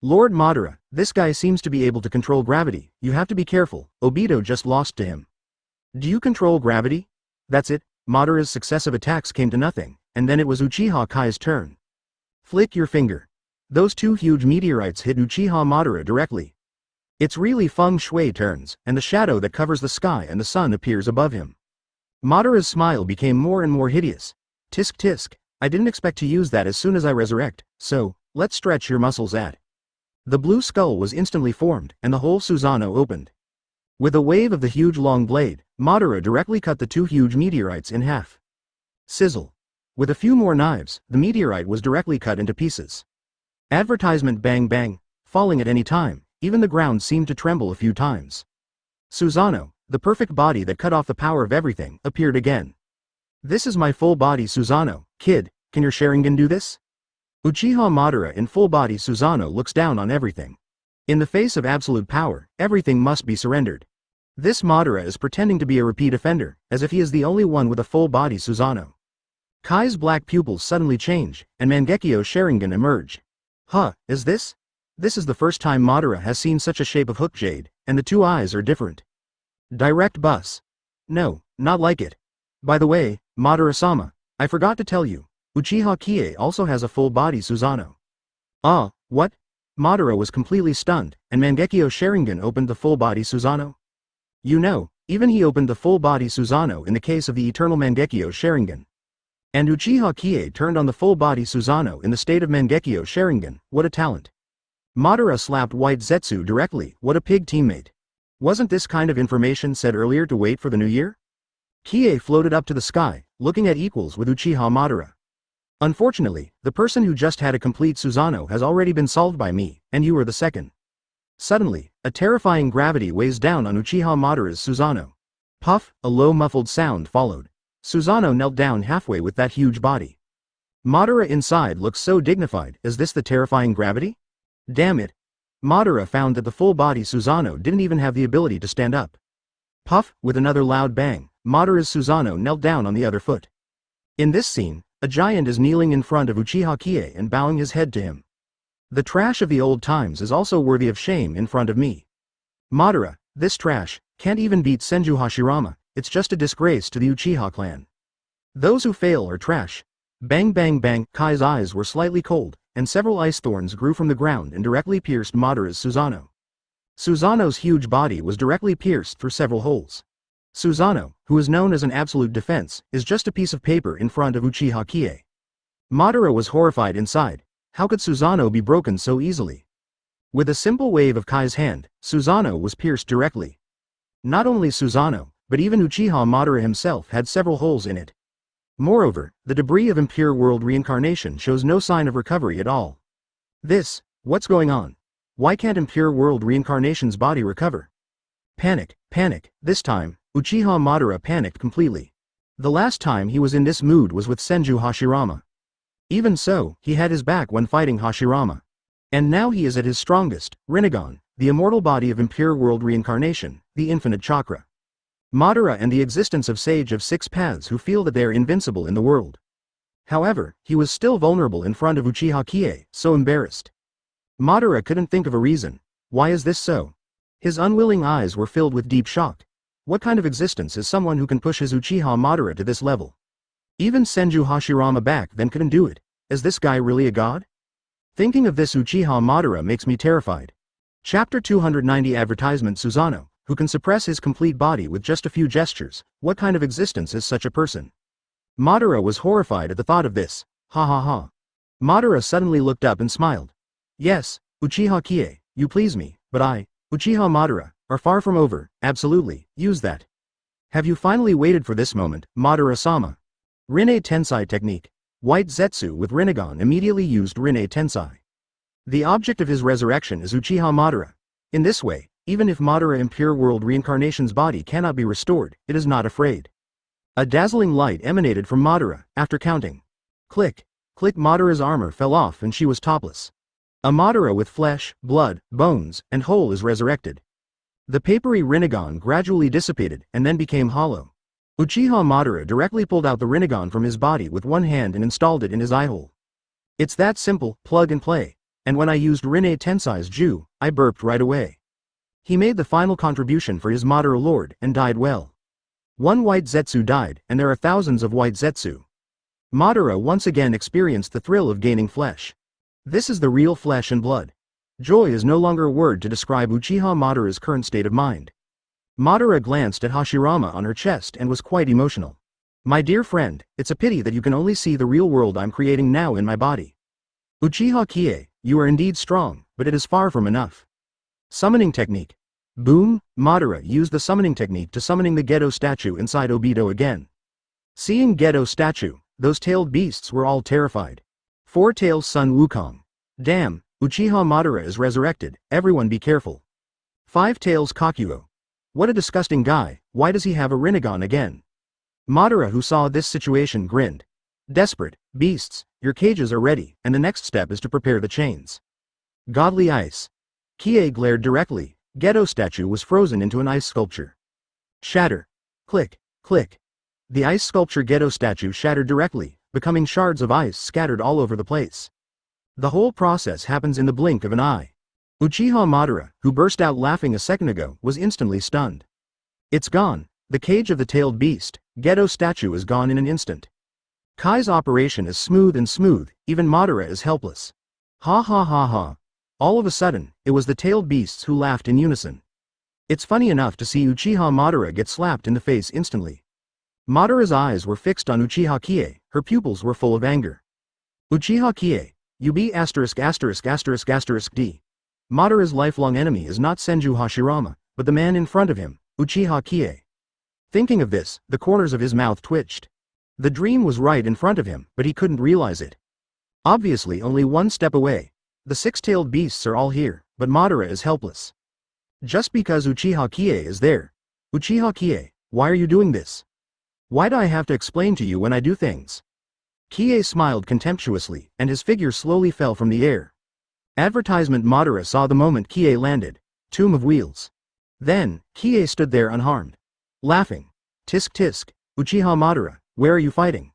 S1: Lord Madara, this guy seems to be able to control gravity. You have to be careful. Obito just lost to him. Do you control gravity? That's it. Madara's successive attacks came to nothing, and then it was Uchiha Kai's turn. Flick your finger. Those two huge meteorites hit Uchiha Madara directly. It's really feng shui turns, and the shadow that covers the sky and the sun appears above him. Madara's smile became more and more hideous. Tisk tisk. I didn't expect to use that as soon as I resurrect, so, let's stretch your muscles at. The blue skull was instantly formed, and the whole Susanoo opened. With a wave of the huge long blade, Madara directly cut the two huge meteorites in half. Sizzle. With a few more knives, the meteorite was directly cut into pieces. Advertisement. Bang bang, falling at any time, even the ground seemed to tremble a few times. Susanoo, the perfect body that cut off the power of everything, appeared again. This is my full body Susanoo, kid, can your Sharingan do this? Uchiha Madara in full body Susanoo looks down on everything. In the face of absolute power, everything must be surrendered. This Madara is pretending to be a repeat offender, as if he is the only one with a full body Susanoo. Kai's black pupils suddenly change, and Mangekyo's Sharingan emerge. Huh, is this? This is the first time Madara has seen such a shape of hook jade, and the two eyes are different. Direct bus. No, not like it. By the way, Madara-sama, I forgot to tell you, Uchiha Qiye also has a full body Susanoo. Ah, what? Madara was completely stunned, and Mangekyo's Sharingan opened the full body Susanoo. You know, even he opened the full-body Susanoo in the case of the Eternal Mangekyo Sharingan. And Uchiha Qiye turned on the full-body Susanoo in the state of Mangekyo Sharingan. What a talent. Madara slapped White Zetsu directly. What a pig teammate. Wasn't this kind of information said earlier to wait for the new year? Qiye floated up to the sky, looking at equals with Uchiha Madara. Unfortunately, the person who just had a complete Susanoo has already been solved by me, and you are the second. Suddenly, a terrifying gravity weighs down on Uchiha Madara's Susanoo. Puff, a low muffled sound followed. Susanoo knelt down halfway with that huge body. Madara inside looks so dignified. Is this the terrifying gravity? Damn it. Madara found that the full-body Susanoo didn't even have the ability to stand up. Puff, with another loud bang, Madara's Susanoo knelt down on the other foot. In this scene, a giant is kneeling in front of Uchiha Qiye and bowing his head to him. The trash of the old times is also worthy of shame in front of me. Madara, this trash, can't even beat Senju Hashirama. It's just a disgrace to the Uchiha clan. Those who fail are trash. Bang bang bang. Kai's eyes were slightly cold, and several ice thorns grew from the ground and directly pierced Madara's Susanoo. Susanoo's huge body was directly pierced through several holes. Susanoo, who is known as an absolute defense, is just a piece of paper in front of Uchiha Qiye. Madara was horrified inside. How could Susanoo be broken so easily? With a simple wave of Kai's hand, Susanoo was pierced directly. Not only Susanoo, but even Uchiha Madara himself had several holes in it. Moreover, the debris of Impure World reincarnation shows no sign of recovery at all. What's going on? Why can't Impure World reincarnation's body recover? Panic, panic. This time, Uchiha Madara panicked completely. The last time he was in this mood was with Senju Hashirama. Even so, he had his back when fighting Hashirama. And now he is at his strongest, Rinnegan, the immortal body of Impure World reincarnation, the infinite chakra. Madara and the existence of Sage of Six Paths who feel that they are invincible in the world. However, he was still vulnerable in front of Uchiha Qiye, so embarrassed. Madara couldn't think of a reason. Why is this so? His unwilling eyes were filled with deep shock. What kind of existence is someone who can push his Uchiha Madara to this level? Even Senju Hashirama back then couldn't do it. Is this guy really a god? Thinking of this Uchiha Madara makes me terrified. Chapter 290 Advertisement Susanoo, who can suppress his complete body with just a few gestures. What kind of existence is such a person? Madara was horrified at the thought of this. Ha ha ha. Madara suddenly looked up and smiled. Yes, Uchiha Qiye, you please me, but I, Uchiha Madara, are far from over. Absolutely, use that. Have you finally waited for this moment, Madara-sama? Rinne Tensai technique. White Zetsu with Rinnegan immediately used Rinne Tensai. The object of his resurrection is Uchiha Madara. In this way, even if Madara Impure World reincarnation's body cannot be restored, it is not afraid. A dazzling light emanated from Madara, after counting. Click, click. Madara's armor fell off and she was topless. A Madara with flesh, blood, bones, and whole is resurrected. The papery Rinnegan gradually dissipated and then became hollow. Uchiha Madara directly pulled out the Rinnegan from his body with one hand and installed it in his eyehole. It's that simple, plug and play. And when I used Rinne Tensai's Ju, I burped right away. He made the final contribution for his Madara Lord and died well. One White Zetsu died, and there are thousands of White Zetsu. Madara once again experienced the thrill of gaining flesh. This is the real flesh and blood. Joy is no longer a word to describe Uchiha Madara's current state of mind. Madara glanced at Hashirama on her chest and was quite emotional. My dear friend, it's a pity that you can only see the real world I'm creating now in my body. Uchiha Qiye, you are indeed strong, but it is far from enough. Summoning technique. Boom, Madara used the summoning technique to summoning the Gedo statue inside Obito again. Seeing Gedo statue, those tailed beasts were all terrified. Four Tails Sun Wukong. Damn, Uchiha Madara is resurrected, everyone be careful. Five Tails Kakuyo. What a disgusting guy, why does he have a Rinnegan again? Madara, who saw this situation, grinned. Desperate, beasts, your cages are ready, and the next step is to prepare the chains. Godly ice. Qiye glared directly. Gedo statue was frozen into an ice sculpture. Shatter. Click, click. The ice sculpture Gedo statue shattered directly, becoming shards of ice scattered all over the place. The whole process happens in the blink of an eye. Uchiha Madara, who burst out laughing a second ago, was instantly stunned. It's gone. The cage of the tailed beast, Gedo statue, is gone in an instant. Kai's operation is smooth, even Madara is helpless. Ha ha ha ha. All of a sudden, it was the tailed beasts who laughed in unison. It's funny enough to see Uchiha Madara get slapped in the face instantly. Madara's eyes were fixed on Uchiha Qiye, her pupils were full of anger. Uchiha Qiye, you be **************. Madara's lifelong enemy is not Senju Hashirama, but the man in front of him, Uchiha Qiye. Thinking of this, the corners of his mouth twitched. The dream was right in front of him, but he couldn't realize it. Obviously only one step away. The six-tailed beasts are all here, but Madara is helpless. Just because Uchiha Qiye is there. Uchiha Qiye, why are you doing this? Why do I have to explain to you when I do things? Qiye smiled contemptuously, and his figure slowly fell from the air. Advertisement Madara saw the moment Qiye landed. Tomb of Wheels. Then, Qiye stood there unharmed. Laughing. Tisk tisk, Uchiha Madara, where are you fighting?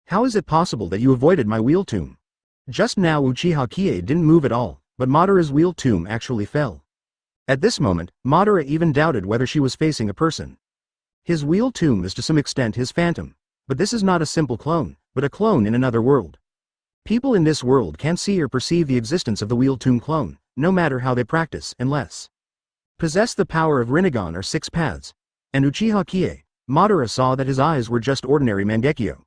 S1: How is it possible that you avoided my wheel tomb? Just now Uchiha Qiye didn't move at all, but Madara's wheel tomb actually fell. At this moment, Madara even doubted whether she was facing a person. His wheel tomb is to some extent his phantom, but this is not a simple clone, but a clone in another world. People in this world can't see or perceive the existence of the wheel tomb clone, no matter how they practice, unless possess the power of Rinnegan or six paths. And Uchiha Qiye, Madara saw that his eyes were just ordinary Mangekyo.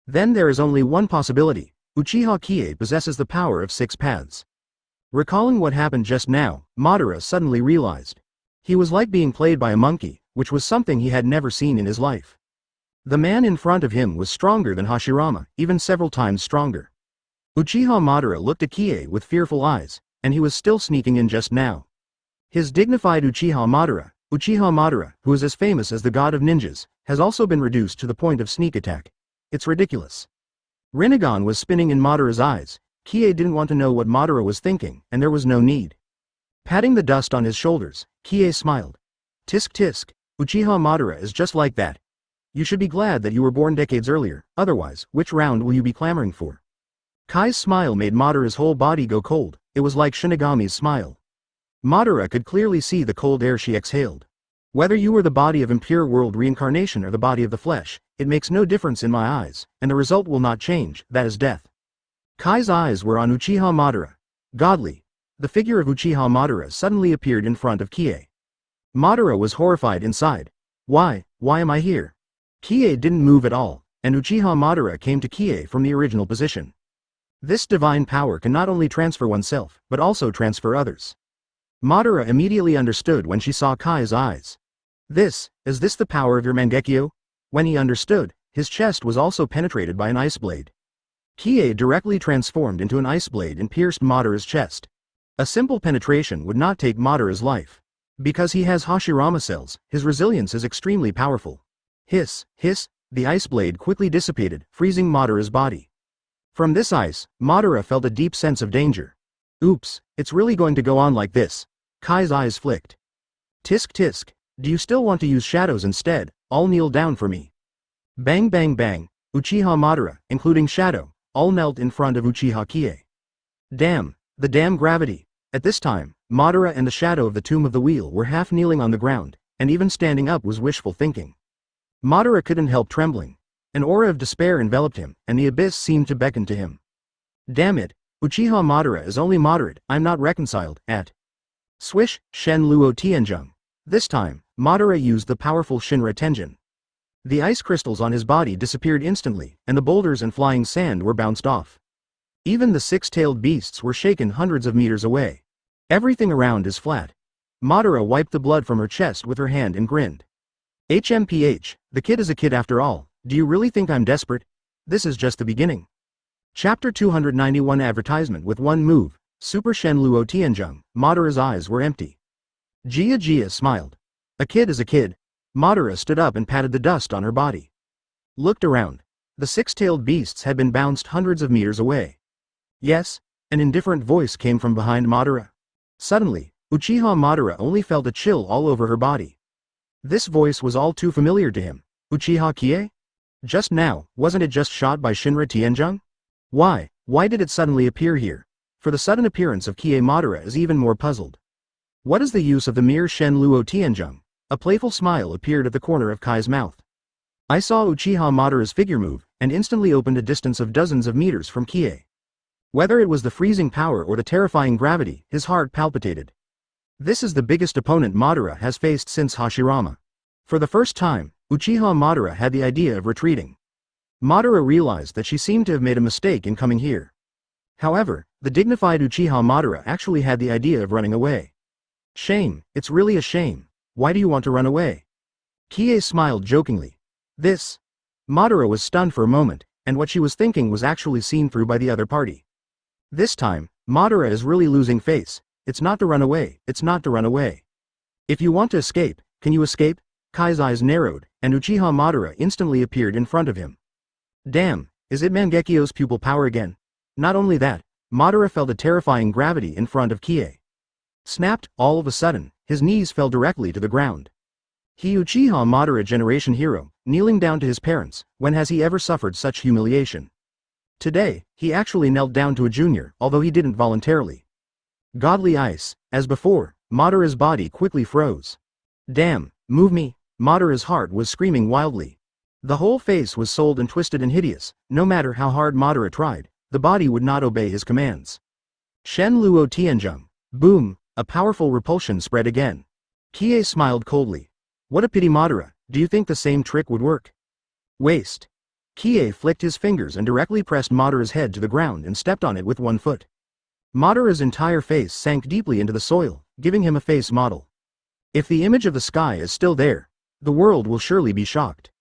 S1: Then there is only one possibility, Uchiha Qiye possesses the power of six paths. Recalling what happened just now, Madara suddenly realized. He was like being played by a monkey, which was something he had never seen in his life. The man in front of him was stronger than Hashirama, even several times stronger. Uchiha Madara looked at Qiye with fearful eyes, and he was still sneaking in just now. His dignified Uchiha Madara, who is as famous as the god of ninjas, has also been reduced to the point of sneak attack. It's ridiculous. Rinnegan was spinning in Madara's eyes. Qiye didn't want to know what Madara was thinking, and there was no need. Patting the dust on his shoulders, Qiye smiled. Tisk tisk, Uchiha Madara is just like that. You should be glad that you were born decades earlier, otherwise, which round will you be clamoring for? Kai's smile made Madara's whole body go cold. It was like Shinigami's smile. Madara could clearly see the cold air she exhaled. Whether you were the body of impure world reincarnation or the body of the flesh, it makes no difference in my eyes, and the result will not change, that is death. Kai's eyes were on Uchiha Madara. Godly. The figure of Uchiha Madara suddenly appeared in front of Qiye. Madara was horrified inside. Why am I here? Qiye didn't move at all, and Uchiha Madara came to Qiye from the original position. This divine power can not only transfer oneself, but also transfer others. Madara immediately understood when she saw Kai's eyes. Is this the power of your Mangekyo? When he understood, his chest was also penetrated by an ice blade. Qiye directly transformed into an ice blade and pierced Madara's chest. A simple penetration would not take Madara's life. Because he has Hashirama cells, his resilience is extremely powerful. Hiss, the ice blade quickly dissipated, freezing Madara's body. From this ice, Madara felt a deep sense of danger. Oops, it's really going to go on like this. Kai's eyes flicked. Tisk tisk, do you still want to use shadows instead? All kneel down for me. Bang bang bang, Uchiha Madara, including Shadow, all knelt in front of Uchiha Qiye. Damn, the damn gravity. At this time, Madara and the Shadow of the Tomb of the Wheel were half kneeling on the ground, and even standing up was wishful thinking. Madara couldn't help trembling. An aura of despair enveloped him, and the abyss seemed to beckon to him. Damn it, Uchiha Madara is only moderate, I'm not reconciled, at. Swish, Shen Luo Tianzheng. This time, Madara used the powerful Shinra Tianzheng. The ice crystals on his body disappeared instantly, and the boulders and flying sand were bounced off. Even the six-tailed beasts were shaken hundreds of meters away. Everything around is flat. Madara wiped the blood from her chest with her hand and grinned. HMPH, the kid is a kid after all, do you really think I'm desperate? This is just the beginning. Chapter 291 Advertisement with one move, Super Shen Luo Tianzheng, Madara's eyes were empty. Jia smiled. A kid is a kid. Madara stood up and patted the dust on her body. Looked around. The six-tailed beasts had been bounced hundreds of meters away. Yes? An indifferent voice came from behind Madara. Suddenly, Uchiha Madara only felt a chill all over her body. This voice was all too familiar to him. Uchiha Qiye? Just now, wasn't it just shot by Shinra Tianzheng? Why did it suddenly appear here? For the sudden appearance of Qiye, Madara is even more puzzled. What is the use of the mere Shen Luo Tianzheng? A playful smile appeared at the corner of Kai's mouth. I saw Uchiha Madara's figure move, and instantly opened a distance of dozens of meters from Qiye. Whether it was the freezing power or the terrifying gravity, his heart palpitated. This is the biggest opponent Madara has faced since Hashirama. For the first time, Uchiha Madara had the idea of retreating. Madara realized that she seemed to have made a mistake in coming here. However, the dignified Uchiha Madara actually had the idea of running away. Shame, it's really a shame. Why do you want to run away? Qiye smiled jokingly. Madara was stunned for a moment, and what she was thinking was actually seen through by the other party. This time, Madara is really losing face. It's not to run away, it's not to run away. If you want to escape, can you escape? Kai's eyes narrowed, and Uchiha Madara instantly appeared in front of him. Damn, is it Mangekyo's pupil power again? Not only that, Madara felt a terrifying gravity in front of Qiye. Snapped, all of a sudden, his knees fell directly to the ground. He Uchiha Madara generation hero, kneeling down to his parents, when has he ever suffered such humiliation? Today, he actually knelt down to a junior, although he didn't voluntarily. Godly ice, as before, Madara's body quickly froze. Damn, move me, Madara's heart was screaming wildly. The whole face was soiled and twisted and hideous, no matter how hard Madara tried, the body would not obey his commands. Shenluo Tianzheng, boom, a powerful repulsion spread again. Qiye smiled coldly. What a pity Madara, do you think the same trick would work? Waste. Qiye flicked his fingers and directly pressed Madara's head to the ground and stepped on it with one foot. Madara's entire face sank deeply into the soil, giving him a face model. If the image of the sky is still there, the world will surely be shocked.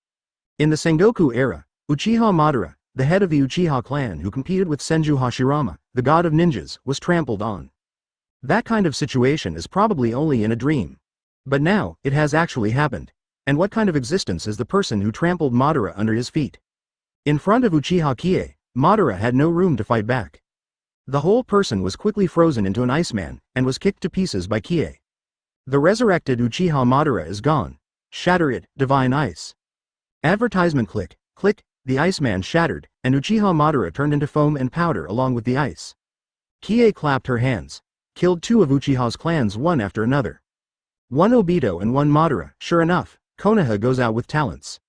S1: In the Sengoku era, Uchiha Madara, the head of the Uchiha clan who competed with Senju Hashirama, the god of ninjas, was trampled on. That kind of situation is probably only in a dream. But now, it has actually happened. And what kind of existence is the person who trampled Madara under his feet? In front of Uchiha Qiye, Madara had no room to fight back. The whole person was quickly frozen into an iceman, and was kicked to pieces by Qiye. The resurrected Uchiha Madara is gone. Shatter it, divine ice. Advertisement click, click, the iceman shattered, and Uchiha Madara turned into foam and powder along with the ice. Qiye clapped her hands. Killed two of Uchiha's clans one after another. One Obito and one Madara, sure enough, Konoha goes out with talents.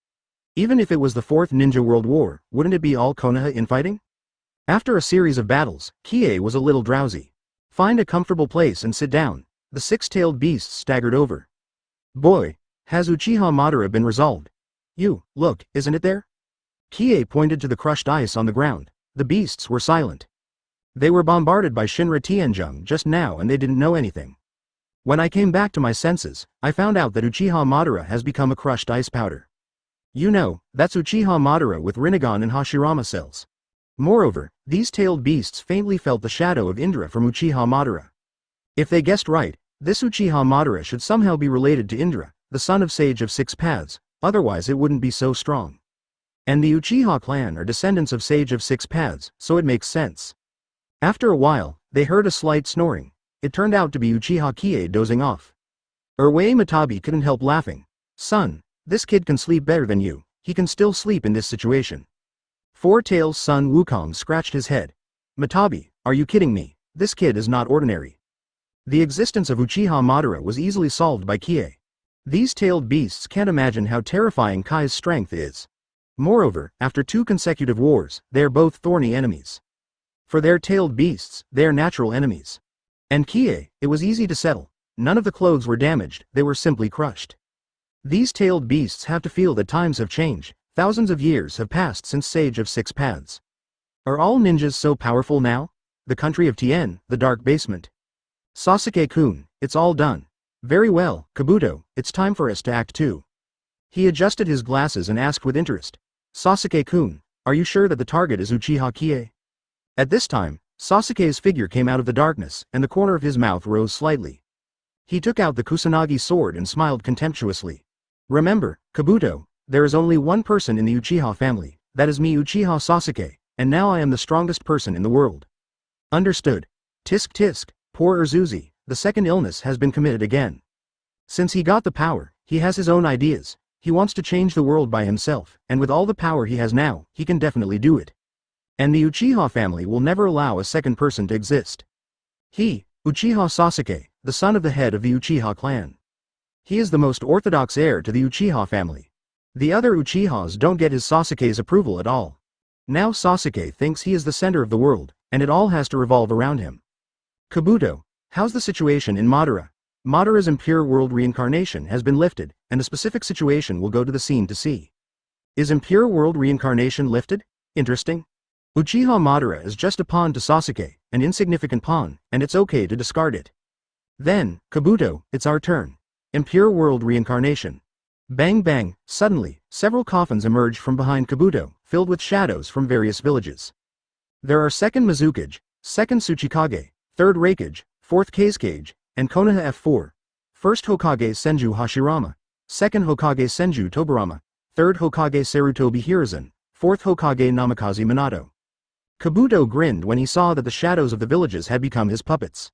S1: Even if it was the Fourth Ninja World War, wouldn't it be all Konoha infighting? After a series of battles, Qiye was a little drowsy. Find a comfortable place and sit down. The six-tailed beast staggered over. Boy, has Uchiha Madara been resolved? Look, isn't it there? Qiye pointed to the crushed ice on the ground. The beasts were silent. They were bombarded by Shinra Tianzheng just now and they didn't know anything. When I came back to my senses, I found out that Uchiha Madara has become a crushed ice powder. That's Uchiha Madara with Rinnegan and Hashirama cells. Moreover, these tailed beasts faintly felt the shadow of Indra from Uchiha Madara. If they guessed right, this Uchiha Madara should somehow be related to Indra, the son of Sage of Six Paths, otherwise it wouldn't be so strong. And the Uchiha clan are descendants of Sage of Six Paths, so it makes sense. After a while, they heard a slight snoring. It turned out to be Uchiha Qiye dozing off. Erway Matabi couldn't help laughing. Son, this kid can sleep better than you, he can still sleep in this situation. Four Tails' son Wukong scratched his head. Matabi, are you kidding me? This kid is not ordinary. The existence of Uchiha Madara was easily solved by Qiye. These tailed beasts can't imagine how terrifying Kai's strength is. Moreover, after 2 consecutive wars, they are both thorny enemies. For their tailed beasts, they are natural enemies. And Qiye, it was easy to settle. None of the clothes were damaged, they were simply crushed. These tailed beasts have to feel that times have changed. Thousands of years have passed since Sage of Six Paths. Are all ninjas so powerful now? The country of Tien, the dark basement. Sasuke-kun, it's all done. Very well, Kabuto, it's time for us to act too. He adjusted his glasses and asked with interest. Sasuke-kun, are you sure that the target is Uchiha Qiye? At this time, Sasuke's figure came out of the darkness, and the corner of his mouth rose slightly. He took out the Kusanagi sword and smiled contemptuously. Remember, Kabuto, there is only one person in the Uchiha family, that is me Uchiha Sasuke, and now I am the strongest person in the world. Understood. Tisk tisk, poor Urzuzi, the second illness has been committed again. Since he got the power, he has his own ideas, he wants to change the world by himself, and with all the power he has now, he can definitely do it. And the Uchiha family will never allow a second person to exist. He, Uchiha Sasuke, the son of the head of the Uchiha clan. He is the most orthodox heir to the Uchiha family. The other Uchihas don't get his Sasuke's approval at all. Now Sasuke thinks he is the center of the world, and it all has to revolve around him. Kabuto, how's the situation in Madara? Madara's impure world reincarnation has been lifted, and a specific situation will go to the scene to see. Is impure world reincarnation lifted? Interesting. Uchiha Madara is just a pawn to Sasuke, an insignificant pawn, and it's okay to discard it. Then, Kabuto, it's our turn. Impure world reincarnation. Bang bang, suddenly, several coffins emerged from behind Kabuto, filled with shadows from various villages. There are 2nd Mizukage, 2nd Tsuchikage, 3rd Raikage, 4th Kazekage, and Konoha F4. 1st Hokage Senju Hashirama, 2nd Hokage Senju Tobirama, 3rd Hokage Sarutobi Hiruzen, 4th Hokage Namikaze Minato. Kabuto grinned when he saw that the shadows of the villages had become his puppets.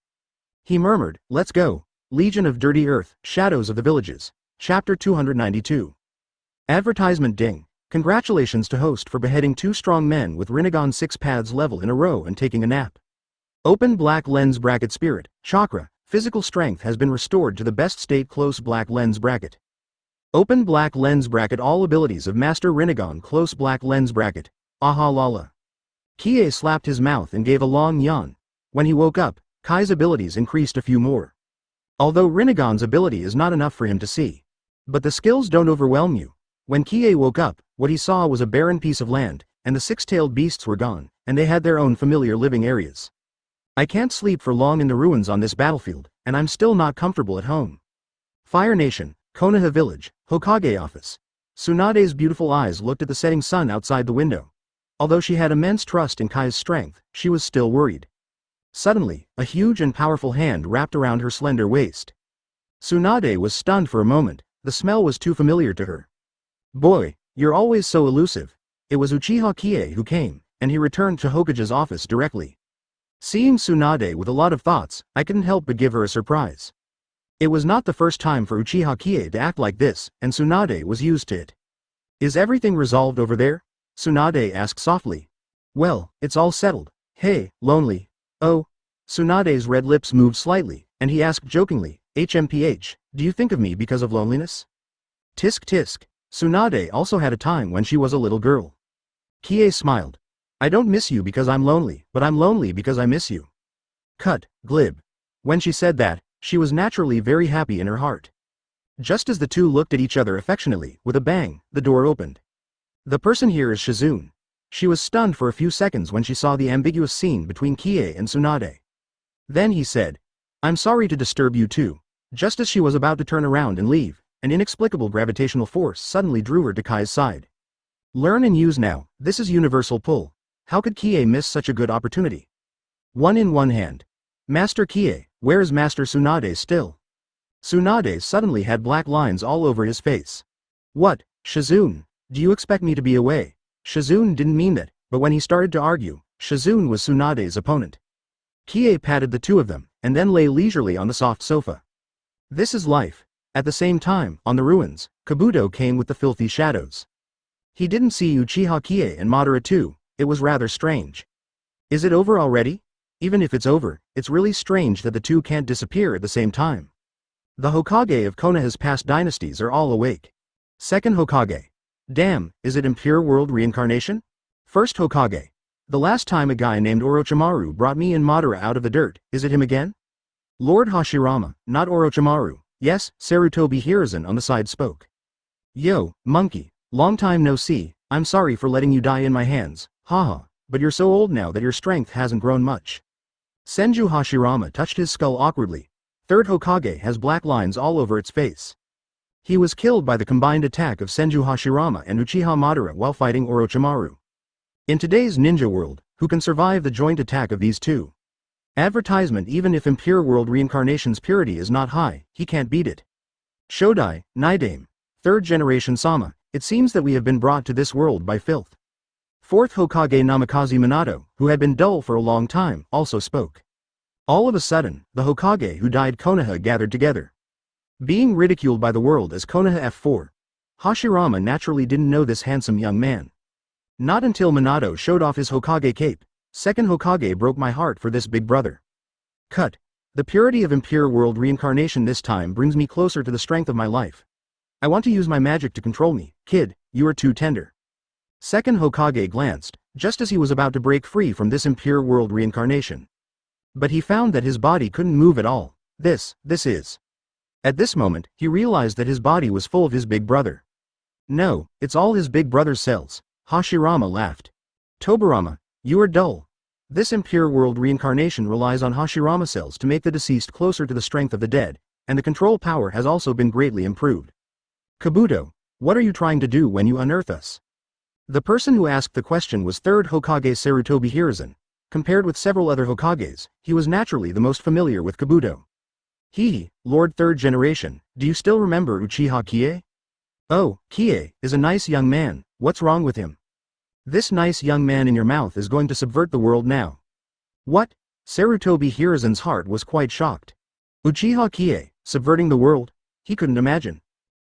S1: He murmured, "Let's go. Legion of Dirty Earth, Shadows of the Villages." Chapter 292. Advertisement ding. Congratulations to host for beheading 2 strong men with Rinnegan 6 paths level in a row and taking a nap. Open black lens bracket spirit, chakra, physical strength has been restored to the best state close black lens bracket. Open black lens bracket all abilities of Master Rinnegan close black lens bracket, ahhhhh. Qiye slapped his mouth and gave a long yawn. When he woke up, Kai's abilities increased a few more. Although Rinnegan's ability is not enough for him to see. But the skills don't overwhelm you. When Qiye woke up, what he saw was a barren piece of land, and the 6-tailed beasts were gone, and they had their own familiar living areas. I can't sleep for long in the ruins on this battlefield, and I'm still not comfortable at home. Fire Nation, Konoha Village, Hokage Office. Tsunade's beautiful eyes looked at the setting sun outside the window. Although she had immense trust in Kai's strength, she was still worried. Suddenly, a huge and powerful hand wrapped around her slender waist. Tsunade was stunned for a moment, the smell was too familiar to her. "Boy, you're always so elusive." It was Uchiha Qiye who came, and he returned to Hokage's office directly. Seeing Tsunade with a lot of thoughts, I couldn't help but give her a surprise. It was not the first time for Uchiha Qiye to act like this, and Tsunade was used to it. "Is everything resolved over there?" Tsunade asked softly. "Well, it's all settled. Hey, lonely." "Oh." Tsunade's red lips moved slightly, and he asked jokingly, "HMPH, do you think of me because of loneliness?" Tisk tisk. Tsunade also had a time when she was a little girl. Qiye smiled. "I don't miss you because I'm lonely, but I'm lonely because I miss you." Cut, glib. When she said that, she was naturally very happy in her heart. Just as the two looked at each other affectionately, with a bang, the door opened. "The person here is Shizune." She was stunned for a few seconds when she saw the ambiguous scene between Qiye and Tsunade. Then he said, "I'm sorry to disturb you too." Just as she was about to turn around and leave, an inexplicable gravitational force suddenly drew her to Kai's side. Learn and use now, this is universal pull. How could Qiye miss such a good opportunity? One in one hand. "Master Qiye, where is Master Tsunade still?" Tsunade suddenly had black lines all over his face. "What, Shizune? Do you expect me to be away?" Shizune didn't mean that, but when he started to argue, Shizune was Tsunade's opponent. Qiye patted the two of them, and then lay leisurely on the soft sofa. This is life. At the same time, on the ruins, Kabuto came with the filthy shadows. He didn't see Uchiha Qiye and Madara too. It was rather strange. Is it over already? Even if it's over, it's really strange that the two can't disappear at the same time. The Hokage of Konoha's past dynasties are all awake. 2nd Hokage. Damn, is it impure world reincarnation? 1st Hokage. The last time a guy named Orochimaru brought me and Madara out of the dirt, is it him again? Lord Hashirama, not Orochimaru. Yes, Sarutobi Hiruzen on the side spoke. Yo, monkey, long time no see, I'm sorry for letting you die in my hands, haha, but you're so old now that your strength hasn't grown much. Senju Hashirama touched his skull awkwardly. 3rd Hokage has black lines all over its face. He was killed by the combined attack of Senju Hashirama and Uchiha Madara while fighting Orochimaru. In today's ninja world, who can survive the joint attack of these two? Advertisement. Even if impure world reincarnation's purity is not high, he can't beat it. Shodai, Nidame. 3rd generation Sama, it seems that we have been brought to this world by filth. 4th Hokage Namikaze Minato, who had been dull for a long time, also spoke. All of a sudden, the Hokage who died Konoha gathered together. Being ridiculed by the world as Konoha F4, Hashirama naturally didn't know this handsome young man. Not until Minato showed off his Hokage cape. 2nd Hokage broke my heart for this big brother. Cut. The purity of impure world reincarnation this time brings me closer to the strength of my life. I want to use my magic to control me. Kid, you are too tender. 2nd Hokage glanced, just as he was about to break free from this impure world reincarnation. But he found that his body couldn't move at all. This is. At this moment, he realized that his body was full of his big brother. No, it's all his big brother's cells. Hashirama laughed. Tobirama, you are dull. This impure world reincarnation relies on Hashirama cells to make the deceased closer to the strength of the dead, and the control power has also been greatly improved. Kabuto, what are you trying to do when you unearth us? The person who asked the question was 3rd Hokage Sarutobi Hiruzen. Compared with several other Hokages, he was naturally the most familiar with Kabuto. Hehe, Lord 3rd Generation, do you still remember Uchiha Qiye? Oh, Qiye is a nice young man, what's wrong with him? This nice young man in your mouth is going to subvert the world now. What? Sarutobi Hiruzen's heart was quite shocked. Uchiha Qiye, subverting the world? He couldn't imagine.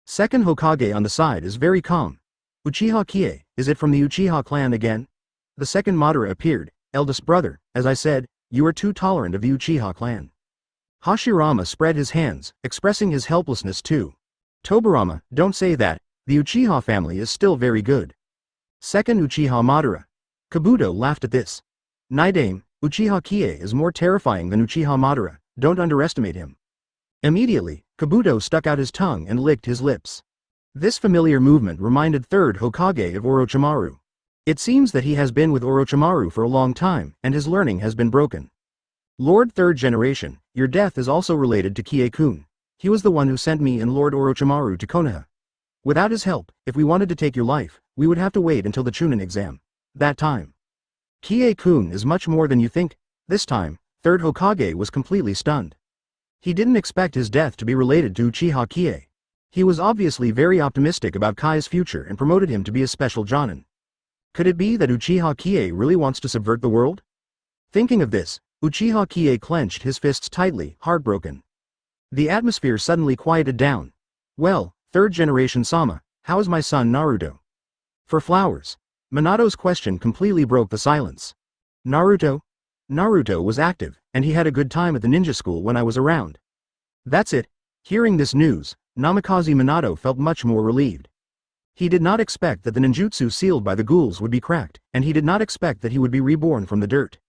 S1: 2nd Hokage on the side is very calm. Uchiha Qiye, is it from the Uchiha clan again? The 2nd Madara appeared. Eldest brother, as I said, you are too tolerant of the Uchiha clan. Hashirama spread his hands, expressing his helplessness too. Tobirama, don't say that, the Uchiha family is still very good. 2nd Uchiha Madara. Kabuto laughed at this. Nidame, Uchiha Qiye is more terrifying than Uchiha Madara, don't underestimate him. Immediately, Kabuto stuck out his tongue and licked his lips. This familiar movement reminded 3rd Hokage of Orochimaru. It seems that he has been with Orochimaru for a long time, and his learning has been broken. Lord 3rd Generation, your death is also related to Kie-kun. He was the one who sent me and Lord Orochimaru to Konoha. Without his help, if we wanted to take your life, we would have to wait until the Chunin exam. That time. Kie-kun is much more than you think. This time, 3rd Hokage was completely stunned. He didn't expect his death to be related to Uchiha Qiye. He was obviously very optimistic about Kai's future and promoted him to be a special Jonin. Could it be that Uchiha Qiye really wants to subvert the world? Thinking of this, Uchiha Qiye clenched his fists tightly, heartbroken. The atmosphere suddenly quieted down. Well, 3rd Generation Sama, how is my son Naruto? For flowers. Minato's question completely broke the silence. Naruto? Naruto was active, and he had a good time at the ninja school when I was around. That's it. Hearing this news, Namikaze Minato felt much more relieved. He did not expect that the ninjutsu sealed by the ghouls would be cracked, and he did not expect that he would be reborn from the dirt.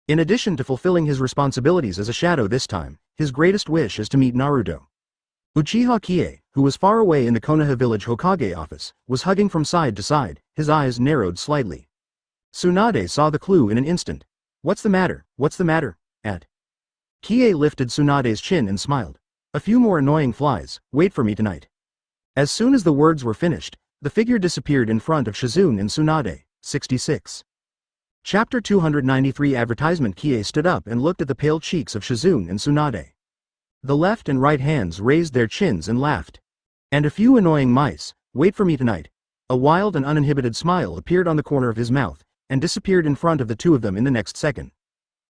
S1: In addition to fulfilling his responsibilities as a shadow this time, his greatest wish is to meet Naruto. Uchiha Qiye, who was far away in the Konoha village Hokage office, was hugging from side to side, his eyes narrowed slightly. Tsunade saw the clue in an instant. What's the matter? What's the matter? Qiye lifted Tsunade's chin and smiled. A few more annoying flies, wait for me tonight. As soon as the words were finished, the figure disappeared in front of Shizune and Tsunade. 66. Chapter 293 Advertisement. Qiye stood up and looked at the pale cheeks of Shizune and Tsunade. The left and right hands raised their chins and laughed. And a few annoying mice, wait for me tonight. A wild and uninhibited smile appeared on the corner of his mouth, and disappeared in front of the two of them in the next second.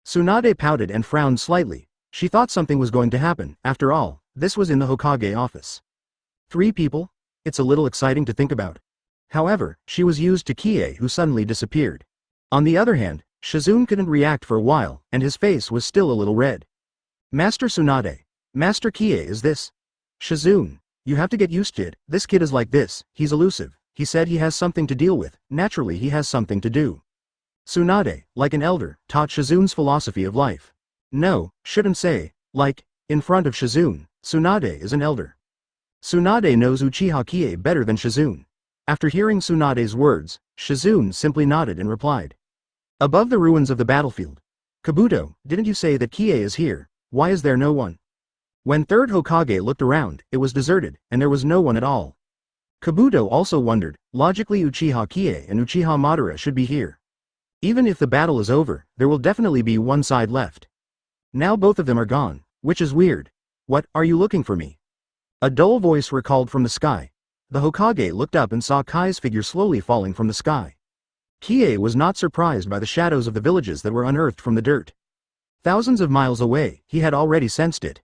S1: Tsunade pouted and frowned slightly. She thought something was going to happen. After all, this was in the Hokage office. 3 people? It's a little exciting to think about. However, she was used to Qiye, who suddenly disappeared. On the other hand, Shizune couldn't react for a while, and his face was still a little red. Master Tsunade. Master Qiye, is this? Shizune. You have to get used to it. This kid is like this, he's elusive. He said he has something to deal with, naturally he has something to do. Tsunade, like an elder, taught Shizune's philosophy of life. No, shouldn't say, like, in front of Shizune, Tsunade is an elder. Tsunade knows Uchiha Qiye better than Shizune. After hearing Tsunade's words, Shizune simply nodded and replied. Above the ruins of the battlefield. Kabuto, didn't you say that Qiye is here? Why is there no one? When 3rd Hokage looked around, it was deserted, and there was no one at all. Kabuto also wondered, logically Uchiha Qiye and Uchiha Madara should be here. Even if the battle is over, there will definitely be one side left. Now both of them are gone, which is weird. What, are you looking for me? A dull voice recalled from the sky. The Hokage looked up and saw Kai's figure slowly falling from the sky. Qiye was not surprised by the shadows of the villages that were unearthed from the dirt. Thousands of miles away, he had already sensed it.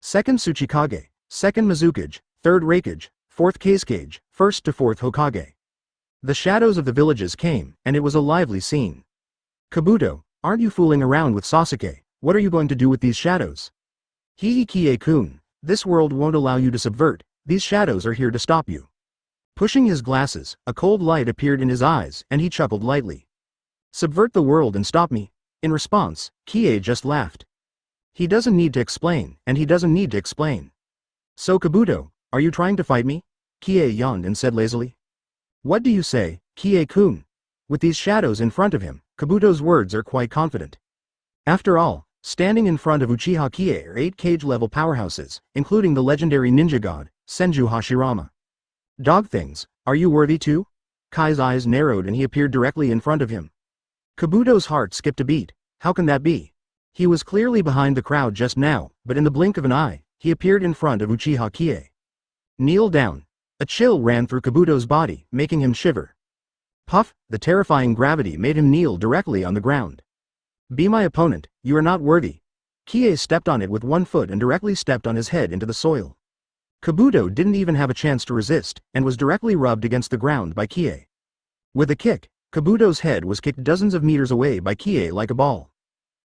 S1: 2nd Tsuchikage, 2nd Mizukage, 3rd Raikage, 4th Kazekage, 1st to 4th Hokage. The shadows of the villages came, and it was a lively scene. Kabuto, aren't you fooling around with Sasuke? What are you going to do with these shadows? Hehe Kie-kun, this world won't allow you to subvert, these shadows are here to stop you. Pushing his glasses, a cold light appeared in his eyes, and he chuckled lightly. Subvert the world and stop me? In response, Qiye just laughed. He doesn't need to explain, and he doesn't need to explain. So Kabuto, are you trying to fight me? Kie yawned and said lazily. What do you say, Kie-kun? With these shadows in front of him, Kabuto's words are quite confident. After all, standing in front of Uchiha Qiye are 8 cage-level powerhouses, including the legendary ninja god, Senju Hashirama. Dog things, are you worthy too? Kai's eyes narrowed and he appeared directly in front of him. Kabuto's heart skipped a beat. How can that be? He was clearly behind the crowd just now, but in the blink of an eye, he appeared in front of Uchiha Qiye. Kneel down. A chill ran through Kabuto's body, making him shiver. Puff, the terrifying gravity made him kneel directly on the ground. Be my opponent, you are not worthy. Qiye stepped on it with one foot and directly stepped on his head into the soil. Kabuto didn't even have a chance to resist, and was directly rubbed against the ground by Qiye. With a kick, Kabuto's head was kicked dozens of meters away by Qiye like a ball.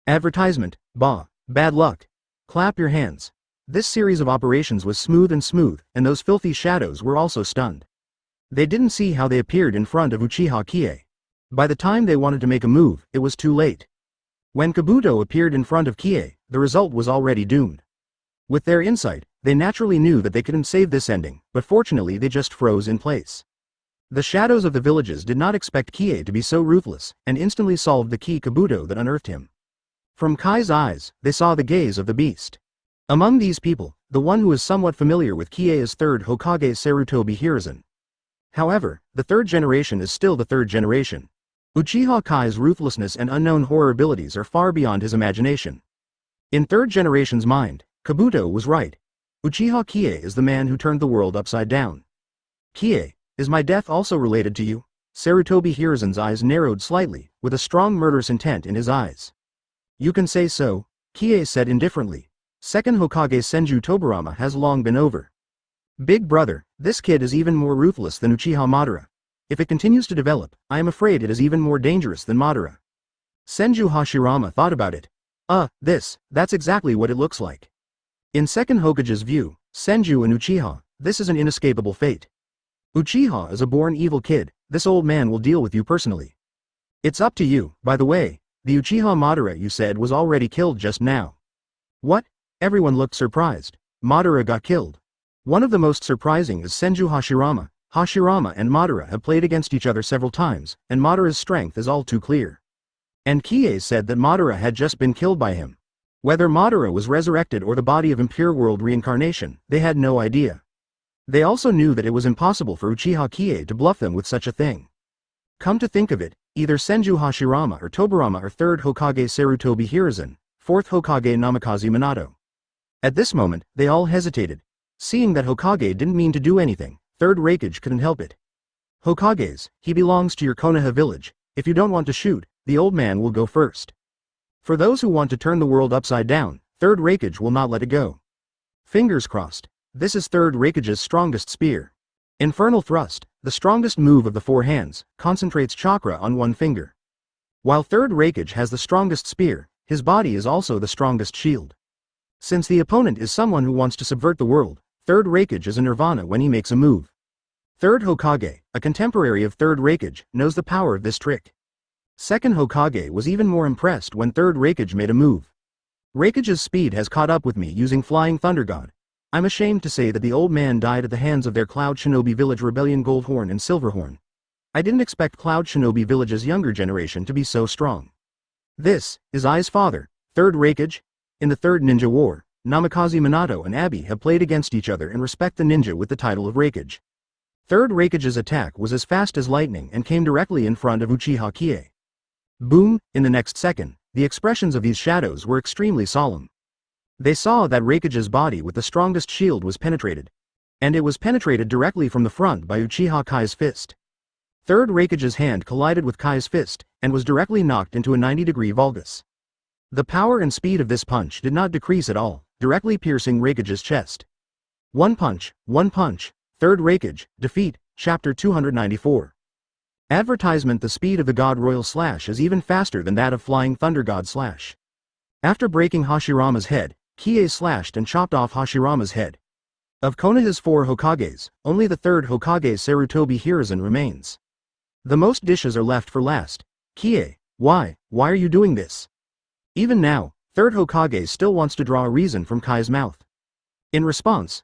S1: Advertisement, bah, bad luck. Clap your hands. This series of operations was smooth, and those filthy shadows were also stunned. They didn't see how they appeared in front of Uchiha Qiye. By the time they wanted to make a move, it was too late. When Kabuto appeared in front of Qiye, the result was already doomed. With their insight, they naturally knew that they couldn't save this ending, but fortunately they just froze in place. The shadows of the villages did not expect Qiye to be so ruthless, and instantly solved the key Kabuto that unearthed him. From Kai's eyes, they saw the gaze of the beast. Among these people, the one who is somewhat familiar with Qiye is third Hokage Sarutobi Hiruzen. However, the third generation is still the third generation. Uchiha Kai's ruthlessness and unknown horror abilities are far beyond his imagination. In third generation's mind, Kabuto was right. Uchiha Qiye is the man who turned the world upside down. Qiye, is my death also related to you? Sarutobi Hiruzen's eyes narrowed slightly, with a strong murderous intent in his eyes. You can say so, Qiye said indifferently. Second Hokage Senju Tobirama has long been over. Big brother, this kid is even more ruthless than Uchiha Madara. If it continues to develop, I am afraid it is even more dangerous than Madara. Senju Hashirama thought about it. That's exactly what it looks like. In second Hokage's view, Senju and Uchiha, this is an inescapable fate. Uchiha is a born evil kid, this old man will deal with you personally. It's up to you, by the way, the Uchiha Madara you said was already killed just now. What? Everyone looked surprised. Madara got killed. One of the most surprising is Senju Hashirama. Hashirama and Madara have played against each other several times, and Madara's strength is all too clear. And Qiye said that Madara had just been killed by him. Whether Madara was resurrected or the body of impure world reincarnation, they had no idea. They also knew that it was impossible for Uchiha Qiye to bluff them with such a thing. Come to think of it, either Senju Hashirama or Tobirama are third Hokage Sarutobi Hiruzen, fourth Hokage Namikaze Minato. At this moment, they all hesitated. Seeing that Hokage didn't mean to do anything, third Raikage couldn't help it. Hokages, he belongs to your Konoha village. If you don't want to shoot, the old man will go first. For those who want to turn the world upside down, third Raikage will not let it go. Fingers crossed. This is third Raikage's strongest spear. Infernal Thrust, the strongest move of the four hands, concentrates chakra on one finger. While third Raikage has the strongest spear, his body is also the strongest shield. Since the opponent is someone who wants to subvert the world, third Raikage is a nirvana when he makes a move. Third Hokage, a contemporary of third Raikage, knows the power of this trick. Second Hokage was even more impressed when third Raikage made a move. Raikage's speed has caught up with me using Flying Thunder God. I'm ashamed to say that the old man died at the hands of their Cloud Shinobi Village Rebellion Goldhorn and Silverhorn. I didn't expect Cloud Shinobi Village's younger generation to be so strong. This is Ai's father, third Raikage. In the third ninja war, Namikaze Minato and Abi have played against each other and respect the ninja with the title of Raikage. Third Raikage's attack was as fast as lightning and came directly in front of Uchiha Qiye. Boom, in the next second, the expressions of these shadows were extremely solemn. They saw that Raikage's body with the strongest shield was penetrated. And it was penetrated directly from the front by Uchiha Kai's fist. Third Raikage's hand collided with Kai's fist, and was directly knocked into a 90-degree valgus. The power and speed of this punch did not decrease at all, directly piercing Raikage's chest. One punch, third Raikage, defeat, chapter 294. Advertisement: the speed of the God Royal Slash is even faster than that of Flying Thunder God Slash. After breaking Hashirama's head, Qiye slashed and chopped off Hashirama's head. Of Konoha's 4 Hokages, only the third Hokage Sarutobi Hiruzen remains. The most dishes are left for last. Qiye, why are you doing this? Even now, third Hokage still wants to draw a reason from Kai's mouth. In response,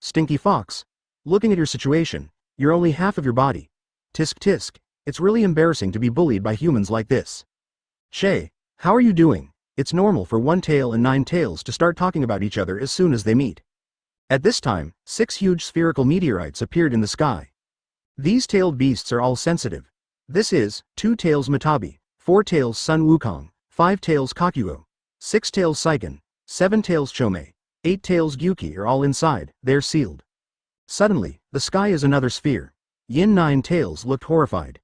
S1: stinky fox. Looking at your situation, you're only half of your body. Tisk tisk, it's really embarrassing to be bullied by humans like this. Shay, how are you doing? It's normal for one tail and nine tails to start talking about each other as soon as they meet. At this time, 6 huge spherical meteorites appeared in the sky. These tailed beasts are all sensitive. This is, 2 tails Matabi, 4 tails Sun Wukong, 5 tails Kakuo, 6 tails Saiken, 7 tails Chome, 8 tails Gyuki are all inside, they're sealed. Suddenly, the sky is another sphere. Yin 9 tails looked horrified.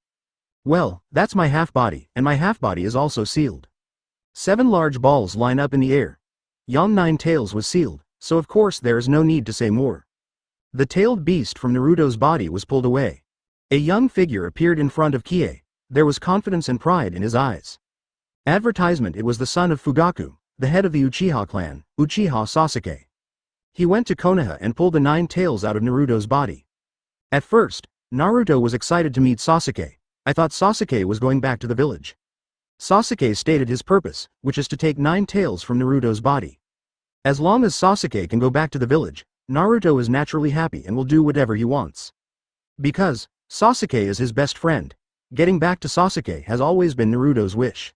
S1: Well, that's my half-body, and my half-body is also sealed. 7 large balls line up in the air. Yang 9 tails was sealed, so of course there is no need to say more. The tailed beast from Naruto's body was pulled away. A young figure appeared in front of Qiye. There was confidence and pride in his eyes. Advertisement: it was the son of Fugaku, the head of the Uchiha clan, Uchiha Sasuke. He went to Konoha and pulled the 9 tails out of Naruto's body. At first, Naruto was excited to meet Sasuke. I thought Sasuke was going back to the village. Sasuke stated his purpose, which is to take 9 tails from Naruto's body. As long as Sasuke can go back to the village, Naruto is naturally happy and will do whatever he wants. Because Sasuke is his best friend, getting back to Sasuke has always been Naruto's wish.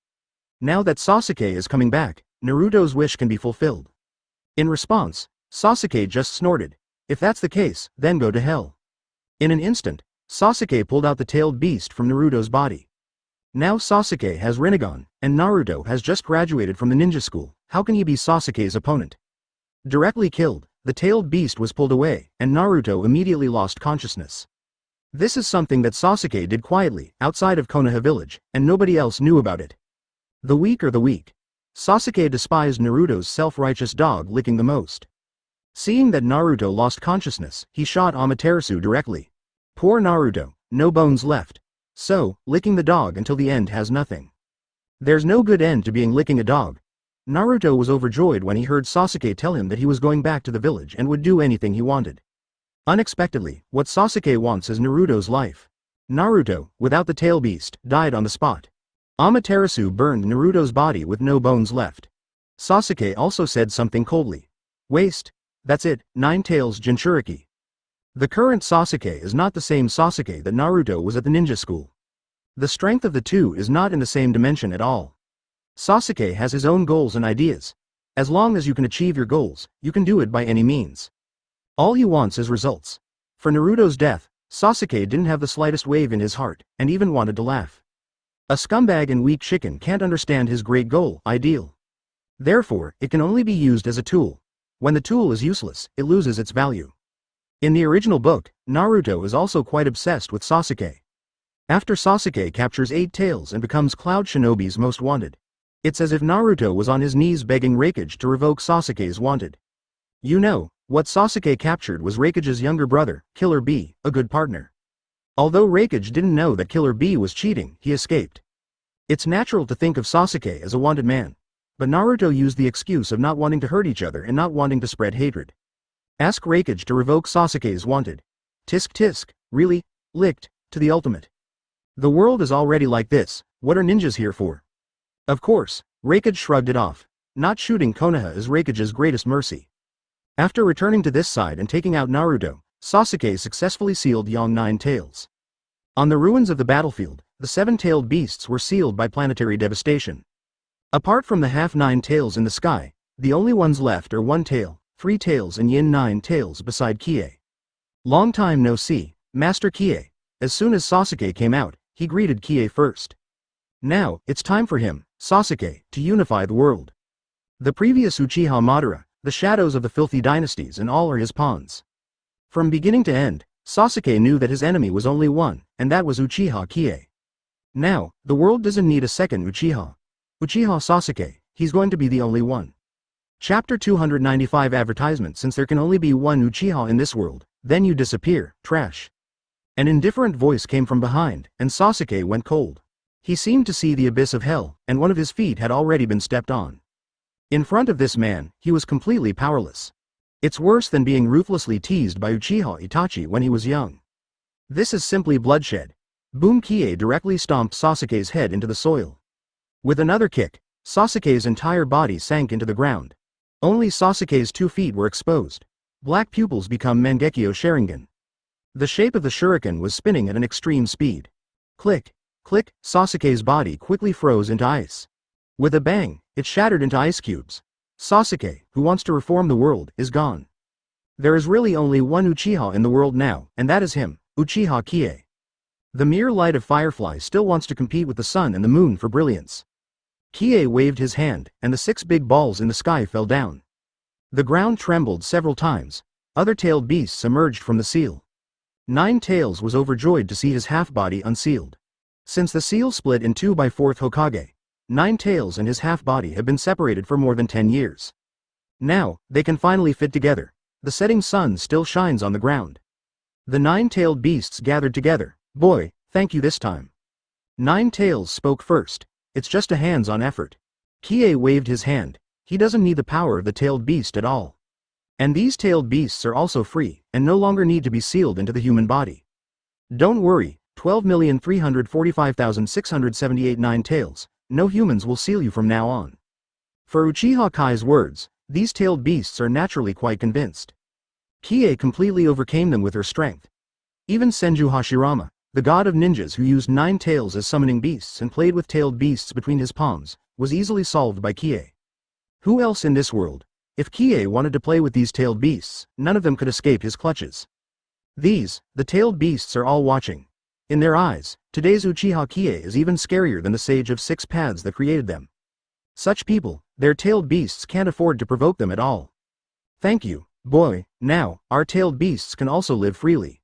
S1: Now that Sasuke is coming back, Naruto's wish can be fulfilled. In response, Sasuke just snorted. If that's the case, then go to hell. In an instant, Sasuke pulled out the tailed beast from Naruto's body. Now Sasuke has Rinnegan, and Naruto has just graduated from the ninja school. How can he be Sasuke's opponent? Directly killed, the tailed beast was pulled away, and Naruto immediately lost consciousness. This is something that Sasuke did quietly, outside of Konoha village, and nobody else knew about it. The weak are the weak. Sasuke despised Naruto's self-righteous dog licking the most. Seeing that Naruto lost consciousness, he shot Amaterasu directly. Poor Naruto, no bones left. So, licking the dog until the end has nothing. There's no good end to being licking a dog. Naruto was overjoyed when he heard Sasuke tell him that he was going back to the village and would do anything he wanted. Unexpectedly, what Sasuke wants is Naruto's life. Naruto, without the tail beast, died on the spot. Amaterasu burned Naruto's body with no bones left. Sasuke also said something coldly. Waste. That's it, 9 tails Jinchuriki. The current Sasuke is not the same Sasuke that Naruto was at the ninja school. The strength of the two is not in the same dimension at all. Sasuke has his own goals and ideas. As long as you can achieve your goals, you can do it by any means. All he wants is results. For Naruto's death, Sasuke didn't have the slightest wave in his heart, and even wanted to laugh. A scumbag and weak chicken can't understand his great goal, ideal. Therefore, it can only be used as a tool. When the tool is useless, it loses its value. In the original book, Naruto is also quite obsessed with Sasuke. After Sasuke captures 8 tails and becomes Cloud Shinobi's most wanted, it's as if Naruto was on his knees begging Raikage to revoke Sasuke's wanted. You know, what Sasuke captured was Raikage's younger brother, Killer Bee, a good partner. Although Raikage didn't know that Killer Bee was cheating, he escaped. It's natural to think of Sasuke as a wanted man. But Naruto used the excuse of not wanting to hurt each other and not wanting to spread hatred. Ask Raikage to revoke Sasuke's wanted. Tisk tisk, really? Licked, to the ultimate. The world is already like this, what are ninjas here for? Of course, Raikage shrugged it off. Not shooting Konoha is Raikage's greatest mercy. After returning to this side and taking out Naruto, Sasuke successfully sealed Yang 9 tails. On the ruins of the battlefield, the 7-tailed beasts were sealed by planetary devastation. Apart from the half 9 tails in the sky, the only ones left are 1 tail, 3 tails and Yin 9 tails beside Qiye. Long time no see, Master Qiye. As soon as Sasuke came out, he greeted Qiye first. Now, it's time for him, Sasuke, to unify the world. The previous Uchiha Madara, the shadows of the filthy dynasties and all are his pawns. From beginning to end, Sasuke knew that his enemy was only one, and that was Uchiha Qiye. Now, the world doesn't need a second Uchiha. Uchiha Sasuke, he's going to be the only one. Chapter 295 Advertisement. Since there can only be one Uchiha in this world, then you disappear, trash. An indifferent voice came from behind, and Sasuke went cold. He seemed to see the abyss of hell, and one of his feet had already been stepped on. In front of this man, he was completely powerless. It's worse than being ruthlessly teased by Uchiha Itachi when he was young. This is simply bloodshed. Boom! Qiye directly stomped Sasuke's head into the soil. With another kick, Sasuke's entire body sank into the ground. Only Sasuke's 2 feet were exposed. Black pupils become Mangekyo Sharingan. The shape of the shuriken was spinning at an extreme speed. Click, click, Sasuke's body quickly froze into ice. With a bang, it shattered into ice cubes. Sasuke, who wants to reform the world, is gone. There is really only one Uchiha in the world now, and that is him, Uchiha Qiye. The mere light of Firefly still wants to compete with the sun and the moon for brilliance. Qiye waved his hand, and the 6 big balls in the sky fell down. The ground trembled several times. Other tailed beasts emerged from the seal. 9 Tails was overjoyed to see his half-body unsealed. Since the seal split in 2 by 4th Hokage, 9 Tails and his half-body have been separated for more than 10 years. Now, they can finally fit together. The setting sun still shines on the ground. The 9-tailed beasts gathered together. Boy, thank you this time. 9 Tails spoke first. It's just a hands-on effort. Qiye waved his hand. He doesn't need the power of the tailed beast at all. And these tailed beasts are also free, and no longer need to be sealed into the human body. Don't worry, 12,345,678 9 tails, no humans will seal you from now on. For Uchiha Kai's words, these tailed beasts are naturally quite convinced. Qiye completely overcame them with her strength. Even Senju Hashirama, the god of ninjas who used 9 tails as summoning beasts and played with tailed beasts between his palms, was easily solved by Qiye. Who else in this world? If Qiye wanted to play with these tailed beasts, none of them could escape his clutches. The tailed beasts are all watching. In their eyes, today's Uchiha Qiye is even scarier than the sage of 6 paths that created them. Such people, their tailed beasts can't afford to provoke them at all. Thank you, boy, now, our tailed beasts can also live freely.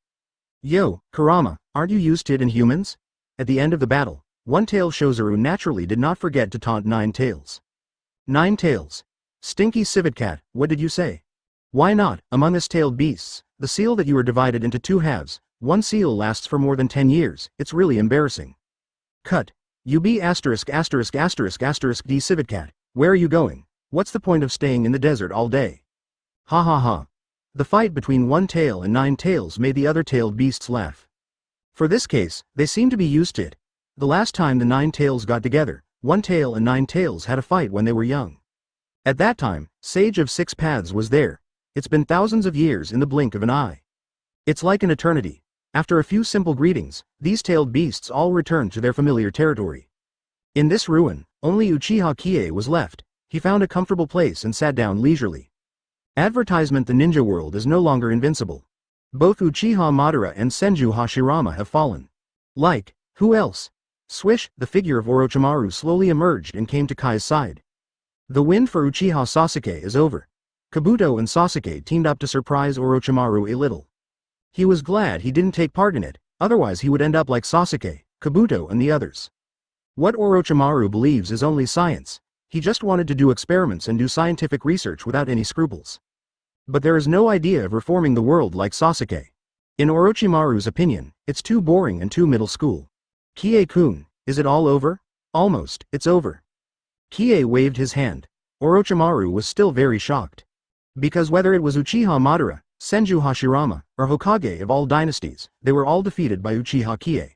S1: Yo, Kurama, aren't you used to it in humans? At the end of the battle, 1-tail Shozuru naturally did not forget to taunt 9 tails. 9 tails. Stinky civet cat, what did you say? Why not, among us tailed beasts, the seal that you are divided into 2 halves, 1 seal lasts for more than 10 years, it's really embarrassing. Cut. You be asterisk asterisk asterisk asterisk D civet cat, where are you going? What's the point of staying in the desert all day? Ha ha ha. The fight between 1 tail and 9 tails made the other tailed beasts laugh. For this case, they seem to be used to it. The last time the 9 tails got together, 1 tail and 9 tails had a fight when they were young. At that time, Sage of 6 Paths was there. It's been thousands of years in the blink of an eye. It's like an eternity. After a few simple greetings, these tailed beasts all returned to their familiar territory. In this ruin, only Uchiha Qiye was left. He found a comfortable place and sat down leisurely. Advertisement: the ninja world is no longer invincible. Both Uchiha Madara and Senju Hashirama have fallen. Like, who else? Swish, the figure of Orochimaru slowly emerged and came to Kai's side. The win for Uchiha Sasuke is over. Kabuto and Sasuke teamed up to surprise Orochimaru a little. He was glad he didn't take part in it, otherwise he would end up like Sasuke, Kabuto and the others. What Orochimaru believes is only science. He just wanted to do experiments and do scientific research without any scruples. But there is no idea of reforming the world like Sasuke. In Orochimaru's opinion, it's too boring and too middle school. Kie-kun, is it all over? Almost, it's over. Kie waved his hand. Orochimaru was still very shocked. Because whether it was Uchiha Madara, Senju Hashirama, or Hokage of all dynasties, they were all defeated by Uchiha Qiye.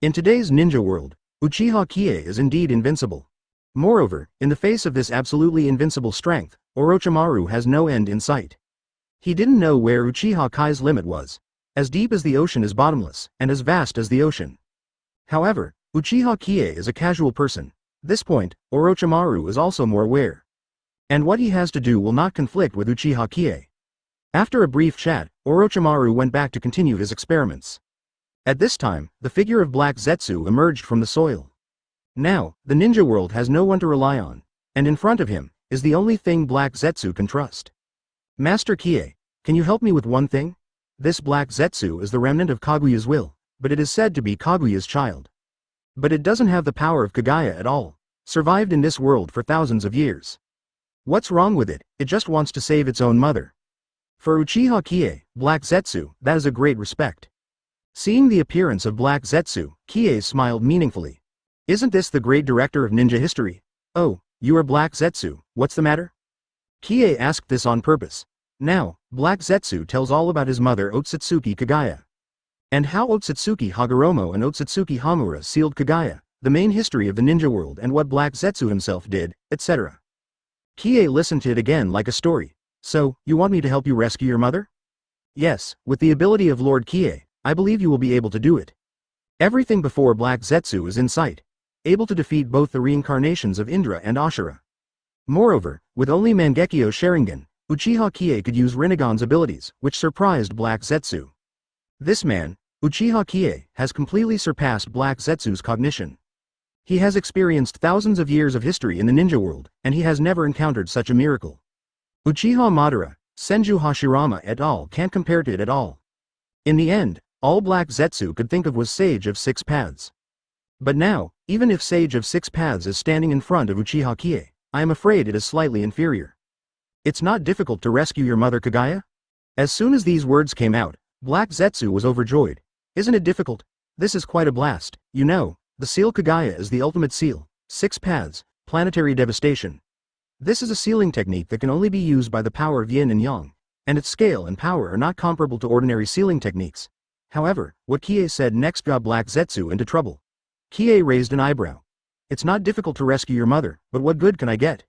S1: In today's ninja world, Uchiha Qiye is indeed invincible. Moreover, in the face of this absolutely invincible strength, Orochimaru has no end in sight. He didn't know where Uchiha Kai's limit was. As deep as the ocean is bottomless, and as vast as the ocean. However, Uchiha Qiye is a casual person. This point, Orochimaru is also more aware. And what he has to do will not conflict with Uchiha Qiye. After a brief chat, Orochimaru went back to continue his experiments. At this time, the figure of Black Zetsu emerged from the soil. Now, the ninja world has no one to rely on, and in front of him, is the only thing Black Zetsu can trust. Master Qiye, can you help me with one thing? This Black Zetsu is the remnant of Kaguya's will, but it is said to be Kaguya's child. But it doesn't have the power of Kaguya at all, survived in this world for thousands of years. What's wrong with it? It just wants to save its own mother. For Uchiha Qiye, Black Zetsu, that is a great respect. Seeing the appearance of Black Zetsu, Qiye smiled meaningfully. Isn't this the great director of ninja history? Oh, you are Black Zetsu, what's the matter? Qiye asked this on purpose. Now, Black Zetsu tells all about his mother Otsutsuki Kaguya. And how Otsutsuki Hagoromo and Otsutsuki Hamura sealed Kaguya, the main history of the ninja world and what Black Zetsu himself did, etc. Qiye listened to it again like a story. So, you want me to help you rescue your mother? Yes, with the ability of Lord Qiye, I believe you will be able to do it. Everything before Black Zetsu is in sight. Able to defeat both the reincarnations of Indra and Ashura. Moreover, with only Mangekyo Sharingan, Uchiha Qiye could use Rinnegan's abilities, which surprised Black Zetsu. This man, Uchiha Qiye, has completely surpassed Black Zetsu's cognition. He has experienced thousands of years of history in the ninja world, and he has never encountered such a miracle. Uchiha Madara, Senju Hashirama et al. Can't compare to it at all. In the end, all Black Zetsu could think of was Sage of Six Paths. But now, even if Sage of Six Paths is standing in front of Uchiha Qiye, I am afraid it is slightly inferior. It's not difficult to rescue your mother Kaguya? As soon as these words came out, Black Zetsu was overjoyed. Isn't it difficult? This is quite a blast, you know, the seal Kaguya is the ultimate seal, 6 paths, planetary devastation. This is a sealing technique that can only be used by the power of yin and yang, and its scale and power are not comparable to ordinary sealing techniques. However, what Qiye said next got Black Zetsu into trouble. Qiye raised an eyebrow. It's not difficult to rescue your mother, but what good can I get?